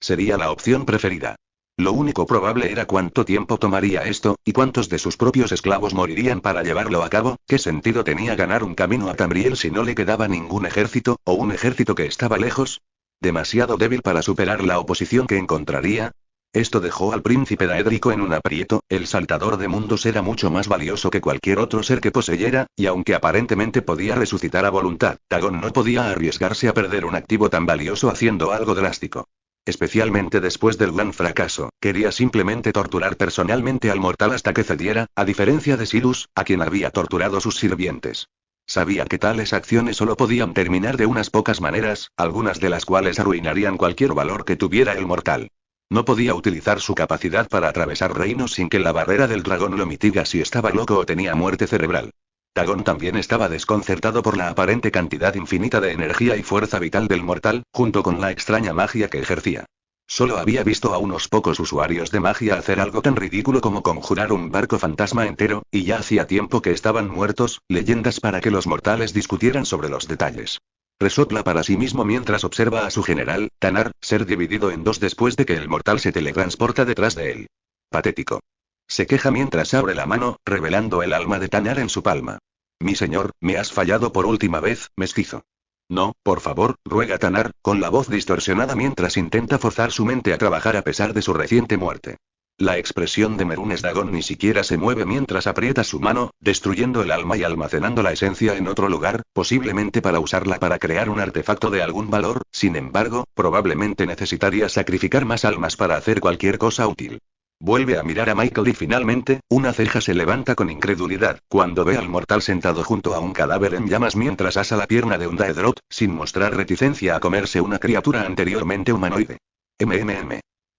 Sería la opción preferida. Lo único probable era cuánto tiempo tomaría esto, y cuántos de sus propios esclavos morirían para llevarlo a cabo. ¿Qué sentido tenía ganar un camino a Tamriel si no le quedaba ningún ejército, o un ejército que estaba lejos? ¿Demasiado débil para superar la oposición que encontraría? Esto dejó al príncipe Daedrico en un aprieto. El saltador de mundos era mucho más valioso que cualquier otro ser que poseyera, y aunque aparentemente podía resucitar a voluntad, Dagon no podía arriesgarse a perder un activo tan valioso haciendo algo drástico. Especialmente después del gran fracaso, quería simplemente torturar personalmente al mortal hasta que cediera, a diferencia de Sirus, a quien había torturado sus sirvientes. Sabía que tales acciones solo podían terminar de unas pocas maneras, algunas de las cuales arruinarían cualquier valor que tuviera el mortal. No podía utilizar su capacidad para atravesar reinos sin que la barrera del dragón lo mitiga si estaba loco o tenía muerte cerebral. Dagon también estaba desconcertado por la aparente cantidad infinita de energía y fuerza vital del mortal, junto con la extraña magia que ejercía. Solo había visto a unos pocos usuarios de magia hacer algo tan ridículo como conjurar un barco fantasma entero, y ya hacía tiempo que estaban muertos, leyendas para que los mortales discutieran sobre los detalles. Resopla para sí mismo mientras observa a su general, Tanar, ser dividido en dos después de que el mortal se teletransporta detrás de él. Patético. Se queja mientras abre la mano, revelando el alma de Tanar en su palma. Mi señor, me has fallado por última vez, mestizo. No, por favor, ruega Tanar, con la voz distorsionada mientras intenta forzar su mente a trabajar a pesar de su reciente muerte. La expresión de Merunes Dagon ni siquiera se mueve mientras aprieta su mano, destruyendo el alma y almacenando la esencia en otro lugar, posiblemente para usarla para crear un artefacto de algún valor. Sin embargo, probablemente necesitaría sacrificar más almas para hacer cualquier cosa útil. Vuelve a mirar a Michael y finalmente, una ceja se levanta con incredulidad, cuando ve al mortal sentado junto a un cadáver en llamas mientras asa la pierna de un Daedroth, sin mostrar reticencia a comerse una criatura anteriormente humanoide.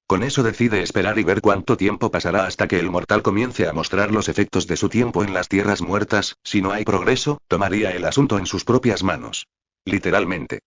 Con eso decide esperar y ver cuánto tiempo pasará hasta que el mortal comience a mostrar los efectos de su tiempo en las tierras muertas. Si no hay progreso, tomaría el asunto en sus propias manos. Literalmente.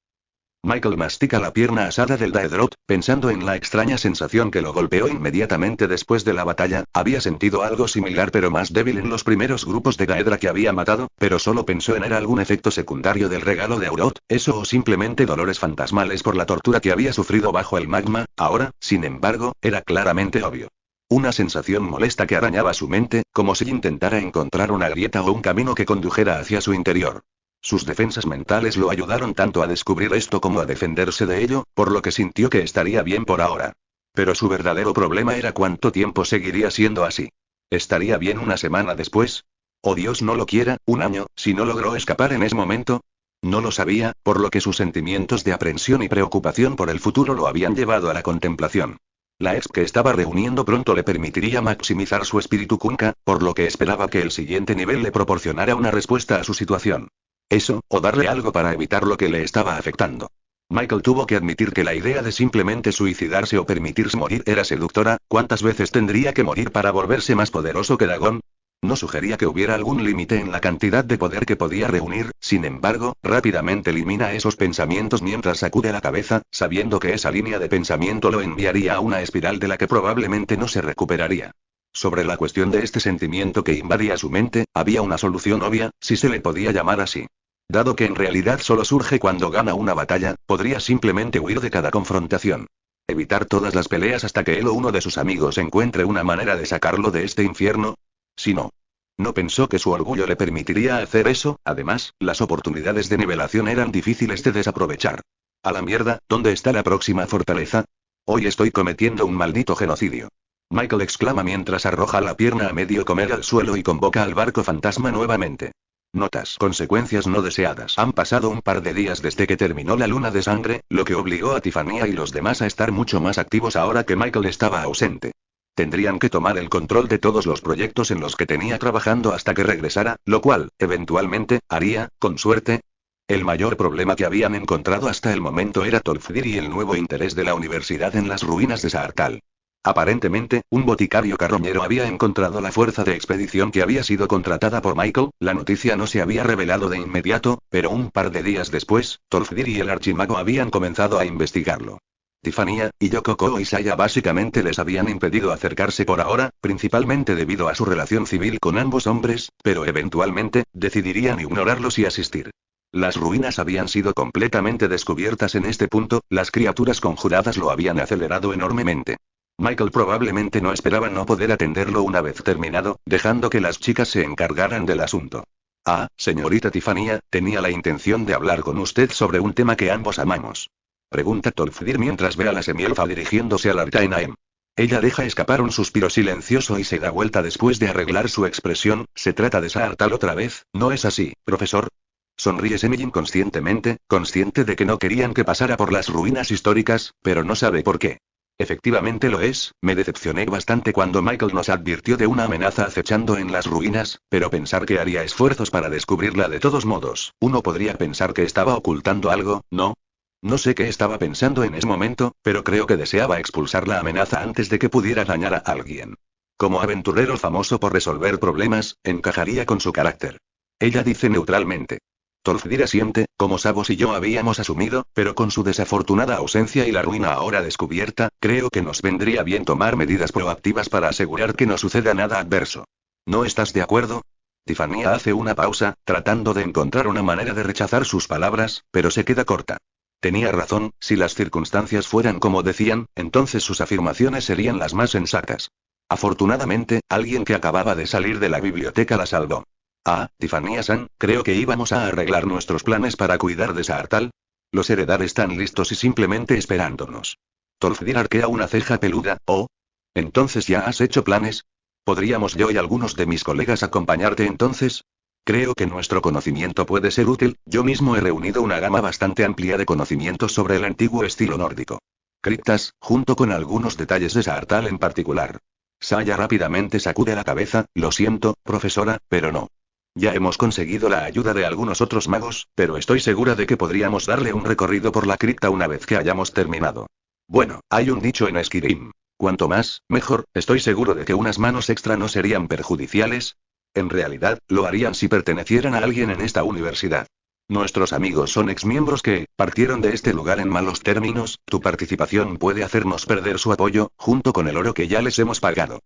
Michael mastica la pierna asada del Daedroth, pensando en la extraña sensación que lo golpeó inmediatamente después de la batalla. Había sentido algo similar pero más débil en los primeros grupos de Daedra que había matado, pero solo pensó en era algún efecto secundario del regalo de Auroth, eso o simplemente dolores fantasmales por la tortura que había sufrido bajo el magma. Ahora, sin embargo, era claramente obvio. Una sensación molesta que arañaba su mente, como si intentara encontrar una grieta o un camino que condujera hacia su interior. Sus defensas mentales lo ayudaron tanto a descubrir esto como a defenderse de ello, por lo que sintió que estaría bien por ahora. Pero su verdadero problema era cuánto tiempo seguiría siendo así. ¿Estaría bien una semana después? O Dios no lo quiera, un año, si no logró escapar en ese momento. No lo sabía, por lo que sus sentimientos de aprensión y preocupación por el futuro lo habían llevado a la contemplación. La exp que estaba reuniendo pronto le permitiría maximizar su espíritu Kunkka, por lo que esperaba que el siguiente nivel le proporcionara una respuesta a su situación. Eso, o darle algo para evitar lo que le estaba afectando. Michael tuvo que admitir que la idea de simplemente suicidarse o permitirse morir era seductora. ¿Cuántas veces tendría que morir para volverse más poderoso que Dagon? No sugería que hubiera algún límite en la cantidad de poder que podía reunir, sin embargo, rápidamente elimina esos pensamientos mientras sacude la cabeza, sabiendo que esa línea de pensamiento lo enviaría a una espiral de la que probablemente no se recuperaría. Sobre la cuestión de este sentimiento que invadía su mente, había una solución obvia, si se le podía llamar así. Dado que en realidad solo surge cuando gana una batalla, podría simplemente huir de cada confrontación. Evitar todas las peleas hasta que él o uno de sus amigos encuentre una manera de sacarlo de este infierno. Si no. No pensó que su orgullo le permitiría hacer eso. Además, las oportunidades de nivelación eran difíciles de desaprovechar. A la mierda, ¿dónde está la próxima fortaleza? Hoy estoy cometiendo un maldito genocidio. Michael exclama mientras arroja la pierna a medio comer al suelo y convoca al barco fantasma nuevamente. Notas. Consecuencias no deseadas. Han pasado un par de días desde que terminó la luna de sangre, lo que obligó a Tiffany y los demás a estar mucho más activos ahora que Michael estaba ausente. Tendrían que tomar el control de todos los proyectos en los que tenía trabajando hasta que regresara, lo cual, eventualmente, haría, con suerte. El mayor problema que habían encontrado hasta el momento era Tolfdir y el nuevo interés de la universidad en las ruinas de Saarkal. Aparentemente, un boticario carroñero había encontrado la fuerza de expedición que había sido contratada por Michael. La noticia no se había revelado de inmediato, pero un par de días después, Tolfdir y el archimago habían comenzado a investigarlo. Tiffany y Yoko y Saya básicamente les habían impedido acercarse por ahora, principalmente debido a su relación civil con ambos hombres, pero eventualmente, decidirían ignorarlos y asistir. Las ruinas habían sido completamente descubiertas en este punto, las criaturas conjuradas lo habían acelerado enormemente. Michael probablemente no esperaba no poder atenderlo una vez terminado, dejando que las chicas se encargaran del asunto. Ah, señorita Tiffany, tenía la intención de hablar con usted sobre un tema que ambos amamos. Pregunta Tolfdir mientras ve a la semielfa dirigiéndose al Artaenaem. Ella deja escapar un suspiro silencioso y se da vuelta después de arreglar su expresión. ¿Se trata de Saartal otra vez? ¿No es así, profesor? Sonríe Semille inconscientemente, consciente de que no querían que pasara por las ruinas históricas, pero no sabe por qué. Efectivamente lo es, me decepcioné bastante cuando Michael nos advirtió de una amenaza acechando en las ruinas, pero pensar que haría esfuerzos para descubrirla de todos modos, uno podría pensar que estaba ocultando algo, ¿no? No sé qué estaba pensando en ese momento, pero creo que deseaba expulsar la amenaza antes de que pudiera dañar a alguien. Como aventurero famoso por resolver problemas, encajaría con su carácter. Ella dice neutralmente. Tolfdir asiente, como Savos y yo habíamos asumido, pero con su desafortunada ausencia y la ruina ahora descubierta, creo que nos vendría bien tomar medidas proactivas para asegurar que no suceda nada adverso. ¿No estás de acuerdo? Tiffania hace una pausa, tratando de encontrar una manera de rechazar sus palabras, pero se queda corta. Tenía razón, si las circunstancias fueran como decían, entonces sus afirmaciones serían las más sensatas. Afortunadamente, alguien que acababa de salir de la biblioteca la salvó. Ah, Tiffania-san, creo que íbamos a arreglar nuestros planes para cuidar de Saartal. Los heredar están listos y simplemente esperándonos. Tolfdir arquea una ceja peluda. ¿Oh? ¿Entonces ya has hecho planes? ¿Podríamos yo y algunos de mis colegas acompañarte entonces? Creo que nuestro conocimiento puede ser útil. Yo mismo he reunido una gama bastante amplia de conocimientos sobre el antiguo estilo nórdico. Criptas, junto con algunos detalles de Saartal en particular. Saya rápidamente sacude la cabeza. Lo siento, profesora, pero no. Ya hemos conseguido la ayuda de algunos otros magos, pero estoy segura de que podríamos darle un recorrido por la cripta una vez que hayamos terminado. Bueno, hay un dicho en Skyrim. Cuanto más, mejor. Estoy seguro de que unas manos extra no serían perjudiciales. En realidad, lo harían si pertenecieran a alguien en esta universidad. Nuestros amigos son exmiembros que partieron de este lugar en malos términos. Tu participación puede hacernos perder su apoyo, junto con el oro que ya les hemos pagado.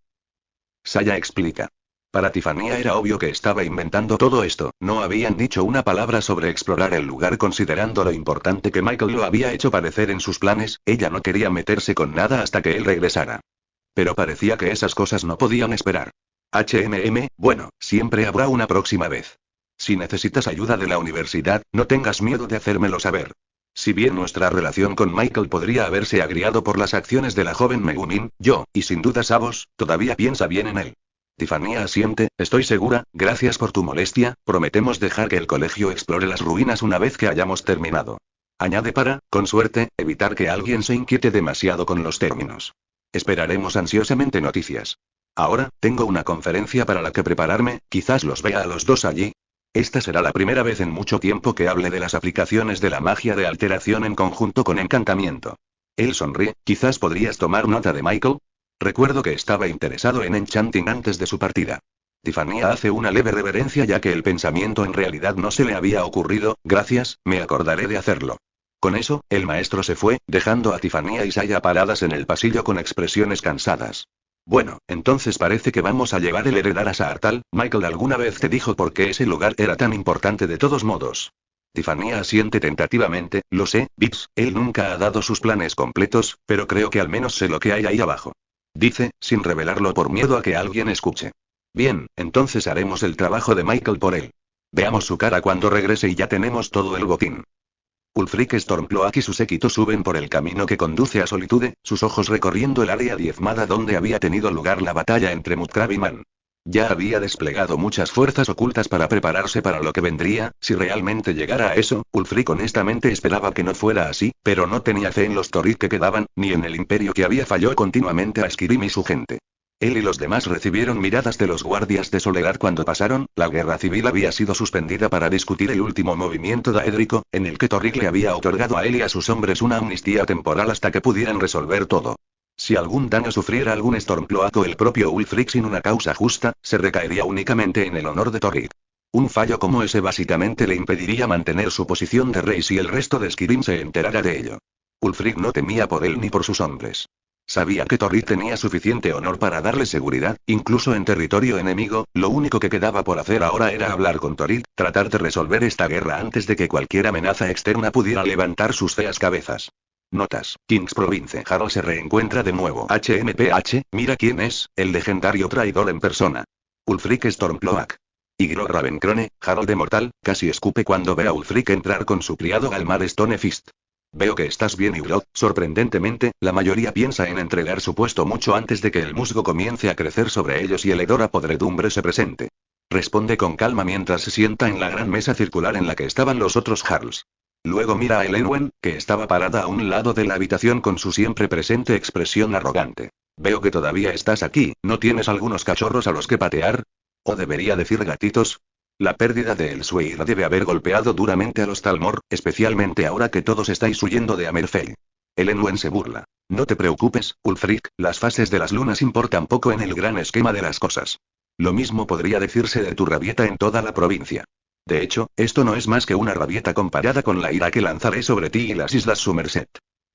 Saya explica. Para Tiffania era obvio que estaba inventando todo esto, no habían dicho una palabra sobre explorar el lugar considerando lo importante que Michael lo había hecho parecer en sus planes. Ella no quería meterse con nada hasta que él regresara. Pero parecía que esas cosas no podían esperar. Bueno, siempre habrá una próxima vez. Si necesitas ayuda de la universidad, no tengas miedo de hacérmelo saber. Si bien nuestra relación con Michael podría haberse agriado por las acciones de la joven Megumin, yo, y sin duda Savos, todavía piensa bien en él. Tiffania asiente, estoy segura, gracias por tu molestia, prometemos dejar que el colegio explore las ruinas una vez que hayamos terminado. Añade para, con suerte, evitar que alguien se inquiete demasiado con los términos. Esperaremos ansiosamente noticias. Ahora, tengo una conferencia para la que prepararme, quizás los vea a los dos allí. Esta será la primera vez en mucho tiempo que hable de las aplicaciones de la magia de alteración en conjunto con encantamiento. Él sonríe, quizás podrías tomar nota de Michael. Recuerdo que estaba interesado en Enchanting antes de su partida. Tiffania hace una leve reverencia ya que el pensamiento en realidad no se le había ocurrido. Gracias, me acordaré de hacerlo. Con eso, el maestro se fue, dejando a Tiffania y Saya paradas en el pasillo con expresiones cansadas. Bueno, entonces parece que vamos a llevar el heredar a Saartal. Michael alguna vez te dijo por qué ese lugar era tan importante de todos modos. Tiffania asiente tentativamente, lo sé, Bix, él nunca ha dado sus planes completos, pero creo que al menos sé lo que hay ahí abajo. Dice, sin revelarlo por miedo a que alguien escuche. Bien, entonces haremos el trabajo de Michael por él. Veamos su cara cuando regrese y ya tenemos todo el botín. Ulfric Stormcloak y su séquito suben por el camino que conduce a Solitude, sus ojos recorriendo el área diezmada donde había tenido lugar la batalla entre Mudcrab y Man. Ya había desplegado muchas fuerzas ocultas para prepararse para lo que vendría. Si realmente llegara a eso, Ulfric honestamente esperaba que no fuera así, pero no tenía fe en los Torik que quedaban, ni en el imperio que había fallado continuamente a Skyrim y su gente. Él y los demás recibieron miradas de los guardias de Soledad cuando pasaron. La guerra civil había sido suspendida para discutir el último movimiento daédrico, en el que Torrik le había otorgado a él y a sus hombres una amnistía temporal hasta que pudieran resolver todo. Si algún daño sufriera algún Stormcloak o el propio Ulfric sin una causa justa, se recaería únicamente en el honor de Torrik. Un fallo como ese básicamente le impediría mantener su posición de rey si el resto de Skyrim se enterara de ello. Ulfric no temía por él ni por sus hombres. Sabía que Torrik tenía suficiente honor para darle seguridad, incluso en territorio enemigo. Lo único que quedaba por hacer ahora era hablar con Torrik, tratar de resolver esta guerra antes de que cualquier amenaza externa pudiera levantar sus feas cabezas. Notas. King's Province. Harold se reencuentra de nuevo. HMPH, mira quién es, el legendario traidor en persona. Ulfric Stormcloak. Ygritte Ravencrone, Harold de Mortal, casi escupe cuando ve a Ulfric entrar con su criado Galmar Stonefist. Veo que estás bien, Ygritte. Sorprendentemente, la mayoría piensa en entregar su puesto mucho antes de que el musgo comience a crecer sobre ellos y el hedor a podredumbre se presente. Responde con calma mientras se sienta en la gran mesa circular en la que estaban los otros Jarls. Luego mira a Elenwen, que estaba parada a un lado de la habitación con su siempre presente expresión arrogante. Veo que todavía estás aquí, ¿no tienes algunos cachorros a los que patear? ¿O debería decir gatitos? La pérdida de Elsweyr debe haber golpeado duramente a los Talmor, especialmente ahora que todos estáis huyendo de Amerfell. Elenwen se burla. No te preocupes, Ulfric, las fases de las lunas importan poco en el gran esquema de las cosas. Lo mismo podría decirse de tu rabieta en toda la provincia. De hecho, esto no es más que una rabieta comparada con la ira que lanzaré sobre ti y las Islas Somerset.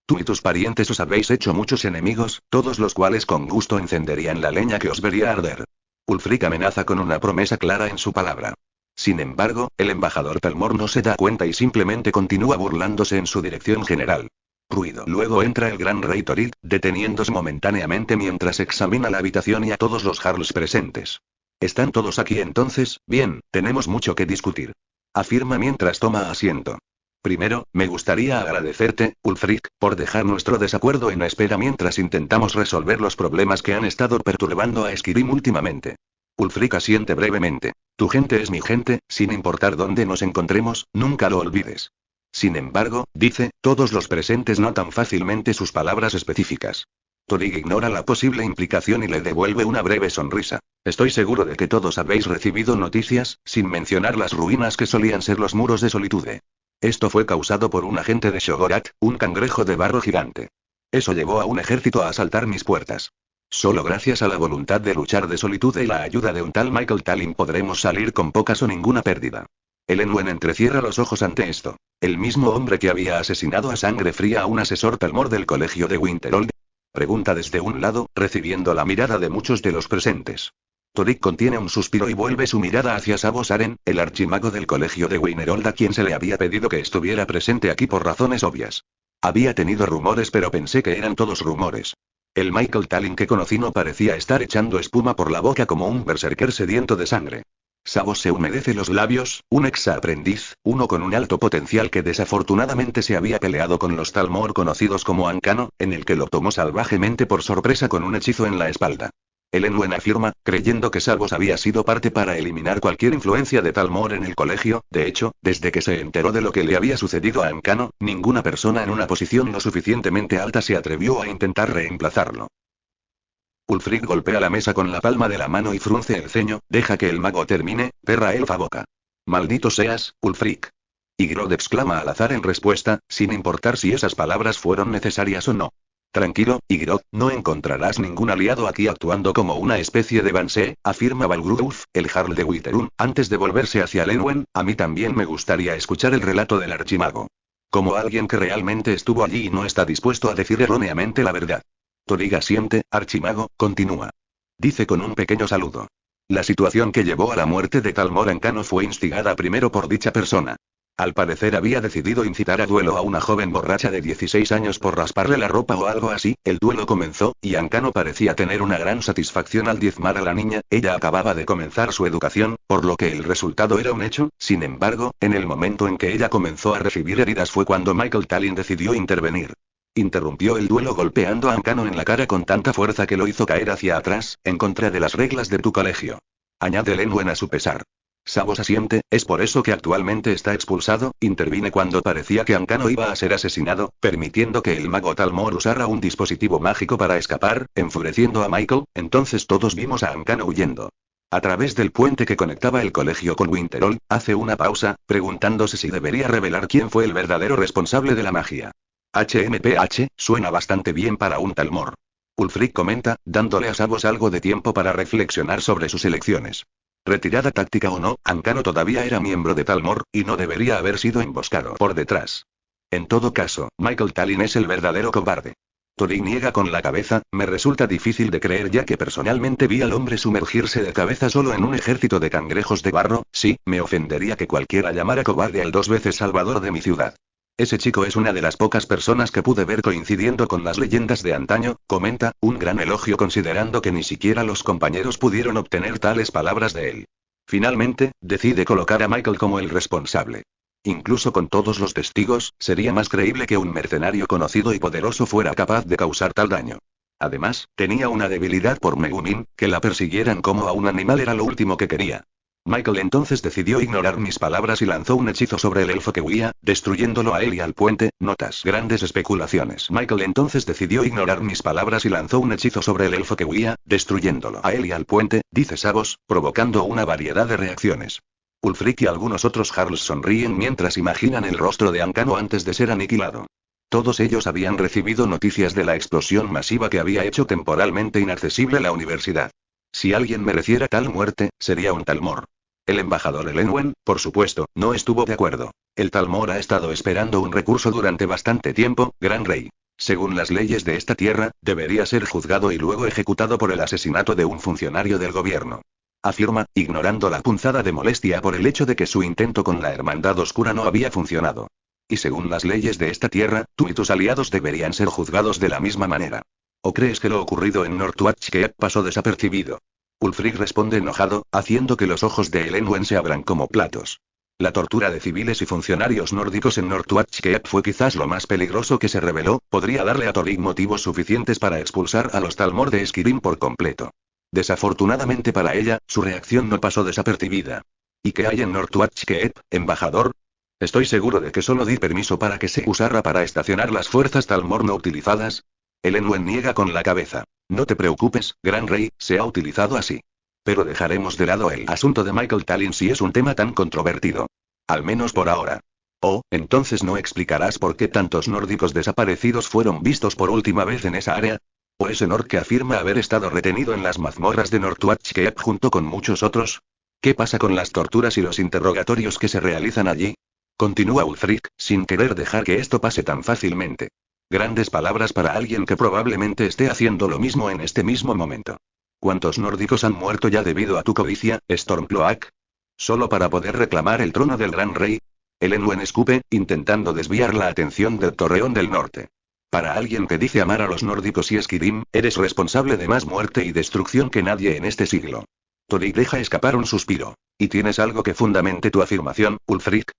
Tú y tus parientes os habéis hecho muchos enemigos, todos los cuales con gusto encenderían la leña que os vería arder. Ulfric amenaza con una promesa clara en su palabra. Sin embargo, el embajador Talmor no se da cuenta y simplemente continúa burlándose en su dirección general. Ruido. Luego entra el gran rey Torig, deteniéndose momentáneamente mientras examina la habitación y a todos los Jarls presentes. ¿Están todos aquí entonces? Bien, tenemos mucho que discutir. Afirma mientras toma asiento. Primero, me gustaría agradecerte, Ulfric, por dejar nuestro desacuerdo en espera mientras intentamos resolver los problemas que han estado perturbando a Skyrim últimamente. Ulfric asiente brevemente. Tu gente es mi gente, sin importar dónde nos encontremos, nunca lo olvides. Sin embargo, dice, todos los presentes notan fácilmente sus palabras específicas. Torig ignora la posible implicación y le devuelve una breve sonrisa. Estoy seguro de que todos habéis recibido noticias, sin mencionar las ruinas que solían ser los muros de Solitude. Esto fue causado por un agente de Shogorak, un cangrejo de barro gigante. Eso llevó a un ejército a asaltar mis puertas. Solo gracias a la voluntad de luchar de Solitude y la ayuda de un tal Michael Tallinn podremos salir con pocas o ninguna pérdida. Elenwen entrecierra los ojos ante esto. ¿El mismo hombre que había asesinado a sangre fría a un asesor Talmor del colegio de Winterhold? Pregunta desde un lado, recibiendo la mirada de muchos de los presentes. Torig contiene un suspiro y vuelve su mirada hacia Savos Aren, el archimago del colegio de Winterhold a quien se le había pedido que estuviera presente aquí por razones obvias. Había tenido rumores pero pensé que eran todos rumores. El Michael Tallinn que conocí no parecía estar echando espuma por la boca como un berserker sediento de sangre. Savos se humedece los labios, un ex aprendiz, uno con un alto potencial que desafortunadamente se había peleado con los Talmor conocidos como Ancano, en el que lo tomó salvajemente por sorpresa con un hechizo en la espalda. Elenwen afirma, creyendo que Savos había sido parte para eliminar cualquier influencia de Talmor en el colegio. De hecho, desde que se enteró de lo que le había sucedido a Ancano, ninguna persona en una posición lo suficientemente alta se atrevió a intentar reemplazarlo. Ulfric golpea la mesa con la palma de la mano y frunce el ceño. Deja que el mago termine, perra elfa boca. Maldito seas, Ulfric. Ygritte exclama al azar en respuesta, sin importar si esas palabras fueron necesarias o no. Tranquilo, Ygritte, no encontrarás ningún aliado aquí actuando como una especie de Banshee, afirma Balgruuf, el Jarl de Whiterun, antes de volverse hacia Elenwen. A mí también me gustaría escuchar el relato del archimago. Como alguien que realmente estuvo allí y no está dispuesto a decir erróneamente la verdad. Torig asiente, archimago, continúa. Dice con un pequeño saludo. La situación que llevó a la muerte de Talmor Ancano fue instigada primero por dicha persona. Al parecer había decidido incitar a duelo a una joven borracha de 16 años por rasparle la ropa o algo así. El duelo comenzó, y Ancano parecía tener una gran satisfacción al diezmar a la niña. Ella acababa de comenzar su educación, por lo que el resultado era un hecho. Sin embargo, en el momento en que ella comenzó a recibir heridas fue cuando Michael Tallinn decidió intervenir. Interrumpió el duelo golpeando a Ancano en la cara con tanta fuerza que lo hizo caer hacia atrás, en contra de las reglas de tu colegio. Añade Elenwen a su pesar. Savos asiente, es por eso que actualmente está expulsado. Intervine cuando parecía que Ancano iba a ser asesinado, permitiendo que el mago Talmor usara un dispositivo mágico para escapar, enfureciendo a Michael. Entonces todos vimos a Ancano huyendo. A través del puente que conectaba el colegio con Winterhold, hace una pausa, preguntándose si debería revelar quién fue el verdadero responsable de la magia. HMPH, suena bastante bien para un Talmor. Ulfric comenta, dándole a Savos algo de tiempo para reflexionar sobre sus elecciones. Retirada táctica o no, Ancano todavía era miembro de Talmor, y no debería haber sido emboscado por detrás. En todo caso, Michael Tallinn es el verdadero cobarde. Torig niega con la cabeza, me resulta difícil de creer ya que personalmente vi al hombre sumergirse de cabeza solo en un ejército de cangrejos de barro. Sí, me ofendería que cualquiera llamara cobarde al 2 veces salvador de mi ciudad. Ese chico es una de las pocas personas que pude ver coincidiendo con las leyendas de antaño, comenta, un gran elogio considerando que ni siquiera los compañeros pudieron obtener tales palabras de él. Finalmente, decide colocar a Michael como el responsable. Incluso con todos los testigos, sería más creíble que un mercenario conocido y poderoso fuera capaz de causar tal daño. Además, tenía una debilidad por Megumin, que la persiguieran como a un animal era lo último que quería. Michael entonces decidió ignorar mis palabras y lanzó un hechizo sobre el elfo que huía, destruyéndolo a él y al puente. Notas. Grandes especulaciones. Michael entonces decidió ignorar mis palabras y lanzó un hechizo sobre el elfo que huía, destruyéndolo a él y al puente, dice Savos, provocando una variedad de reacciones. Ulfric y algunos otros Jarls sonríen mientras imaginan el rostro de Ancano antes de ser aniquilado. Todos ellos habían recibido noticias de la explosión masiva que había hecho temporalmente inaccesible la universidad. Si alguien mereciera tal muerte, sería un Talmor. El embajador Elenwen, por supuesto, no estuvo de acuerdo. El Talmor ha estado esperando un recurso durante bastante tiempo, Gran Rey. Según las leyes de esta tierra, debería ser juzgado y luego ejecutado por el asesinato de un funcionario del gobierno. Afirma, ignorando la punzada de molestia por el hecho de que su intento con la Hermandad Oscura no había funcionado. Y según las leyes de esta tierra, tú y tus aliados deberían ser juzgados de la misma manera. ¿O crees que lo ocurrido en Nortuachkeap pasó desapercibido? Ulfric responde enojado, haciendo que los ojos de Elenwen se abran como platos. La tortura de civiles y funcionarios nórdicos en Nortuachkeap fue quizás lo más peligroso que se reveló, podría darle a Thorig motivos suficientes para expulsar a los Talmor de Skyrim por completo. Desafortunadamente para ella, su reacción no pasó desapercibida. ¿Y qué hay en Nortuachkeap, embajador? Estoy seguro de que solo di permiso para que se usara para estacionar las fuerzas Talmor no utilizadas. Elenwen niega con la cabeza. No te preocupes, Gran Rey, se ha utilizado así. Pero dejaremos de lado el asunto de Michael Tallinn si es un tema tan controvertido. Al menos por ahora. Oh, entonces no explicarás por qué tantos nórdicos desaparecidos fueron vistos por última vez en esa área. ¿O ese Nord que afirma haber estado retenido en las mazmorras de Nortuachkeap junto con muchos otros? ¿Qué pasa con las torturas y los interrogatorios que se realizan allí? Continúa Ulfric, sin querer dejar que esto pase tan fácilmente. Grandes palabras para alguien que probablemente esté haciendo lo mismo en este mismo momento. ¿Cuántos nórdicos han muerto ya debido a tu codicia, Stormcloak? ¿Solo para poder reclamar el trono del Gran Rey? Elenwen escupe, intentando desviar la atención del Torreón del Norte. Para alguien que dice amar a los nórdicos y Skyrim, eres responsable de más muerte y destrucción que nadie en este siglo. Thorig deja escapar un suspiro. ¿Y tienes algo que fundamente tu afirmación, Ulfric?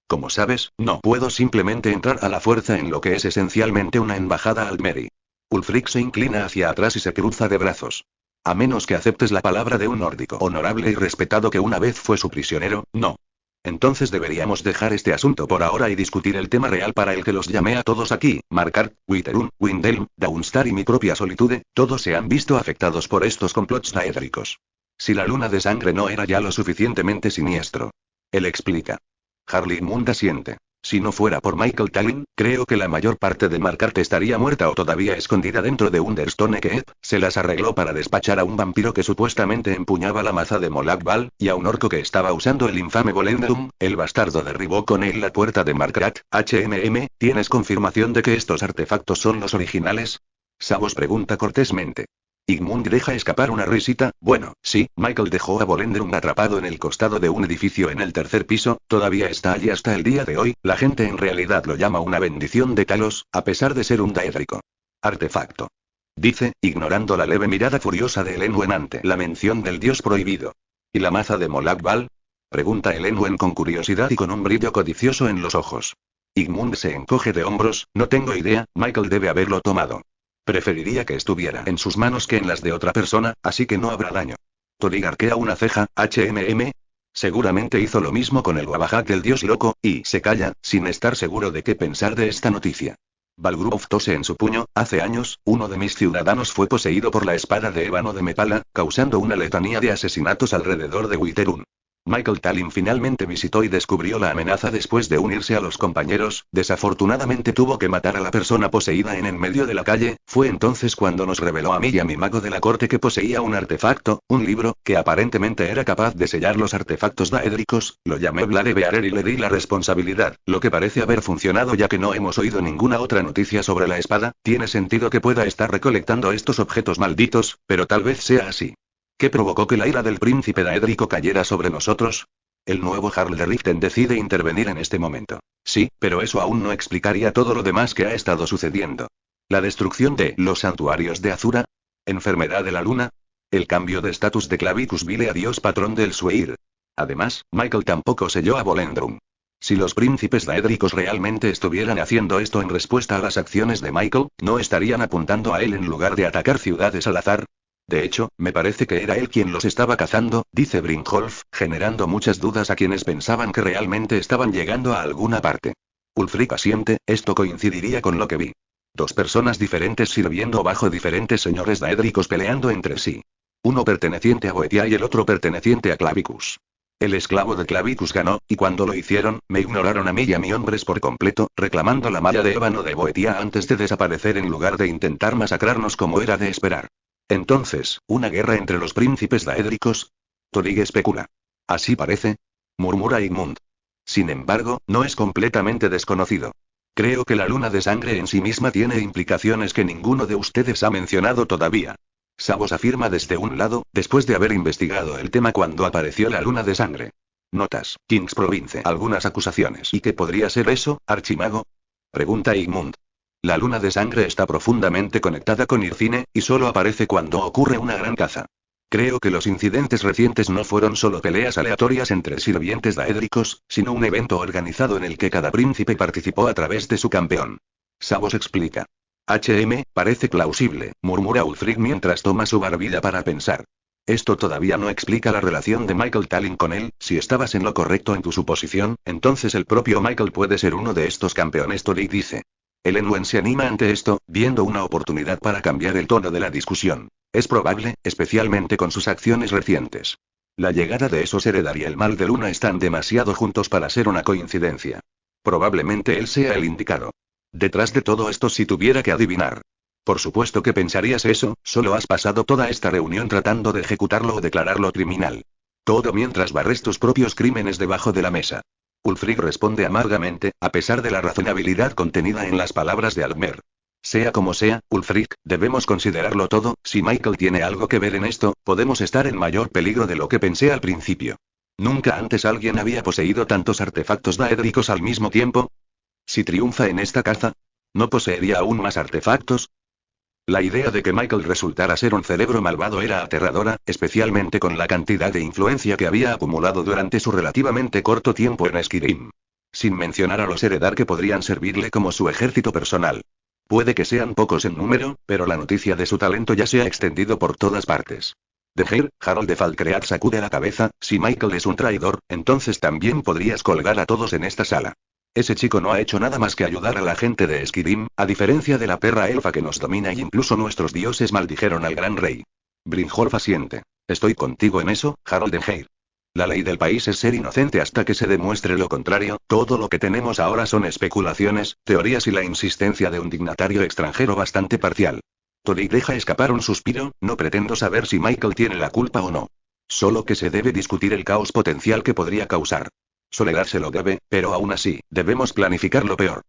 Como sabes, no puedo simplemente entrar a la fuerza en lo que es esencialmente una embajada Altmeri. Ulfric se inclina hacia atrás y se cruza de brazos. A menos que aceptes la palabra de un nórdico honorable y respetado que una vez fue su prisionero, no. Entonces deberíamos dejar este asunto por ahora y discutir el tema real para el que los llamé a todos aquí. Markarth, Witherun, Windhelm, Dawnstar y mi propia Solitude, todos se han visto afectados por estos complots daedricos. Si la luna de sangre no era ya lo suficientemente siniestro. Él explica. Harley-Mund asiente. Si no fuera por Michael Tallinn, creo que la mayor parte de Markarth estaría muerta o todavía escondida dentro de Understone Keep. Se las arregló para despachar a un vampiro que supuestamente empuñaba la maza de Molag Bal, y a un orco que estaba usando el infame Volendum. El bastardo derribó con él la puerta de Markarth. ¿Tienes confirmación de que estos artefactos son los originales? Savos pregunta cortésmente. Igmund deja escapar una risita. Bueno, sí, Michael dejó a Volendrum atrapado en el costado de un edificio en el tercer piso, todavía está allí hasta el día de hoy. La gente en realidad lo llama una bendición de Talos, a pesar de ser un daedrico. Artefacto. Dice, ignorando la leve mirada furiosa de Elenwen ante la mención del dios prohibido. ¿Y la maza de Molag Bal? Pregunta Elenwen con curiosidad y con un brillo codicioso en los ojos. Igmund se encoge de hombros. No tengo idea, Michael debe haberlo tomado. Preferiría que estuviera en sus manos que en las de otra persona, así que no habrá daño. Thorig arquea una ceja. Seguramente hizo lo mismo con el Wabajak del dios loco, y se calla, sin estar seguro de qué pensar de esta noticia. Balgruf tose en su puño. Hace años, uno de mis ciudadanos fue poseído por la espada de ébano de Mepala, causando una letanía de asesinatos alrededor de Witherun. Michael Tallinn finalmente visitó y descubrió la amenaza después de unirse a los compañeros. Desafortunadamente tuvo que matar a la persona poseída en medio de la calle. Fue entonces cuando nos reveló a mí y a mi mago de la corte que poseía un artefacto, un libro, que aparentemente era capaz de sellar los artefactos daédricos. Lo llamé Bladebearer y le di la responsabilidad, lo que parece haber funcionado ya que no hemos oído ninguna otra noticia sobre la espada. Tiene sentido que pueda estar recolectando estos objetos malditos, pero tal vez sea así. ¿Qué provocó que la ira del príncipe daédrico cayera sobre nosotros? El nuevo Jarl de Riften decide intervenir en este momento. Sí, pero eso aún no explicaría todo lo demás que ha estado sucediendo. La destrucción de los santuarios de Azura. Enfermedad de la luna. El cambio de estatus de Clavicus Vile a dios patrón del Sueir. Además, Michael tampoco selló a Volendrum. Si los príncipes daédricos realmente estuvieran haciendo esto en respuesta a las acciones de Michael, ¿no estarían apuntando a él en lugar de atacar ciudades al azar? De hecho, me parece que era él quien los estaba cazando, dice Brynjolf, generando muchas dudas a quienes pensaban que realmente estaban llegando a alguna parte. Ulfric asiente, esto coincidiría con lo que vi. Dos personas diferentes sirviendo bajo diferentes señores daédricos peleando entre sí. Uno perteneciente a Boetia y el otro perteneciente a Clavicus. El esclavo de Clavicus ganó, y cuando lo hicieron, me ignoraron a mí y a mis hombres por completo, reclamando la malla de ébano de Boetia antes de desaparecer en lugar de intentar masacrarnos como era de esperar. Entonces, ¿una guerra entre los príncipes daédricos? Torig especula. Así parece, murmura Igmund. Sin embargo, no es completamente desconocido. Creo que la luna de sangre en sí misma tiene implicaciones que ninguno de ustedes ha mencionado todavía. Savos afirma desde un lado, después de haber investigado el tema cuando apareció la luna de sangre. Notas, Kings Province. Algunas acusaciones. ¿Y qué podría ser eso, archimago? Pregunta Igmund. La luna de sangre está profundamente conectada con Ircine, y solo aparece cuando ocurre una gran caza. Creo que los incidentes recientes no fueron solo peleas aleatorias entre sirvientes daédricos, sino un evento organizado en el que cada príncipe participó a través de su campeón. Savos explica. Parece plausible, murmura Ulfric mientras toma su barbilla para pensar. Esto todavía no explica la relación de Michael Tallinn con él. Si estabas en lo correcto en tu suposición, entonces el propio Michael puede ser uno de estos campeones, Torig dice. Elenwen se anima ante esto, viendo una oportunidad para cambiar el tono de la discusión. Es probable, especialmente con sus acciones recientes. La llegada de esos Heredar y el mal de Luna están demasiado juntos para ser una coincidencia. Probablemente él sea el indicado. Detrás de todo esto, si tuviera que adivinar. Por supuesto que pensarías eso, solo has pasado toda esta reunión tratando de ejecutarlo o declararlo criminal. Todo mientras barres tus propios crímenes debajo de la mesa. Ulfric responde amargamente, a pesar de la razonabilidad contenida en las palabras de Altmer. Sea como sea, Ulfric, debemos considerarlo todo. Si Michael tiene algo que ver en esto, podemos estar en mayor peligro de lo que pensé al principio. ¿Nunca antes alguien había poseído tantos artefactos daédricos al mismo tiempo? Si triunfa en esta caza, ¿no poseería aún más artefactos? La idea de que Michael resultara ser un cerebro malvado era aterradora, especialmente con la cantidad de influencia que había acumulado durante su relativamente corto tiempo en Skyrim. Sin mencionar a los Heredar que podrían servirle como su ejército personal. Puede que sean pocos en número, pero la noticia de su talento ya se ha extendido por todas partes. De Geir, Harold de Falkreath sacude la cabeza. Si Michael es un traidor, entonces también podrías colgar a todos en esta sala. Ese chico no ha hecho nada más que ayudar a la gente de Skyrim, a diferencia de la perra elfa que nos domina, y incluso nuestros dioses maldijeron al gran rey. Brynjolf asiente. Estoy contigo en eso, Harold de Geir. La ley del país es ser inocente hasta que se demuestre lo contrario. Todo lo que tenemos ahora son especulaciones, teorías y la insistencia de un dignatario extranjero bastante parcial. Torig deja escapar un suspiro. No pretendo saber si Michael tiene la culpa o no. Solo que se debe discutir el caos potencial que podría causar. Soledad se lo debe, pero aún así, debemos planificar lo peor.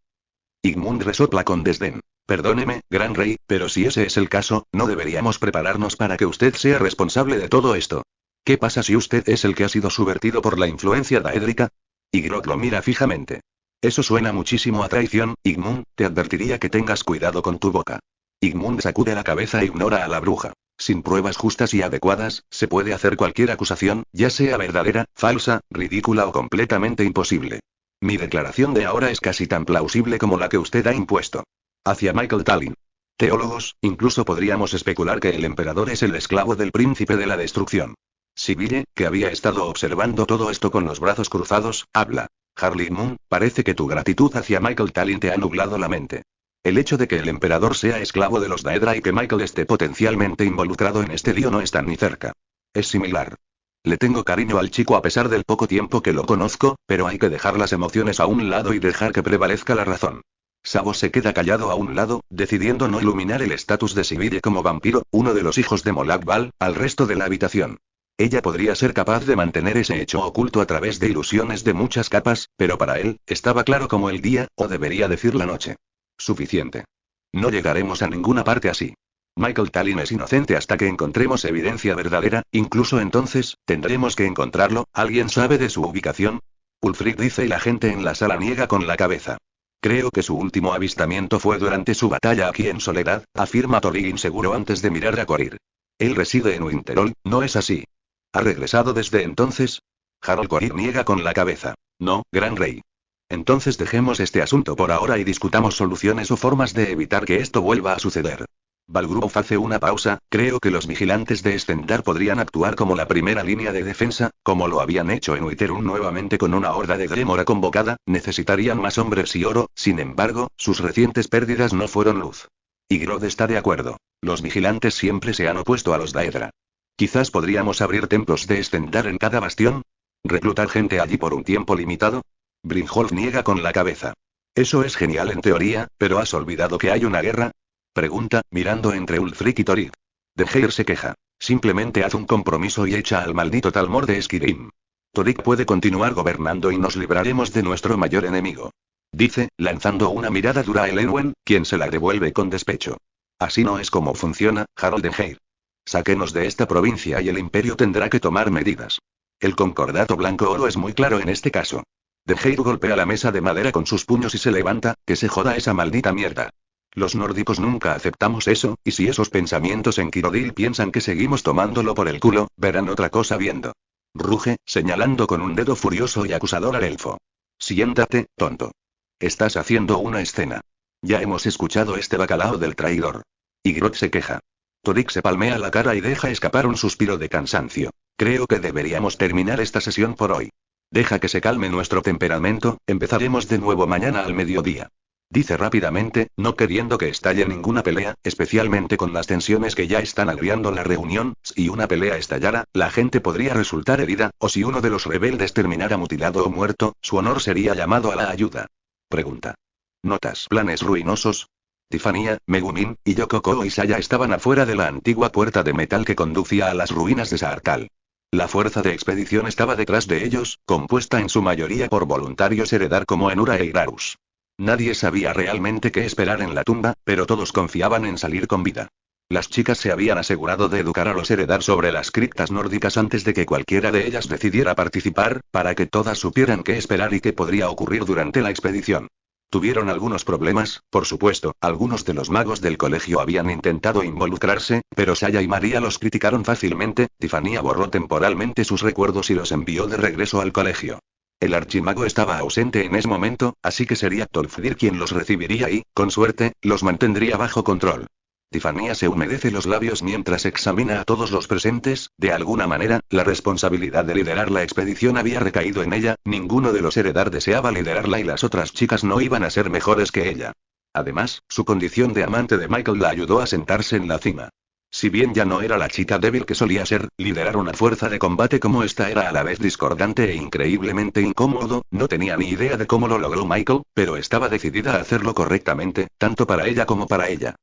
Igmund resopla con desdén. Perdóneme, gran rey, pero si ese es el caso, ¿no deberíamos prepararnos para que usted sea responsable de todo esto? ¿Qué pasa si usted es el que ha sido subvertido por la influencia daédrica? Igrok lo mira fijamente. Eso suena muchísimo a traición, Igmund. Te advertiría que tengas cuidado con tu boca. Igmund sacude la cabeza e ignora a la bruja. Sin pruebas justas y adecuadas, se puede hacer cualquier acusación, ya sea verdadera, falsa, ridícula o completamente imposible. Mi declaración de ahora es casi tan plausible como la que usted ha impuesto. Hacia Michael Tallinn. Teólogos, incluso podríamos especular que el emperador es el esclavo del príncipe de la destrucción. Sibille, que había estado observando todo esto con los brazos cruzados, habla. Harley Moon, parece que tu gratitud hacia Michael Tallinn te ha nublado la mente. El hecho de que el emperador sea esclavo de los Daedra y que Michael esté potencialmente involucrado en este lío no está ni cerca. Es similar. Le tengo cariño al chico a pesar del poco tiempo que lo conozco, pero hay que dejar las emociones a un lado y dejar que prevalezca la razón. Savos se queda callado a un lado, decidiendo no iluminar el estatus de Sibille como vampiro, uno de los hijos de Molag Bal, al resto de la habitación. Ella podría ser capaz de mantener ese hecho oculto a través de ilusiones de muchas capas, pero para él, estaba claro como el día, o debería decir la noche. Suficiente. No llegaremos a ninguna parte así. Michael Tallinn es inocente hasta que encontremos evidencia verdadera, incluso entonces, tendremos que encontrarlo. ¿Alguien sabe de su ubicación? Ulfric dice y la gente en la sala niega con la cabeza. Creo que su último avistamiento fue durante su batalla aquí en Soledad, afirma Torig inseguro antes de mirar a Corir. Él reside en Winterol, ¿no es así? ¿Ha regresado desde entonces? Harold Corir niega con la cabeza. No, gran rey. Entonces dejemos este asunto por ahora y discutamos soluciones o formas de evitar que esto vuelva a suceder. Balgrove hace una pausa. Creo que los vigilantes de Stendar podrían actuar como la primera línea de defensa, como lo habían hecho en Witherun nuevamente con una horda de Gremora convocada. Necesitarían más hombres y oro, sin embargo, sus recientes pérdidas no fueron luz. Yggrodd está de acuerdo. Los vigilantes siempre se han opuesto a los Daedra. Quizás podríamos abrir templos de Stendar en cada bastión. ¿Reclutar gente allí por un tiempo limitado? Brynjolf niega con la cabeza. Eso es genial en teoría, pero ¿has olvidado que hay una guerra? Pregunta, mirando entre Ulfric y Thorig. Dejair se queja. Simplemente haz un compromiso y echa al maldito Talmor de Skyrim. Thorig puede continuar gobernando y nos libraremos de nuestro mayor enemigo. Dice, lanzando una mirada dura a Elenwen, quien se la devuelve con despecho. Así no es como funciona, Harold Dejair. Sáquenos de esta provincia y el imperio tendrá que tomar medidas. El concordato blanco-oro es muy claro en este caso. Dejair golpea la mesa de madera con sus puños y se levanta. Que se joda esa maldita mierda. Los nórdicos nunca aceptamos eso, y si esos pensamientos en Cyrodiil piensan que seguimos tomándolo por el culo, verán otra cosa viendo. Ruge, señalando con un dedo furioso y acusador al elfo. Siéntate, tonto. Estás haciendo una escena. Ya hemos escuchado este bacalao del traidor. Yggrodd se queja. Thorig se palmea la cara y deja escapar un suspiro de cansancio. Creo que deberíamos terminar esta sesión por hoy. Deja que se calme nuestro temperamento, empezaremos de nuevo mañana al mediodía. Dice rápidamente, no queriendo que estalle ninguna pelea, especialmente con las tensiones que ya están agriando la reunión. Si una pelea estallara, la gente podría resultar herida, o si uno de los rebeldes terminara mutilado o muerto, su honor sería llamado a la ayuda. Pregunta. ¿Notas planes ruinosos? Tifanía, Megumin, y Yoko y Saya estaban afuera de la antigua puerta de metal que conducía a las ruinas de Saartal. La fuerza de expedición estaba detrás de ellos, compuesta en su mayoría por voluntarios heredar como Enura e Irarus. Nadie sabía realmente qué esperar en la tumba, pero todos confiaban en salir con vida. Las chicas se habían asegurado de educar a los heredar sobre las criptas nórdicas antes de que cualquiera de ellas decidiera participar, para que todas supieran qué esperar y qué podría ocurrir durante la expedición. Tuvieron algunos problemas, por supuesto. Algunos de los magos del colegio habían intentado involucrarse, pero Saya y María los criticaron fácilmente. Tifanía borró temporalmente sus recuerdos y los envió de regreso al colegio. El archimago estaba ausente en ese momento, así que sería Tolfdir quien los recibiría y, con suerte, los mantendría bajo control. Tifanía se humedece los labios mientras examina a todos los presentes. De alguna manera, la responsabilidad de liderar la expedición había recaído en ella. Ninguno de los heredar deseaba liderarla y las otras chicas no iban a ser mejores que ella. Además, su condición de amante de Michael la ayudó a sentarse en la cima. Si bien ya no era la chica débil que solía ser, liderar una fuerza de combate como esta era a la vez discordante e increíblemente incómodo. No tenía ni idea de cómo lo logró Michael, pero estaba decidida a hacerlo correctamente, tanto para ella como para ella.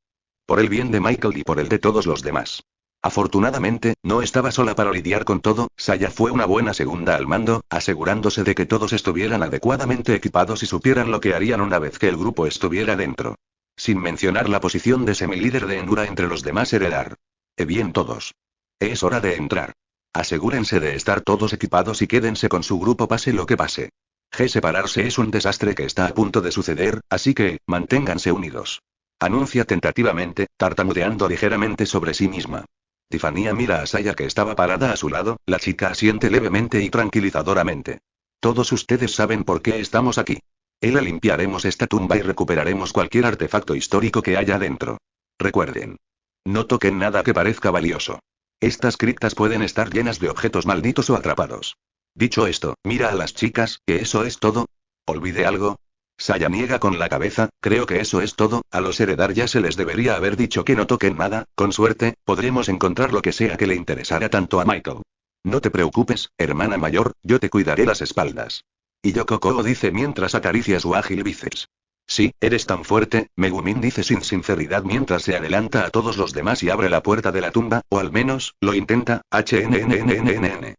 Por el bien de Michael y por el de todos los demás. Afortunadamente, no estaba sola para lidiar con todo. Saya fue una buena segunda al mando, asegurándose de que todos estuvieran adecuadamente equipados y supieran lo que harían una vez que el grupo estuviera dentro. Sin mencionar la posición de semilíder de Endura entre los demás heredar. Bien todos. Es hora de entrar. Asegúrense de estar todos equipados y quédense con su grupo pase lo que pase. Separarse es un desastre que está a punto de suceder, así que, manténganse unidos. Anuncia tentativamente, tartamudeando ligeramente sobre sí misma. Tifanía mira a Saya que estaba parada a su lado. La chica asiente levemente y tranquilizadoramente. Todos ustedes saben por qué estamos aquí. Limpiaremos esta tumba y recuperaremos cualquier artefacto histórico que haya dentro. Recuerden. No toquen nada que parezca valioso. Estas criptas pueden estar llenas de objetos malditos o atrapados. Dicho esto, mira a las chicas. ¿Que eso es todo? ¿Olvidé algo? Saya niega con la cabeza. Creo que eso es todo. A los heredar ya se les debería haber dicho que no toquen nada. Con suerte, podremos encontrar lo que sea que le interesara tanto a Michael. No te preocupes, hermana mayor, yo te cuidaré las espaldas. Y Yoko dice mientras acaricia su ágil bíceps. Sí, eres tan fuerte, Megumin dice sin sinceridad mientras se adelanta a todos los demás y abre la puerta de la tumba, o al menos, lo intenta. HNNNNN.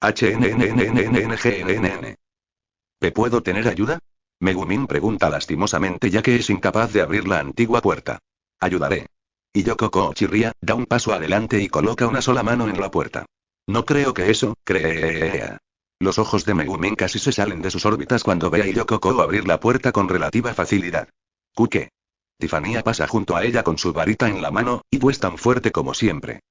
HNNNNNGNNN. ¿Me puedo tener ayuda? Megumin pregunta lastimosamente ya que es incapaz de abrir la antigua puerta. Ayudaré. Y Yoko chirría, da un paso adelante y coloca una sola mano en la puerta. No creo que eso, crea. Los ojos de Megumin casi se salen de sus órbitas cuando ve a Yoko abrir la puerta con relativa facilidad. ¿Qué? Tifanía pasa junto a ella con su varita en la mano, y pues tan fuerte como siempre.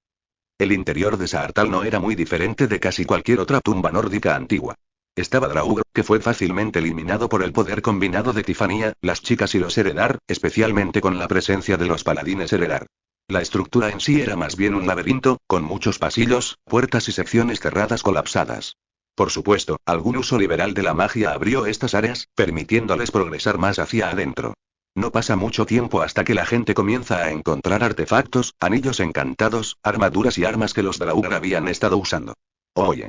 El interior de Saartal no era muy diferente de casi cualquier otra tumba nórdica antigua. Estaba Draugr, que fue fácilmente eliminado por el poder combinado de Tiffania, las chicas y los Heredar, especialmente con la presencia de los paladines Heredar. La estructura en sí era más bien un laberinto, con muchos pasillos, puertas y secciones cerradas colapsadas. Por supuesto, algún uso liberal de la magia abrió estas áreas, permitiéndoles progresar más hacia adentro. No pasa mucho tiempo hasta que la gente comienza a encontrar artefactos, anillos encantados, armaduras y armas que los Draugr habían estado usando. Oye.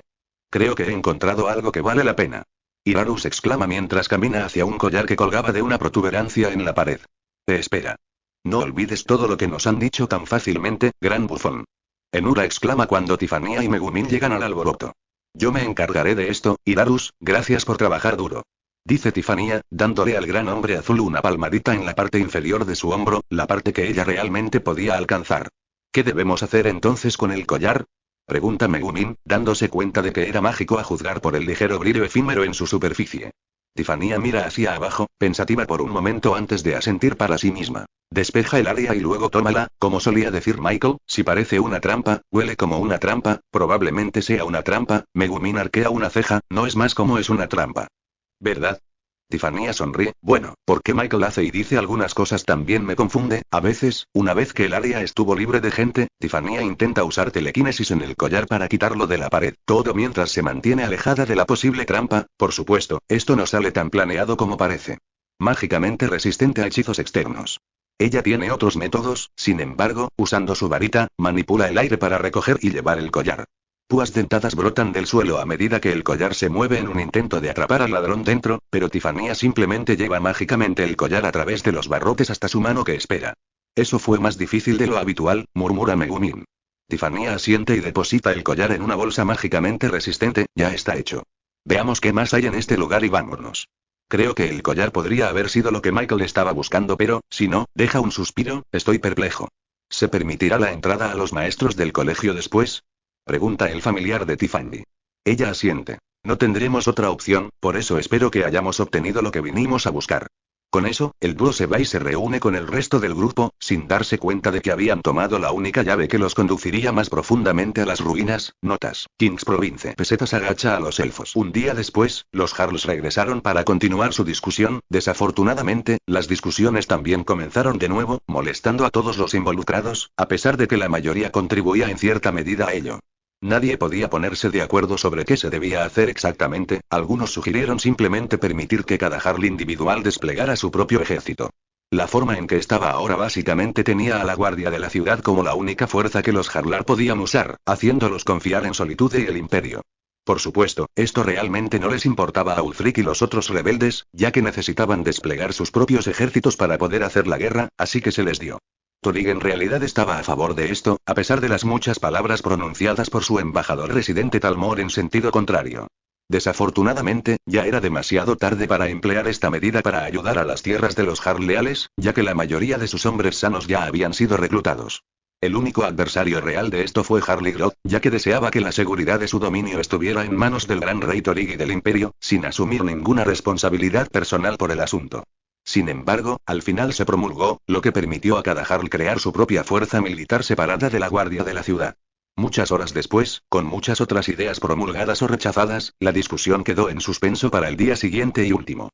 Creo que he encontrado algo que vale la pena. Hirarus exclama mientras camina hacia un collar que colgaba de una protuberancia en la pared. Te espera. No olvides todo lo que nos han dicho tan fácilmente, gran bufón. Enura exclama cuando Tiffania y Megumin llegan al alboroto. Yo me encargaré de esto, Hirarus, gracias por trabajar duro. Dice Tiffania, dándole al gran hombre azul una palmadita en la parte inferior de su hombro, la parte que ella realmente podía alcanzar. ¿Qué debemos hacer entonces con el collar? Pregunta Megumin, dándose cuenta de que era mágico a juzgar por el ligero brillo efímero en su superficie. Tiffania mira hacia abajo, pensativa por un momento antes de asentir para sí misma. Despeja el área y luego tómala, como solía decir Michael, si parece una trampa, huele como una trampa, probablemente sea una trampa. Megumin arquea una ceja, no es más como es una trampa. ¿Verdad? Tiffania sonríe, bueno, porque Michael hace y dice algunas cosas también me confunde, a veces, una vez que el área estuvo libre de gente, Tiffania intenta usar telequinesis en el collar para quitarlo de la pared, todo mientras se mantiene alejada de la posible trampa, por supuesto, esto no sale tan planeado como parece. Mágicamente resistente a hechizos externos. Ella tiene otros métodos, sin embargo, usando su varita, manipula el aire para recoger y llevar el collar. Púas dentadas brotan del suelo a medida que el collar se mueve en un intento de atrapar al ladrón dentro, pero Tiffania simplemente lleva mágicamente el collar a través de los barrotes hasta su mano que espera. Eso fue más difícil de lo habitual, murmura Megumin. Tiffania asiente y deposita el collar en una bolsa mágicamente resistente, ya está hecho. Veamos qué más hay en este lugar y vámonos. Creo que el collar podría haber sido lo que Michael estaba buscando, pero, si no, deja un suspiro, estoy perplejo. ¿Se permitirá la entrada a los maestros del colegio después? Pregunta el familiar de Tiffany. Ella asiente. No tendremos otra opción, por eso espero que hayamos obtenido lo que vinimos a buscar. Con eso, el dúo se va y se reúne con el resto del grupo, sin darse cuenta de que habían tomado la única llave que los conduciría más profundamente a las ruinas. Notas. Kings Province. Pesetas agacha a los elfos. Un día después, los Jarls regresaron para continuar su discusión. Desafortunadamente, las discusiones también comenzaron de nuevo, molestando a todos los involucrados, a pesar de que la mayoría contribuía en cierta medida a ello. Nadie podía ponerse de acuerdo sobre qué se debía hacer exactamente, algunos sugirieron simplemente permitir que cada Jarl individual desplegara su propio ejército. La forma en que estaba ahora básicamente tenía a la guardia de la ciudad como la única fuerza que los Jarlar podían usar, haciéndolos confiar en Solitude y el Imperio. Por supuesto, esto realmente no les importaba a Ulfric y los otros rebeldes, ya que necesitaban desplegar sus propios ejércitos para poder hacer la guerra, así que se les dio. Thorig en realidad estaba a favor de esto, a pesar de las muchas palabras pronunciadas por su embajador residente Talmor en sentido contrario. Desafortunadamente, ya era demasiado tarde para emplear esta medida para ayudar a las tierras de los Jarl leales, ya que la mayoría de sus hombres sanos ya habían sido reclutados. El único adversario real de esto fue Harligroth, ya que deseaba que la seguridad de su dominio estuviera en manos del gran rey Thorig y del Imperio, sin asumir ninguna responsabilidad personal por el asunto. Sin embargo, al final se promulgó, lo que permitió a cada Jarl crear su propia fuerza militar separada de la guardia de la ciudad. Muchas horas después, con muchas otras ideas promulgadas o rechazadas, la discusión quedó en suspenso para el día siguiente y último.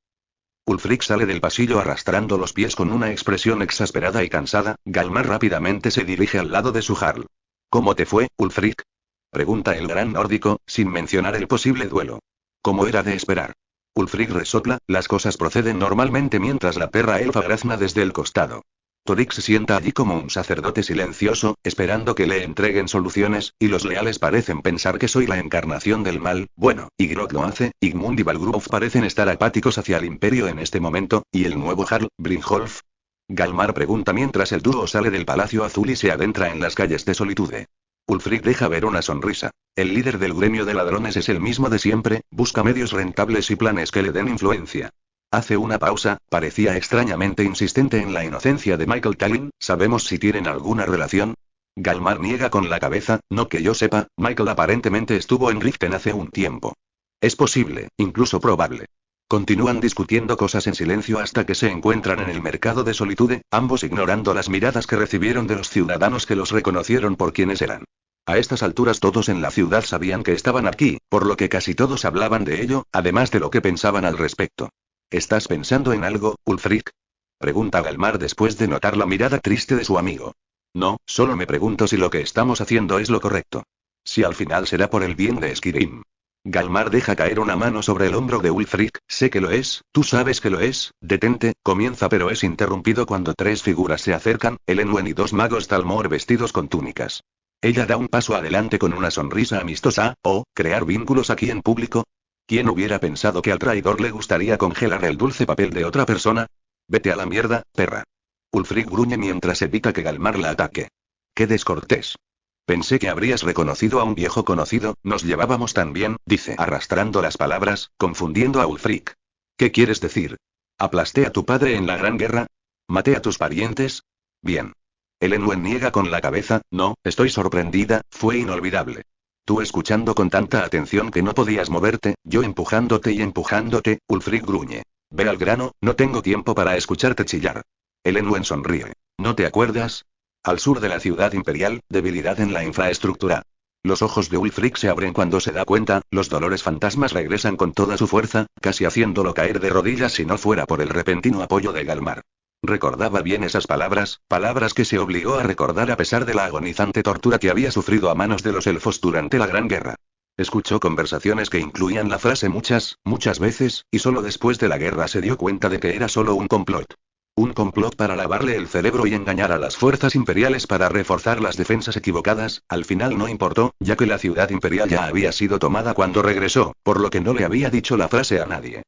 Ulfric sale del pasillo arrastrando los pies con una expresión exasperada y cansada. Galmar rápidamente se dirige al lado de su Jarl. ¿Cómo te fue, Ulfric? Pregunta el gran nórdico, sin mencionar el posible duelo. Como era de esperar. Ulfric resopla, las cosas proceden normalmente mientras la perra elfa grazna desde el costado. Thorig se sienta allí como un sacerdote silencioso, esperando que le entreguen soluciones, y los leales parecen pensar que soy la encarnación del mal. Bueno, Ygritte lo hace, Igmund y Valgruf parecen estar apáticos hacia el imperio en este momento, ¿y el nuevo Jarl, Brynjolf? Galmar pregunta mientras el dúo sale del Palacio Azul y se adentra en las calles de Solitude. Ulfric deja ver una sonrisa. El líder del gremio de ladrones es el mismo de siempre, busca medios rentables y planes que le den influencia. Hace una pausa, parecía extrañamente insistente en la inocencia de Michael Tallinn. ¿Sabemos si tienen alguna relación? Galmar niega con la cabeza, no que yo sepa. Michael aparentemente estuvo en Riften hace un tiempo. Es posible, incluso probable. Continúan discutiendo cosas en silencio hasta que se encuentran en el mercado de Solitude, ambos ignorando las miradas que recibieron de los ciudadanos que los reconocieron por quienes eran. A estas alturas todos en la ciudad sabían que estaban aquí, por lo que casi todos hablaban de ello, además de lo que pensaban al respecto. ¿Estás pensando en algo, Ulfric? Pregunta Galmar después de notar la mirada triste de su amigo. No, solo me pregunto si lo que estamos haciendo es lo correcto. Si al final será por el bien de Skyrim. Galmar deja caer una mano sobre el hombro de Ulfric. Sé que lo es, tú sabes que lo es, detente, comienza pero es interrumpido cuando tres figuras se acercan, Elenwen y dos magos Talmor vestidos con túnicas. Ella da un paso adelante con una sonrisa amistosa. ¿Crear vínculos aquí en público? ¿Quién hubiera pensado que al traidor le gustaría congelar el dulce papel de otra persona? Vete a la mierda, perra. Ulfric gruñe mientras evita que Galmar la ataque. ¡Qué descortés! Pensé que habrías reconocido a un viejo conocido, nos llevábamos tan bien, dice arrastrando las palabras, confundiendo a Ulfric. ¿Qué quieres decir? ¿Aplasté a tu padre en la Gran Guerra? ¿Maté a tus parientes? Bien. Elenwen niega con la cabeza. No, estoy sorprendida, fue inolvidable. Tú escuchando con tanta atención que no podías moverte, yo empujándote y empujándote, Ulfric gruñe. Ve al grano, no tengo tiempo para escucharte chillar. Elenwen sonríe. ¿No te acuerdas? Al sur de la ciudad imperial, debilidad en la infraestructura. Los ojos de Ulfric se abren cuando se da cuenta, los dolores fantasmas regresan con toda su fuerza, casi haciéndolo caer de rodillas si no fuera por el repentino apoyo de Galmar. Recordaba bien esas palabras, palabras que se obligó a recordar a pesar de la agonizante tortura que había sufrido a manos de los elfos durante la Gran Guerra. Escuchó conversaciones que incluían la frase muchas veces, y solo después de la guerra se dio cuenta de que era solo un complot. Un complot para lavarle el cerebro y engañar a las fuerzas imperiales para reforzar las defensas equivocadas. Al final no importó, ya que la ciudad imperial ya había sido tomada cuando regresó, por lo que no le había dicho la frase a nadie.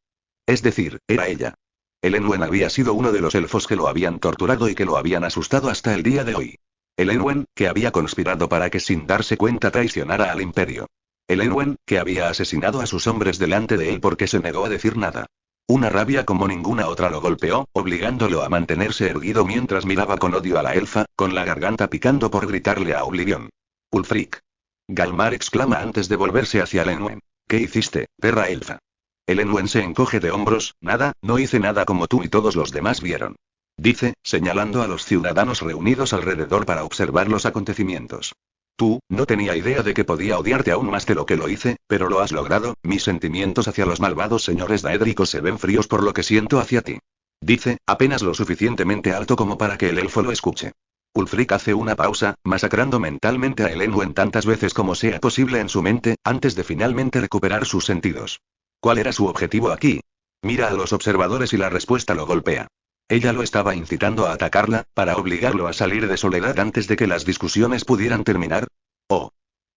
Es decir, era ella. Elenwen había sido uno de los elfos que lo habían torturado y que lo habían asustado hasta el día de hoy. Elenwen, que había conspirado para que sin darse cuenta traicionara al imperio. Elenwen, que había asesinado a sus hombres delante de él porque se negó a decir nada. Una rabia como ninguna otra lo golpeó, obligándolo a mantenerse erguido mientras miraba con odio a la elfa, con la garganta picando por gritarle a Oblivion. Ulfric. Galmar exclama antes de volverse hacia Elenwen. ¿Qué hiciste, perra elfa? Elenwen se encoge de hombros. Nada, no hice nada como tú y todos los demás vieron. Dice, señalando a los ciudadanos reunidos alrededor para observar los acontecimientos. Tú, no tenía idea de que podía odiarte aún más de lo que lo hice, pero lo has logrado. Mis sentimientos hacia los malvados señores daédricos se ven fríos por lo que siento hacia ti. Dice, apenas lo suficientemente alto como para que el elfo lo escuche. Ulfric hace una pausa, masacrando mentalmente a Elenwen tantas veces como sea posible en su mente, antes de finalmente recuperar sus sentidos. ¿Cuál era su objetivo aquí? Mira a los observadores y la respuesta lo golpea. Ella lo estaba incitando a atacarla, para obligarlo a salir de Soledad antes de que las discusiones pudieran terminar.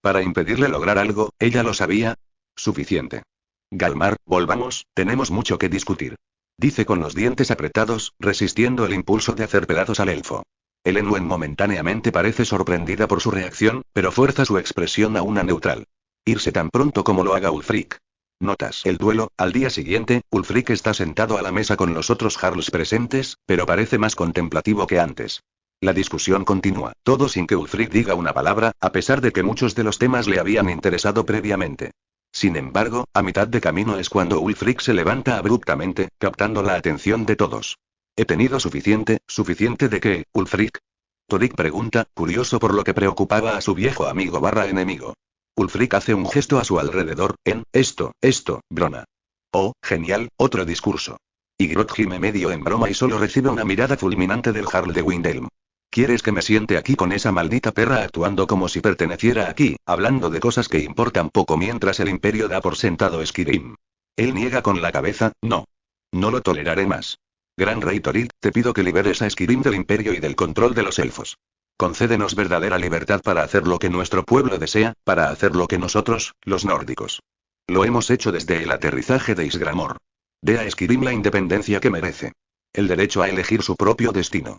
Para impedirle lograr algo, ella lo sabía. Suficiente. Galmar, volvamos, tenemos mucho que discutir. Dice con los dientes apretados, resistiendo el impulso de hacer pedazos al elfo. Elenwen momentáneamente parece sorprendida por su reacción, pero fuerza su expresión a una neutral. Irse tan pronto como lo haga Ulfric. Notas el duelo. Al día siguiente, Ulfric está sentado a la mesa con los otros Jarls presentes, pero parece más contemplativo que antes. La discusión continúa, todo sin que Ulfric diga una palabra, a pesar de que muchos de los temas le habían interesado previamente. Sin embargo, a mitad de camino es cuando Ulfric se levanta abruptamente, captando la atención de todos. ¿He tenido suficiente de qué, Ulfric? Torik pregunta, curioso por lo que preocupaba a su viejo amigo enemigo. Ulfric hace un gesto a su alrededor. Esto, broma. Oh, genial, otro discurso. Igrot gime medio en broma y solo recibe una mirada fulminante del Jarl de Windhelm. ¿Quieres que me siente aquí con esa maldita perra actuando como si perteneciera aquí, hablando de cosas que importan poco mientras el imperio da por sentado Skyrim? Él niega con la cabeza. No. No lo toleraré más. Gran Rey Torik, te pido que liberes a Skyrim del imperio y del control de los elfos. Concédenos verdadera libertad para hacer lo que nuestro pueblo desea, para hacer lo que nosotros, los nórdicos. Lo hemos hecho desde el aterrizaje de Ysgramor. Dé a Skyrim la independencia que merece. El derecho a elegir su propio destino.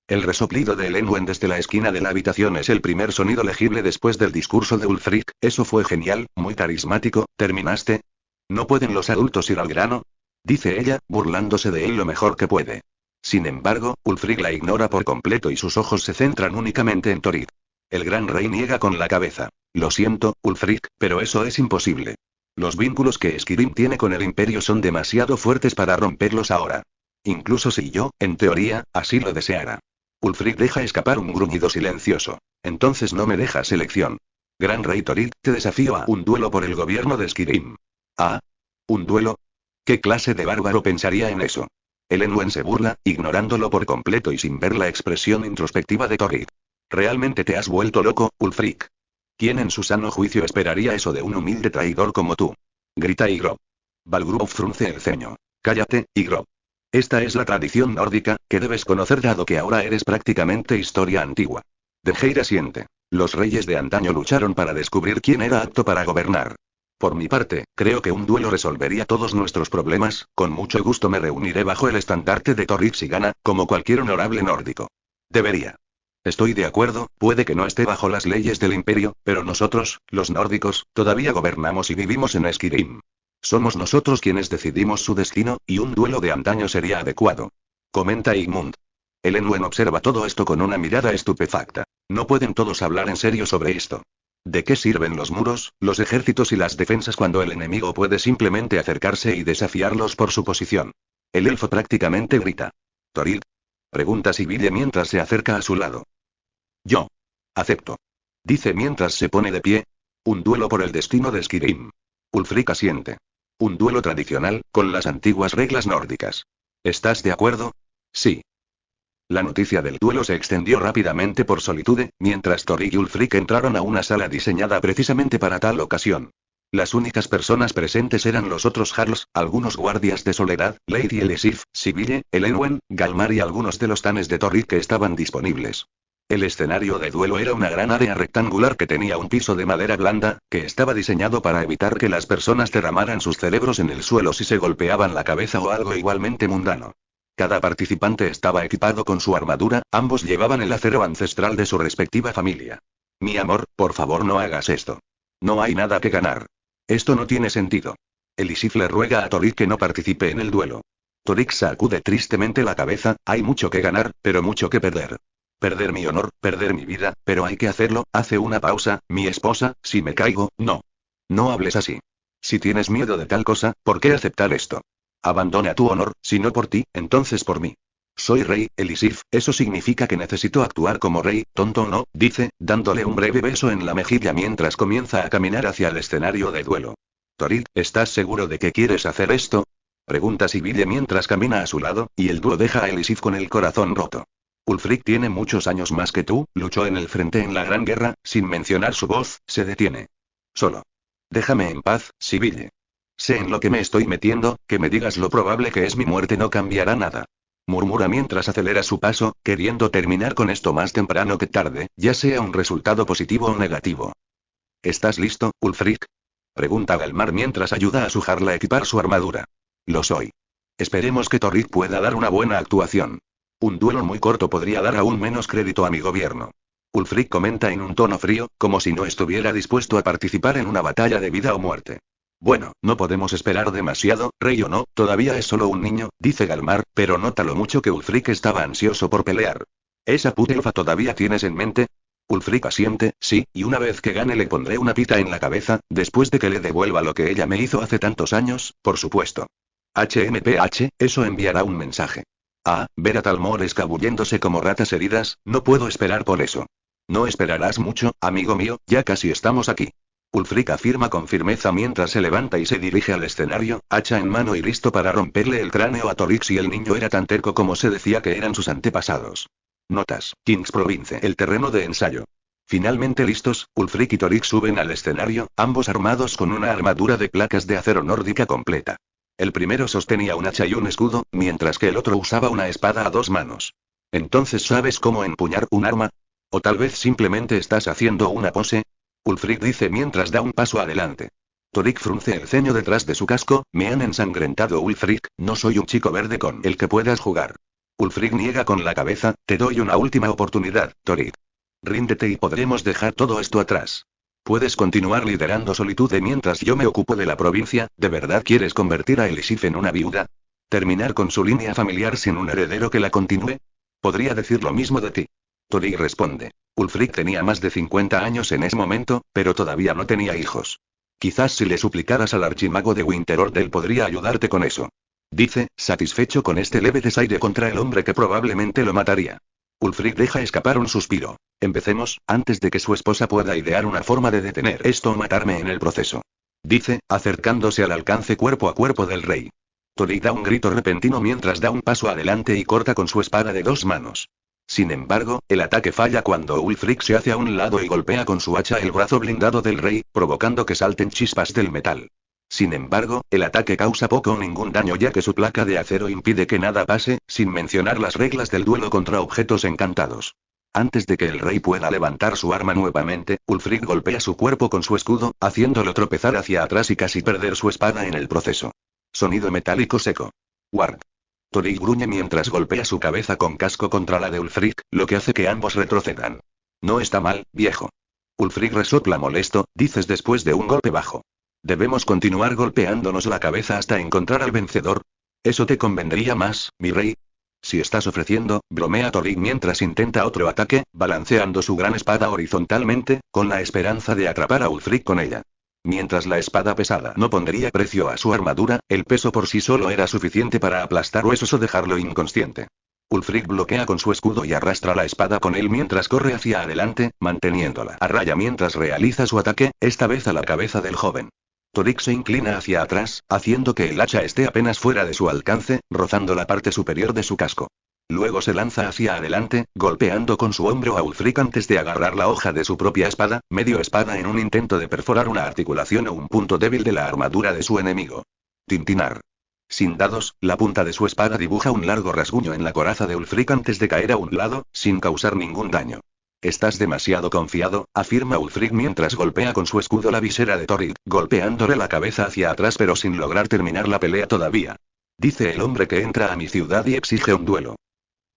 El resoplido de Elenwen desde la esquina de la habitación es el primer sonido legible después del discurso de Ulfric. Eso fue genial, muy carismático. ¿Terminaste? ¿No pueden los adultos ir al grano? Dice ella, burlándose de él lo mejor que puede. Sin embargo, Ulfric la ignora por completo y sus ojos se centran únicamente en Torik. El gran rey niega con la cabeza. Lo siento, Ulfric, pero eso es imposible. Los vínculos que Skyrim tiene con el imperio son demasiado fuertes para romperlos ahora. Incluso si yo, en teoría, así lo deseara. Ulfric deja escapar un gruñido silencioso. Entonces no me dejas elección. Gran Rey Torik, te desafío a un duelo por el gobierno de Skyrim. ¿Ah? ¿Un duelo? ¿Qué clase de bárbaro pensaría en eso? El Enwen se burla, ignorándolo por completo y sin ver la expresión introspectiva de Torik. ¿Realmente te has vuelto loco, Ulfric? ¿Quién en su sano juicio esperaría eso de un humilde traidor como tú? Grita Ygro. Balgruf frunce el ceño. Cállate, Ygro. Esta es la tradición nórdica, que debes conocer dado que ahora eres prácticamente historia antigua. Dejeira siente. Los reyes de antaño lucharon para descubrir quién era apto para gobernar. Por mi parte, creo que un duelo resolvería todos nuestros problemas, con mucho gusto me reuniré bajo el estandarte de Torik si gana, como cualquier honorable nórdico. Debería. Estoy de acuerdo, puede que no esté bajo las leyes del imperio, pero nosotros, los nórdicos, todavía gobernamos y vivimos en Skyrim. Somos nosotros quienes decidimos su destino, y un duelo de antaño sería adecuado. Comenta Igmund. El Enwen observa todo esto con una mirada estupefacta. No pueden todos hablar en serio sobre esto. ¿De qué sirven los muros, los ejércitos y las defensas cuando el enemigo puede simplemente acercarse y desafiarlos por su posición? El elfo prácticamente grita. ¿Torik? Pregunta Sibille mientras se acerca a su lado. Yo. Acepto. Dice mientras se pone de pie. Un duelo por el destino de Skyrim. Ulfric asiente. Un duelo tradicional, con las antiguas reglas nórdicas. ¿Estás de acuerdo? Sí. La noticia del duelo se extendió rápidamente por Solitude, mientras Torik y Ulfric entraron a una sala diseñada precisamente para tal ocasión. Las únicas personas presentes eran los otros Jarls, algunos guardias de Soledad, Lady Elisif, Sibille, Elenwen, Galmar y algunos de los tanes de Torik que estaban disponibles. El escenario de duelo era una gran área rectangular que tenía un piso de madera blanda, que estaba diseñado para evitar que las personas derramaran sus cerebros en el suelo si se golpeaban la cabeza o algo igualmente mundano. Cada participante estaba equipado con su armadura, ambos llevaban el acero ancestral de su respectiva familia. Mi amor, por favor no hagas esto. No hay nada que ganar. Esto no tiene sentido. Elisif le ruega a Torik que no participe en el duelo. Torik sacude tristemente la cabeza, hay mucho que ganar, pero mucho que perder. Perder mi honor, perder mi vida, pero hay que hacerlo, hace una pausa, mi esposa, si me caigo, no. No hables así. Si tienes miedo de tal cosa, ¿por qué aceptar esto? Abandona tu honor, si no por ti, entonces por mí. Soy rey, Elisif, eso significa que necesito actuar como rey, tonto o no, dice, dándole un breve beso en la mejilla mientras comienza a caminar hacia el escenario de duelo. Torik, ¿estás seguro de que quieres hacer esto? Pregunta Sibille mientras camina a su lado, y el dúo deja a Elisif con el corazón roto. Ulfric tiene muchos años más que tú, luchó en el frente en la Gran Guerra, sin mencionar su voz, se detiene. Solo. Déjame en paz, Sibille. Sé en lo que me estoy metiendo, que me digas lo probable que es mi muerte no cambiará nada. Murmura mientras acelera su paso, queriendo terminar con esto más temprano que tarde, ya sea un resultado positivo o negativo. ¿Estás listo, Ulfric? Pregunta Galmar mientras ayuda a su jarla a equipar su armadura. Lo soy. Esperemos que Torik pueda dar una buena actuación. Un duelo muy corto podría dar aún menos crédito a mi gobierno. Ulfric comenta en un tono frío, como si no estuviera dispuesto a participar en una batalla de vida o muerte. Bueno, no podemos esperar demasiado, rey o no, todavía es solo un niño, dice Galmar, pero nota lo mucho que Ulfric estaba ansioso por pelear. ¿Esa putelfa todavía tienes en mente? Ulfric asiente, sí, y una vez que gane le pondré una pita en la cabeza, después de que le devuelva lo que ella me hizo hace tantos años, por supuesto. HMPH, eso enviará un mensaje. Ah, ver a Talmor escabulléndose como ratas heridas, no puedo esperar por eso. No esperarás mucho, amigo mío, ya casi estamos aquí. Ulfric afirma con firmeza mientras se levanta y se dirige al escenario, hacha en mano y listo para romperle el cráneo a Torik si el niño era tan terco como se decía que eran sus antepasados. Notas, Kings Province, el terreno de ensayo. Finalmente listos, Ulfric y Torik suben al escenario, ambos armados con una armadura de placas de acero nórdica completa. El primero sostenía un hacha y un escudo, mientras que el otro usaba una espada a dos manos. ¿Entonces sabes cómo empuñar un arma? ¿O tal vez simplemente estás haciendo una pose? Ulfric dice mientras da un paso adelante. Torik frunce el ceño detrás de su casco, me han ensangrentado Ulfric, no soy un chico verde con el que puedas jugar. Ulfric niega con la cabeza, te doy una última oportunidad, Torik. Ríndete y podremos dejar todo esto atrás. Puedes continuar liderando Solitude mientras yo me ocupo de la provincia, ¿de verdad quieres convertir a Elisif en una viuda? ¿Terminar con su línea familiar sin un heredero que la continúe? Podría decir lo mismo de ti. Torik responde. Ulfric tenía más de 50 años en ese momento, pero todavía no tenía hijos. Quizás si le suplicaras al archimago de Winterhold él podría ayudarte con eso. Dice, satisfecho con este leve desaire contra el hombre que probablemente lo mataría. Ulfric deja escapar un suspiro. Empecemos, antes de que su esposa pueda idear una forma de detener esto o matarme en el proceso. Dice, acercándose al alcance cuerpo a cuerpo del rey. Tori da un grito repentino mientras da un paso adelante y corta con su espada de 2 manos. Sin embargo, el ataque falla cuando Ulfric se hace a un lado y golpea con su hacha el brazo blindado del rey, provocando que salten chispas del metal. Sin embargo, el ataque causa poco o ningún daño ya que su placa de acero impide que nada pase, sin mencionar las reglas del duelo contra objetos encantados. Antes de que el rey pueda levantar su arma nuevamente, Ulfric golpea su cuerpo con su escudo, haciéndolo tropezar hacia atrás y casi perder su espada en el proceso. Sonido metálico seco. Ward. Tori gruñe mientras golpea su cabeza con casco contra la de Ulfric, lo que hace que ambos retrocedan. No está mal, viejo. Ulfric resopla molesto, dices después de un golpe bajo. ¿Debemos continuar golpeándonos la cabeza hasta encontrar al vencedor? ¿Eso te convendría más, mi rey? Si estás ofreciendo, bromea Tori mientras intenta otro ataque, balanceando su gran espada horizontalmente, con la esperanza de atrapar a Ulfric con ella. Mientras la espada pesada no pondría precio a su armadura, el peso por sí solo era suficiente para aplastar huesos o dejarlo inconsciente. Ulfric bloquea con su escudo y arrastra la espada con él mientras corre hacia adelante, manteniéndola a raya mientras realiza su ataque, esta vez a la cabeza del joven. Torik se inclina hacia atrás, haciendo que el hacha esté apenas fuera de su alcance, rozando la parte superior de su casco. Luego se lanza hacia adelante, golpeando con su hombro a Ulfric antes de agarrar la hoja de su propia espada, medio espada en un intento de perforar una articulación o un punto débil de la armadura de su enemigo. Tintinar. Sin dados, la punta de su espada dibuja un largo rasguño en la coraza de Ulfric antes de caer a un lado, sin causar ningún daño. Estás demasiado confiado, afirma Ulfric mientras golpea con su escudo la visera de Torik, golpeándole la cabeza hacia atrás pero sin lograr terminar la pelea todavía. Dice el hombre que entra a mi ciudad y exige un duelo.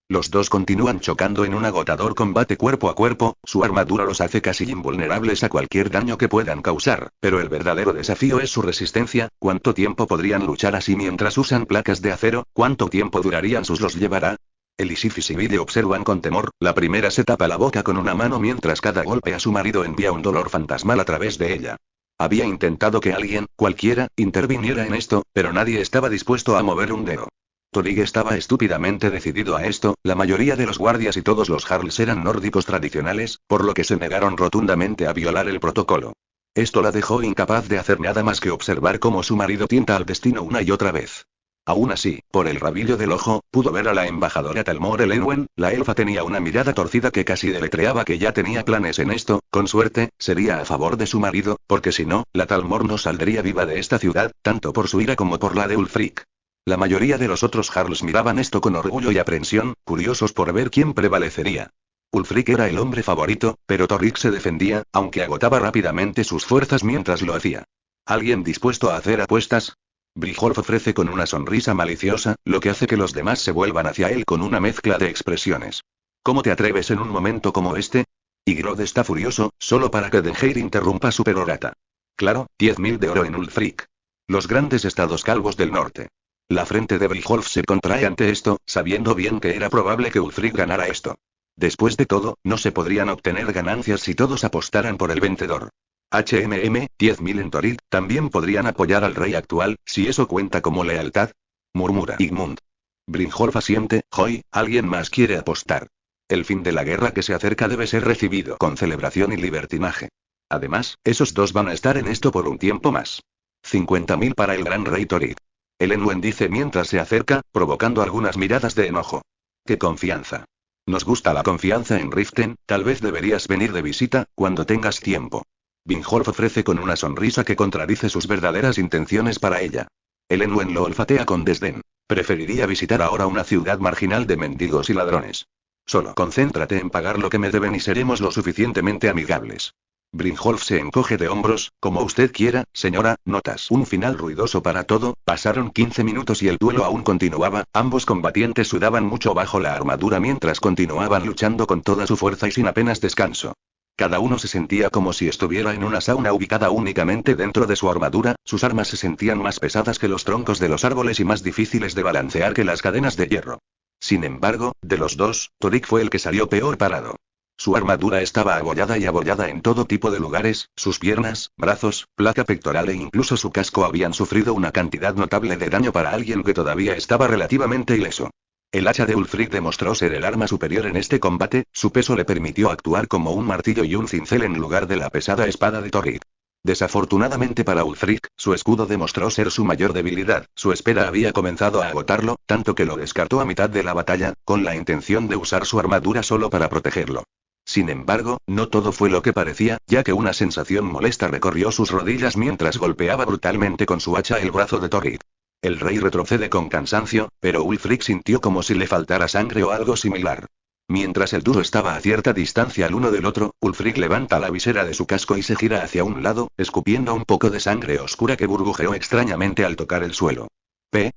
Los dos continúan chocando en un agotador combate cuerpo a cuerpo, su armadura los hace casi invulnerables a cualquier daño que puedan causar, pero el verdadero desafío es su resistencia. ¿Cuánto tiempo podrían luchar así mientras usan placas de acero? ¿Cuánto tiempo durarían sus los llevará? Elisif y Sibille observan con temor, la primera se tapa la boca con una mano mientras cada golpe a su marido envía un dolor fantasmal a través de ella. Había intentado que alguien, cualquiera, interviniera en esto, pero nadie estaba dispuesto a mover un dedo. Torig estaba estúpidamente decidido a esto, la mayoría de los guardias y todos los Jarls eran nórdicos tradicionales, por lo que se negaron rotundamente a violar el protocolo. Esto la dejó incapaz de hacer nada más que observar cómo su marido tienta al destino una y otra vez. Aún así, por el rabillo del ojo, pudo ver a la embajadora Talmor Elenwen, la elfa tenía una mirada torcida que casi deletreaba que ya tenía planes en esto, con suerte, sería a favor de su marido, porque si no, la Talmor no saldría viva de esta ciudad, tanto por su ira como por la de Ulfric. La mayoría de los otros Jarls miraban esto con orgullo y aprensión, curiosos por ver quién prevalecería. Ulfric era el hombre favorito, pero Torik se defendía, aunque agotaba rápidamente sus fuerzas mientras lo hacía. ¿Alguien dispuesto a hacer apuestas? Brijolf ofrece con una sonrisa maliciosa, lo que hace que los demás se vuelvan hacia él con una mezcla de expresiones. ¿Cómo te atreves en un momento como este? Igrod está furioso, solo para que Denheir interrumpa su perorata. Claro, 10.000 de oro en Ulfric. Los grandes estados calvos del norte. La frente de Brijolf se contrae ante esto, sabiendo bien que era probable que Ulfric ganara esto. Después de todo, no se podrían obtener ganancias si todos apostaran por el vencedor. 10.000 en Torik, también podrían apoyar al rey actual, si eso cuenta como lealtad. Murmura Igmund. Brijolf asiente, Hoy, alguien más quiere apostar. El fin de la guerra que se acerca debe ser recibido con celebración y libertinaje. Además, esos dos van a estar en esto por un tiempo más. 50.000 para el gran rey Torik. Elenwen dice mientras se acerca, provocando algunas miradas de enojo. ¡Qué confianza! Nos gusta la confianza en Riften, tal vez deberías venir de visita, cuando tengas tiempo. Brijolf ofrece con una sonrisa que contradice sus verdaderas intenciones para ella. Elenwen lo olfatea con desdén. Preferiría visitar ahora una ciudad marginal de mendigos y ladrones. Solo concéntrate en pagar lo que me deben y seremos lo suficientemente amigables. Brijolf se encoge de hombros, como usted quiera, señora. Notas un final ruidoso para todo. Pasaron 15 minutos y el duelo aún continuaba, ambos combatientes sudaban mucho bajo la armadura mientras continuaban luchando con toda su fuerza y sin apenas descanso. Cada uno se sentía como si estuviera en una sauna ubicada únicamente dentro de su armadura, sus armas se sentían más pesadas que los troncos de los árboles y más difíciles de balancear que las cadenas de hierro. Sin embargo, de los dos, Torik fue el que salió peor parado. Su armadura estaba abollada y abollada en todo tipo de lugares, sus piernas, brazos, placa pectoral e incluso su casco habían sufrido una cantidad notable de daño para alguien que todavía estaba relativamente ileso. El hacha de Ulfric demostró ser el arma superior en este combate, su peso le permitió actuar como un martillo y un cincel en lugar de la pesada espada de Torrid. Desafortunadamente para Ulfric, su escudo demostró ser su mayor debilidad, su espera había comenzado a agotarlo, tanto que lo descartó a mitad de la batalla, con la intención de usar su armadura solo para protegerlo. Sin embargo, no todo fue lo que parecía, ya que una sensación molesta recorrió sus rodillas mientras golpeaba brutalmente con su hacha el brazo de Torrid. El rey retrocede con cansancio, pero Ulfric sintió como si le faltara sangre o algo similar. Mientras el dúo estaba a cierta distancia el uno del otro, Ulfric levanta la visera de su casco y se gira hacia un lado, escupiendo un poco de sangre oscura que burbujeó extrañamente al tocar el suelo.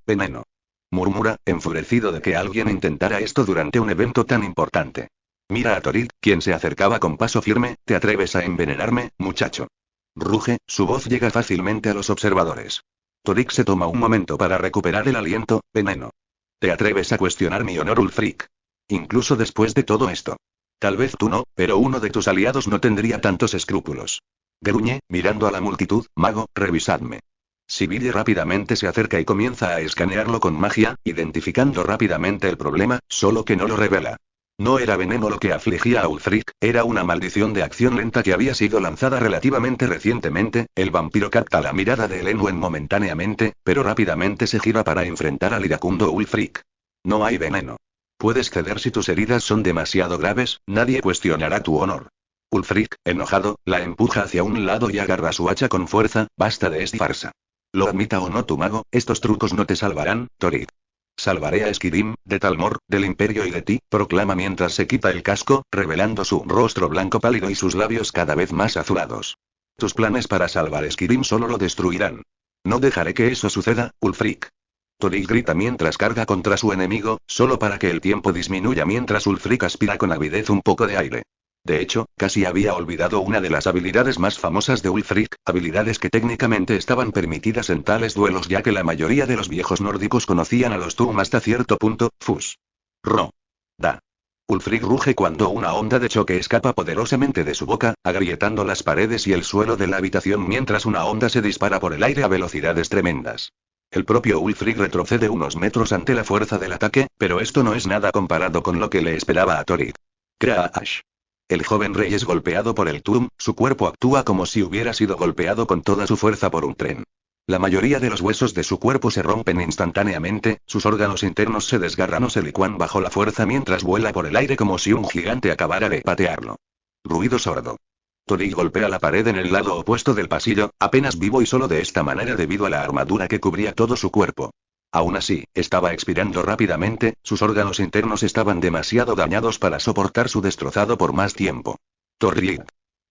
Veneno. Murmura, enfurecido de que alguien intentara esto durante un evento tan importante. Mira a Torrid, quien se acercaba con paso firme. ¿Te atreves a envenenarme, muchacho? Ruge, su voz llega fácilmente a los observadores. Torrid se toma un momento para recuperar el aliento. Veneno. ¿Te atreves a cuestionar mi honor, Ulfric? Incluso después de todo esto. Tal vez tú no, pero uno de tus aliados no tendría tantos escrúpulos. Gruñe, mirando a la multitud. Mago, revisadme. Sibille rápidamente se acerca y comienza a escanearlo con magia, identificando rápidamente el problema, solo que no lo revela. No era veneno lo que afligía a Ulfric, era una maldición de acción lenta que había sido lanzada relativamente recientemente. El vampiro capta la mirada de Elenwen momentáneamente, pero rápidamente se gira para enfrentar al iracundo Ulfric. No hay veneno. Puedes ceder si tus heridas son demasiado graves, nadie cuestionará tu honor. Ulfric, enojado, la empuja hacia un lado y agarra su hacha con fuerza. Basta de esta farsa. Lo admita o no tu mago, estos trucos no te salvarán, Torrid. Salvaré a Esquidim, de Talmor, del Imperio y de ti, proclama mientras se quita el casco, revelando su rostro blanco pálido y sus labios cada vez más azulados. Tus planes para salvar Esquidim solo lo destruirán. No dejaré que eso suceda, Ulfric. Torrid grita mientras carga contra su enemigo, solo para que el tiempo disminuya mientras Ulfric aspira con avidez un poco de aire. De hecho, casi había olvidado una de las habilidades más famosas de Ulfric, habilidades que técnicamente estaban permitidas en tales duelos ya que la mayoría de los viejos nórdicos conocían a los Thu'um hasta cierto punto. Fus. Ro. Da. Ulfric ruge cuando una onda de choque escapa poderosamente de su boca, agrietando las paredes y el suelo de la habitación mientras una onda se dispara por el aire a velocidades tremendas. El propio Ulfric retrocede unos metros ante la fuerza del ataque, pero esto no es nada comparado con lo que le esperaba a Torrid. Crash. El joven rey es golpeado por el Thu'um, su cuerpo actúa como si hubiera sido golpeado con toda su fuerza por un tren. La mayoría de los huesos de su cuerpo se rompen instantáneamente, sus órganos internos se desgarran o se licúan bajo la fuerza mientras vuela por el aire como si un gigante acabara de patearlo. Ruido sordo. Torrid golpea la pared en el lado opuesto del pasillo, apenas vivo y solo de esta manera debido a la armadura que cubría todo su cuerpo. Aún así, estaba expirando rápidamente, sus órganos internos estaban demasiado dañados para soportar su destrozado por más tiempo. Torrid.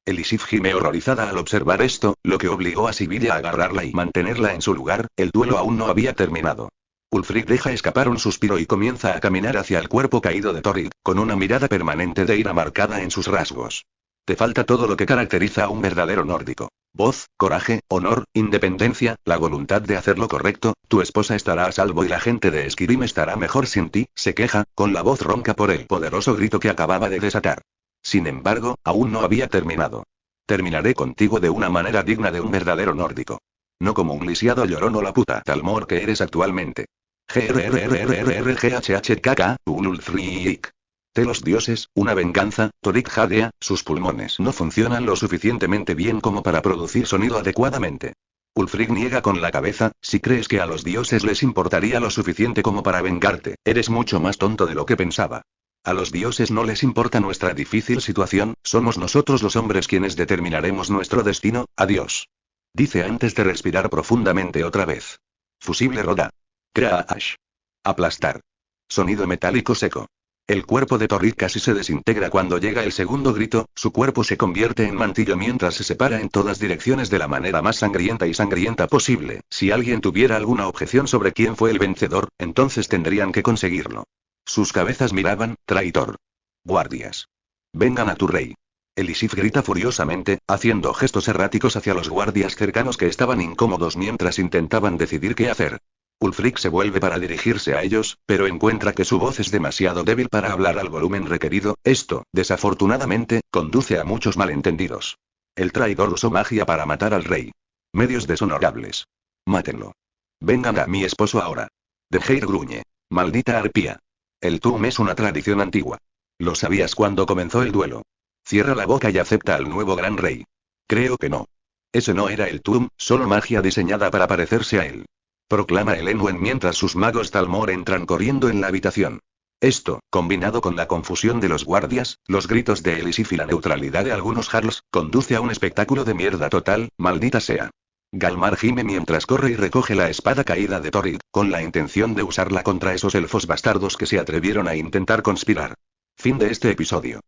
Elisif gime horrorizada al observar esto, lo que obligó a Sibille a agarrarla y mantenerla en su lugar. El duelo aún no había terminado. Ulfric deja escapar un suspiro y comienza a caminar hacia el cuerpo caído de Torrid, con una mirada permanente de ira marcada en sus rasgos. Te falta todo lo que caracteriza a un verdadero nórdico. Voz, coraje, honor, independencia, la voluntad de hacer lo correcto. Tu esposa estará a salvo y la gente de Esquirim estará mejor sin ti, se queja, con la voz ronca por el poderoso grito que acababa de desatar. Sin embargo, aún no había terminado. Terminaré contigo de una manera digna de un verdadero nórdico. No como un lisiado llorón o la puta Talmor que eres actualmente. GRRRRGHHKK, Ulfric. De los dioses, una venganza. Torrid jadea, sus pulmones no funcionan lo suficientemente bien como para producir sonido adecuadamente. Ulfric niega con la cabeza. Si crees que a los dioses les importaría lo suficiente como para vengarte, eres mucho más tonto de lo que pensaba. A los dioses no les importa nuestra difícil situación, somos nosotros los hombres quienes determinaremos nuestro destino. Adiós. Dice antes de respirar profundamente otra vez. Fusible roda. Crash. Aplastar. Sonido metálico seco. El cuerpo de Torrid casi se desintegra cuando llega el segundo grito, su cuerpo se convierte en mantillo mientras se separa en todas direcciones de la manera más sangrienta posible. Si alguien tuviera alguna objeción sobre quién fue el vencedor, entonces tendrían que conseguirlo. Sus cabezas miraban. Traitor. Guardias. Vengan a tu rey. Elisif grita furiosamente, haciendo gestos erráticos hacia los guardias cercanos que estaban incómodos mientras intentaban decidir qué hacer. Ulfric se vuelve para dirigirse a ellos, pero encuentra que su voz es demasiado débil para hablar al volumen requerido. Esto, desafortunadamente, conduce a muchos malentendidos. El traidor usó magia para matar al rey. Medios deshonorables. Mátenlo. Vengan a mi esposo ahora. Dejeir gruñe. Maldita arpía. El TUM es una tradición antigua. Lo sabías cuando comenzó el duelo. Cierra la boca y acepta al nuevo gran rey. Creo que no. Ese no era el TUM, solo magia diseñada para parecerse a él. Proclama el Enwen mientras sus magos Talmor entran corriendo en la habitación. Esto, combinado con la confusión de los guardias, los gritos de Elisif y la neutralidad de algunos Jarls, conduce a un espectáculo de mierda total, maldita sea. Galmar gime mientras corre y recoge la espada caída de Torrid, con la intención de usarla contra esos elfos bastardos que se atrevieron a intentar conspirar. Fin de este episodio.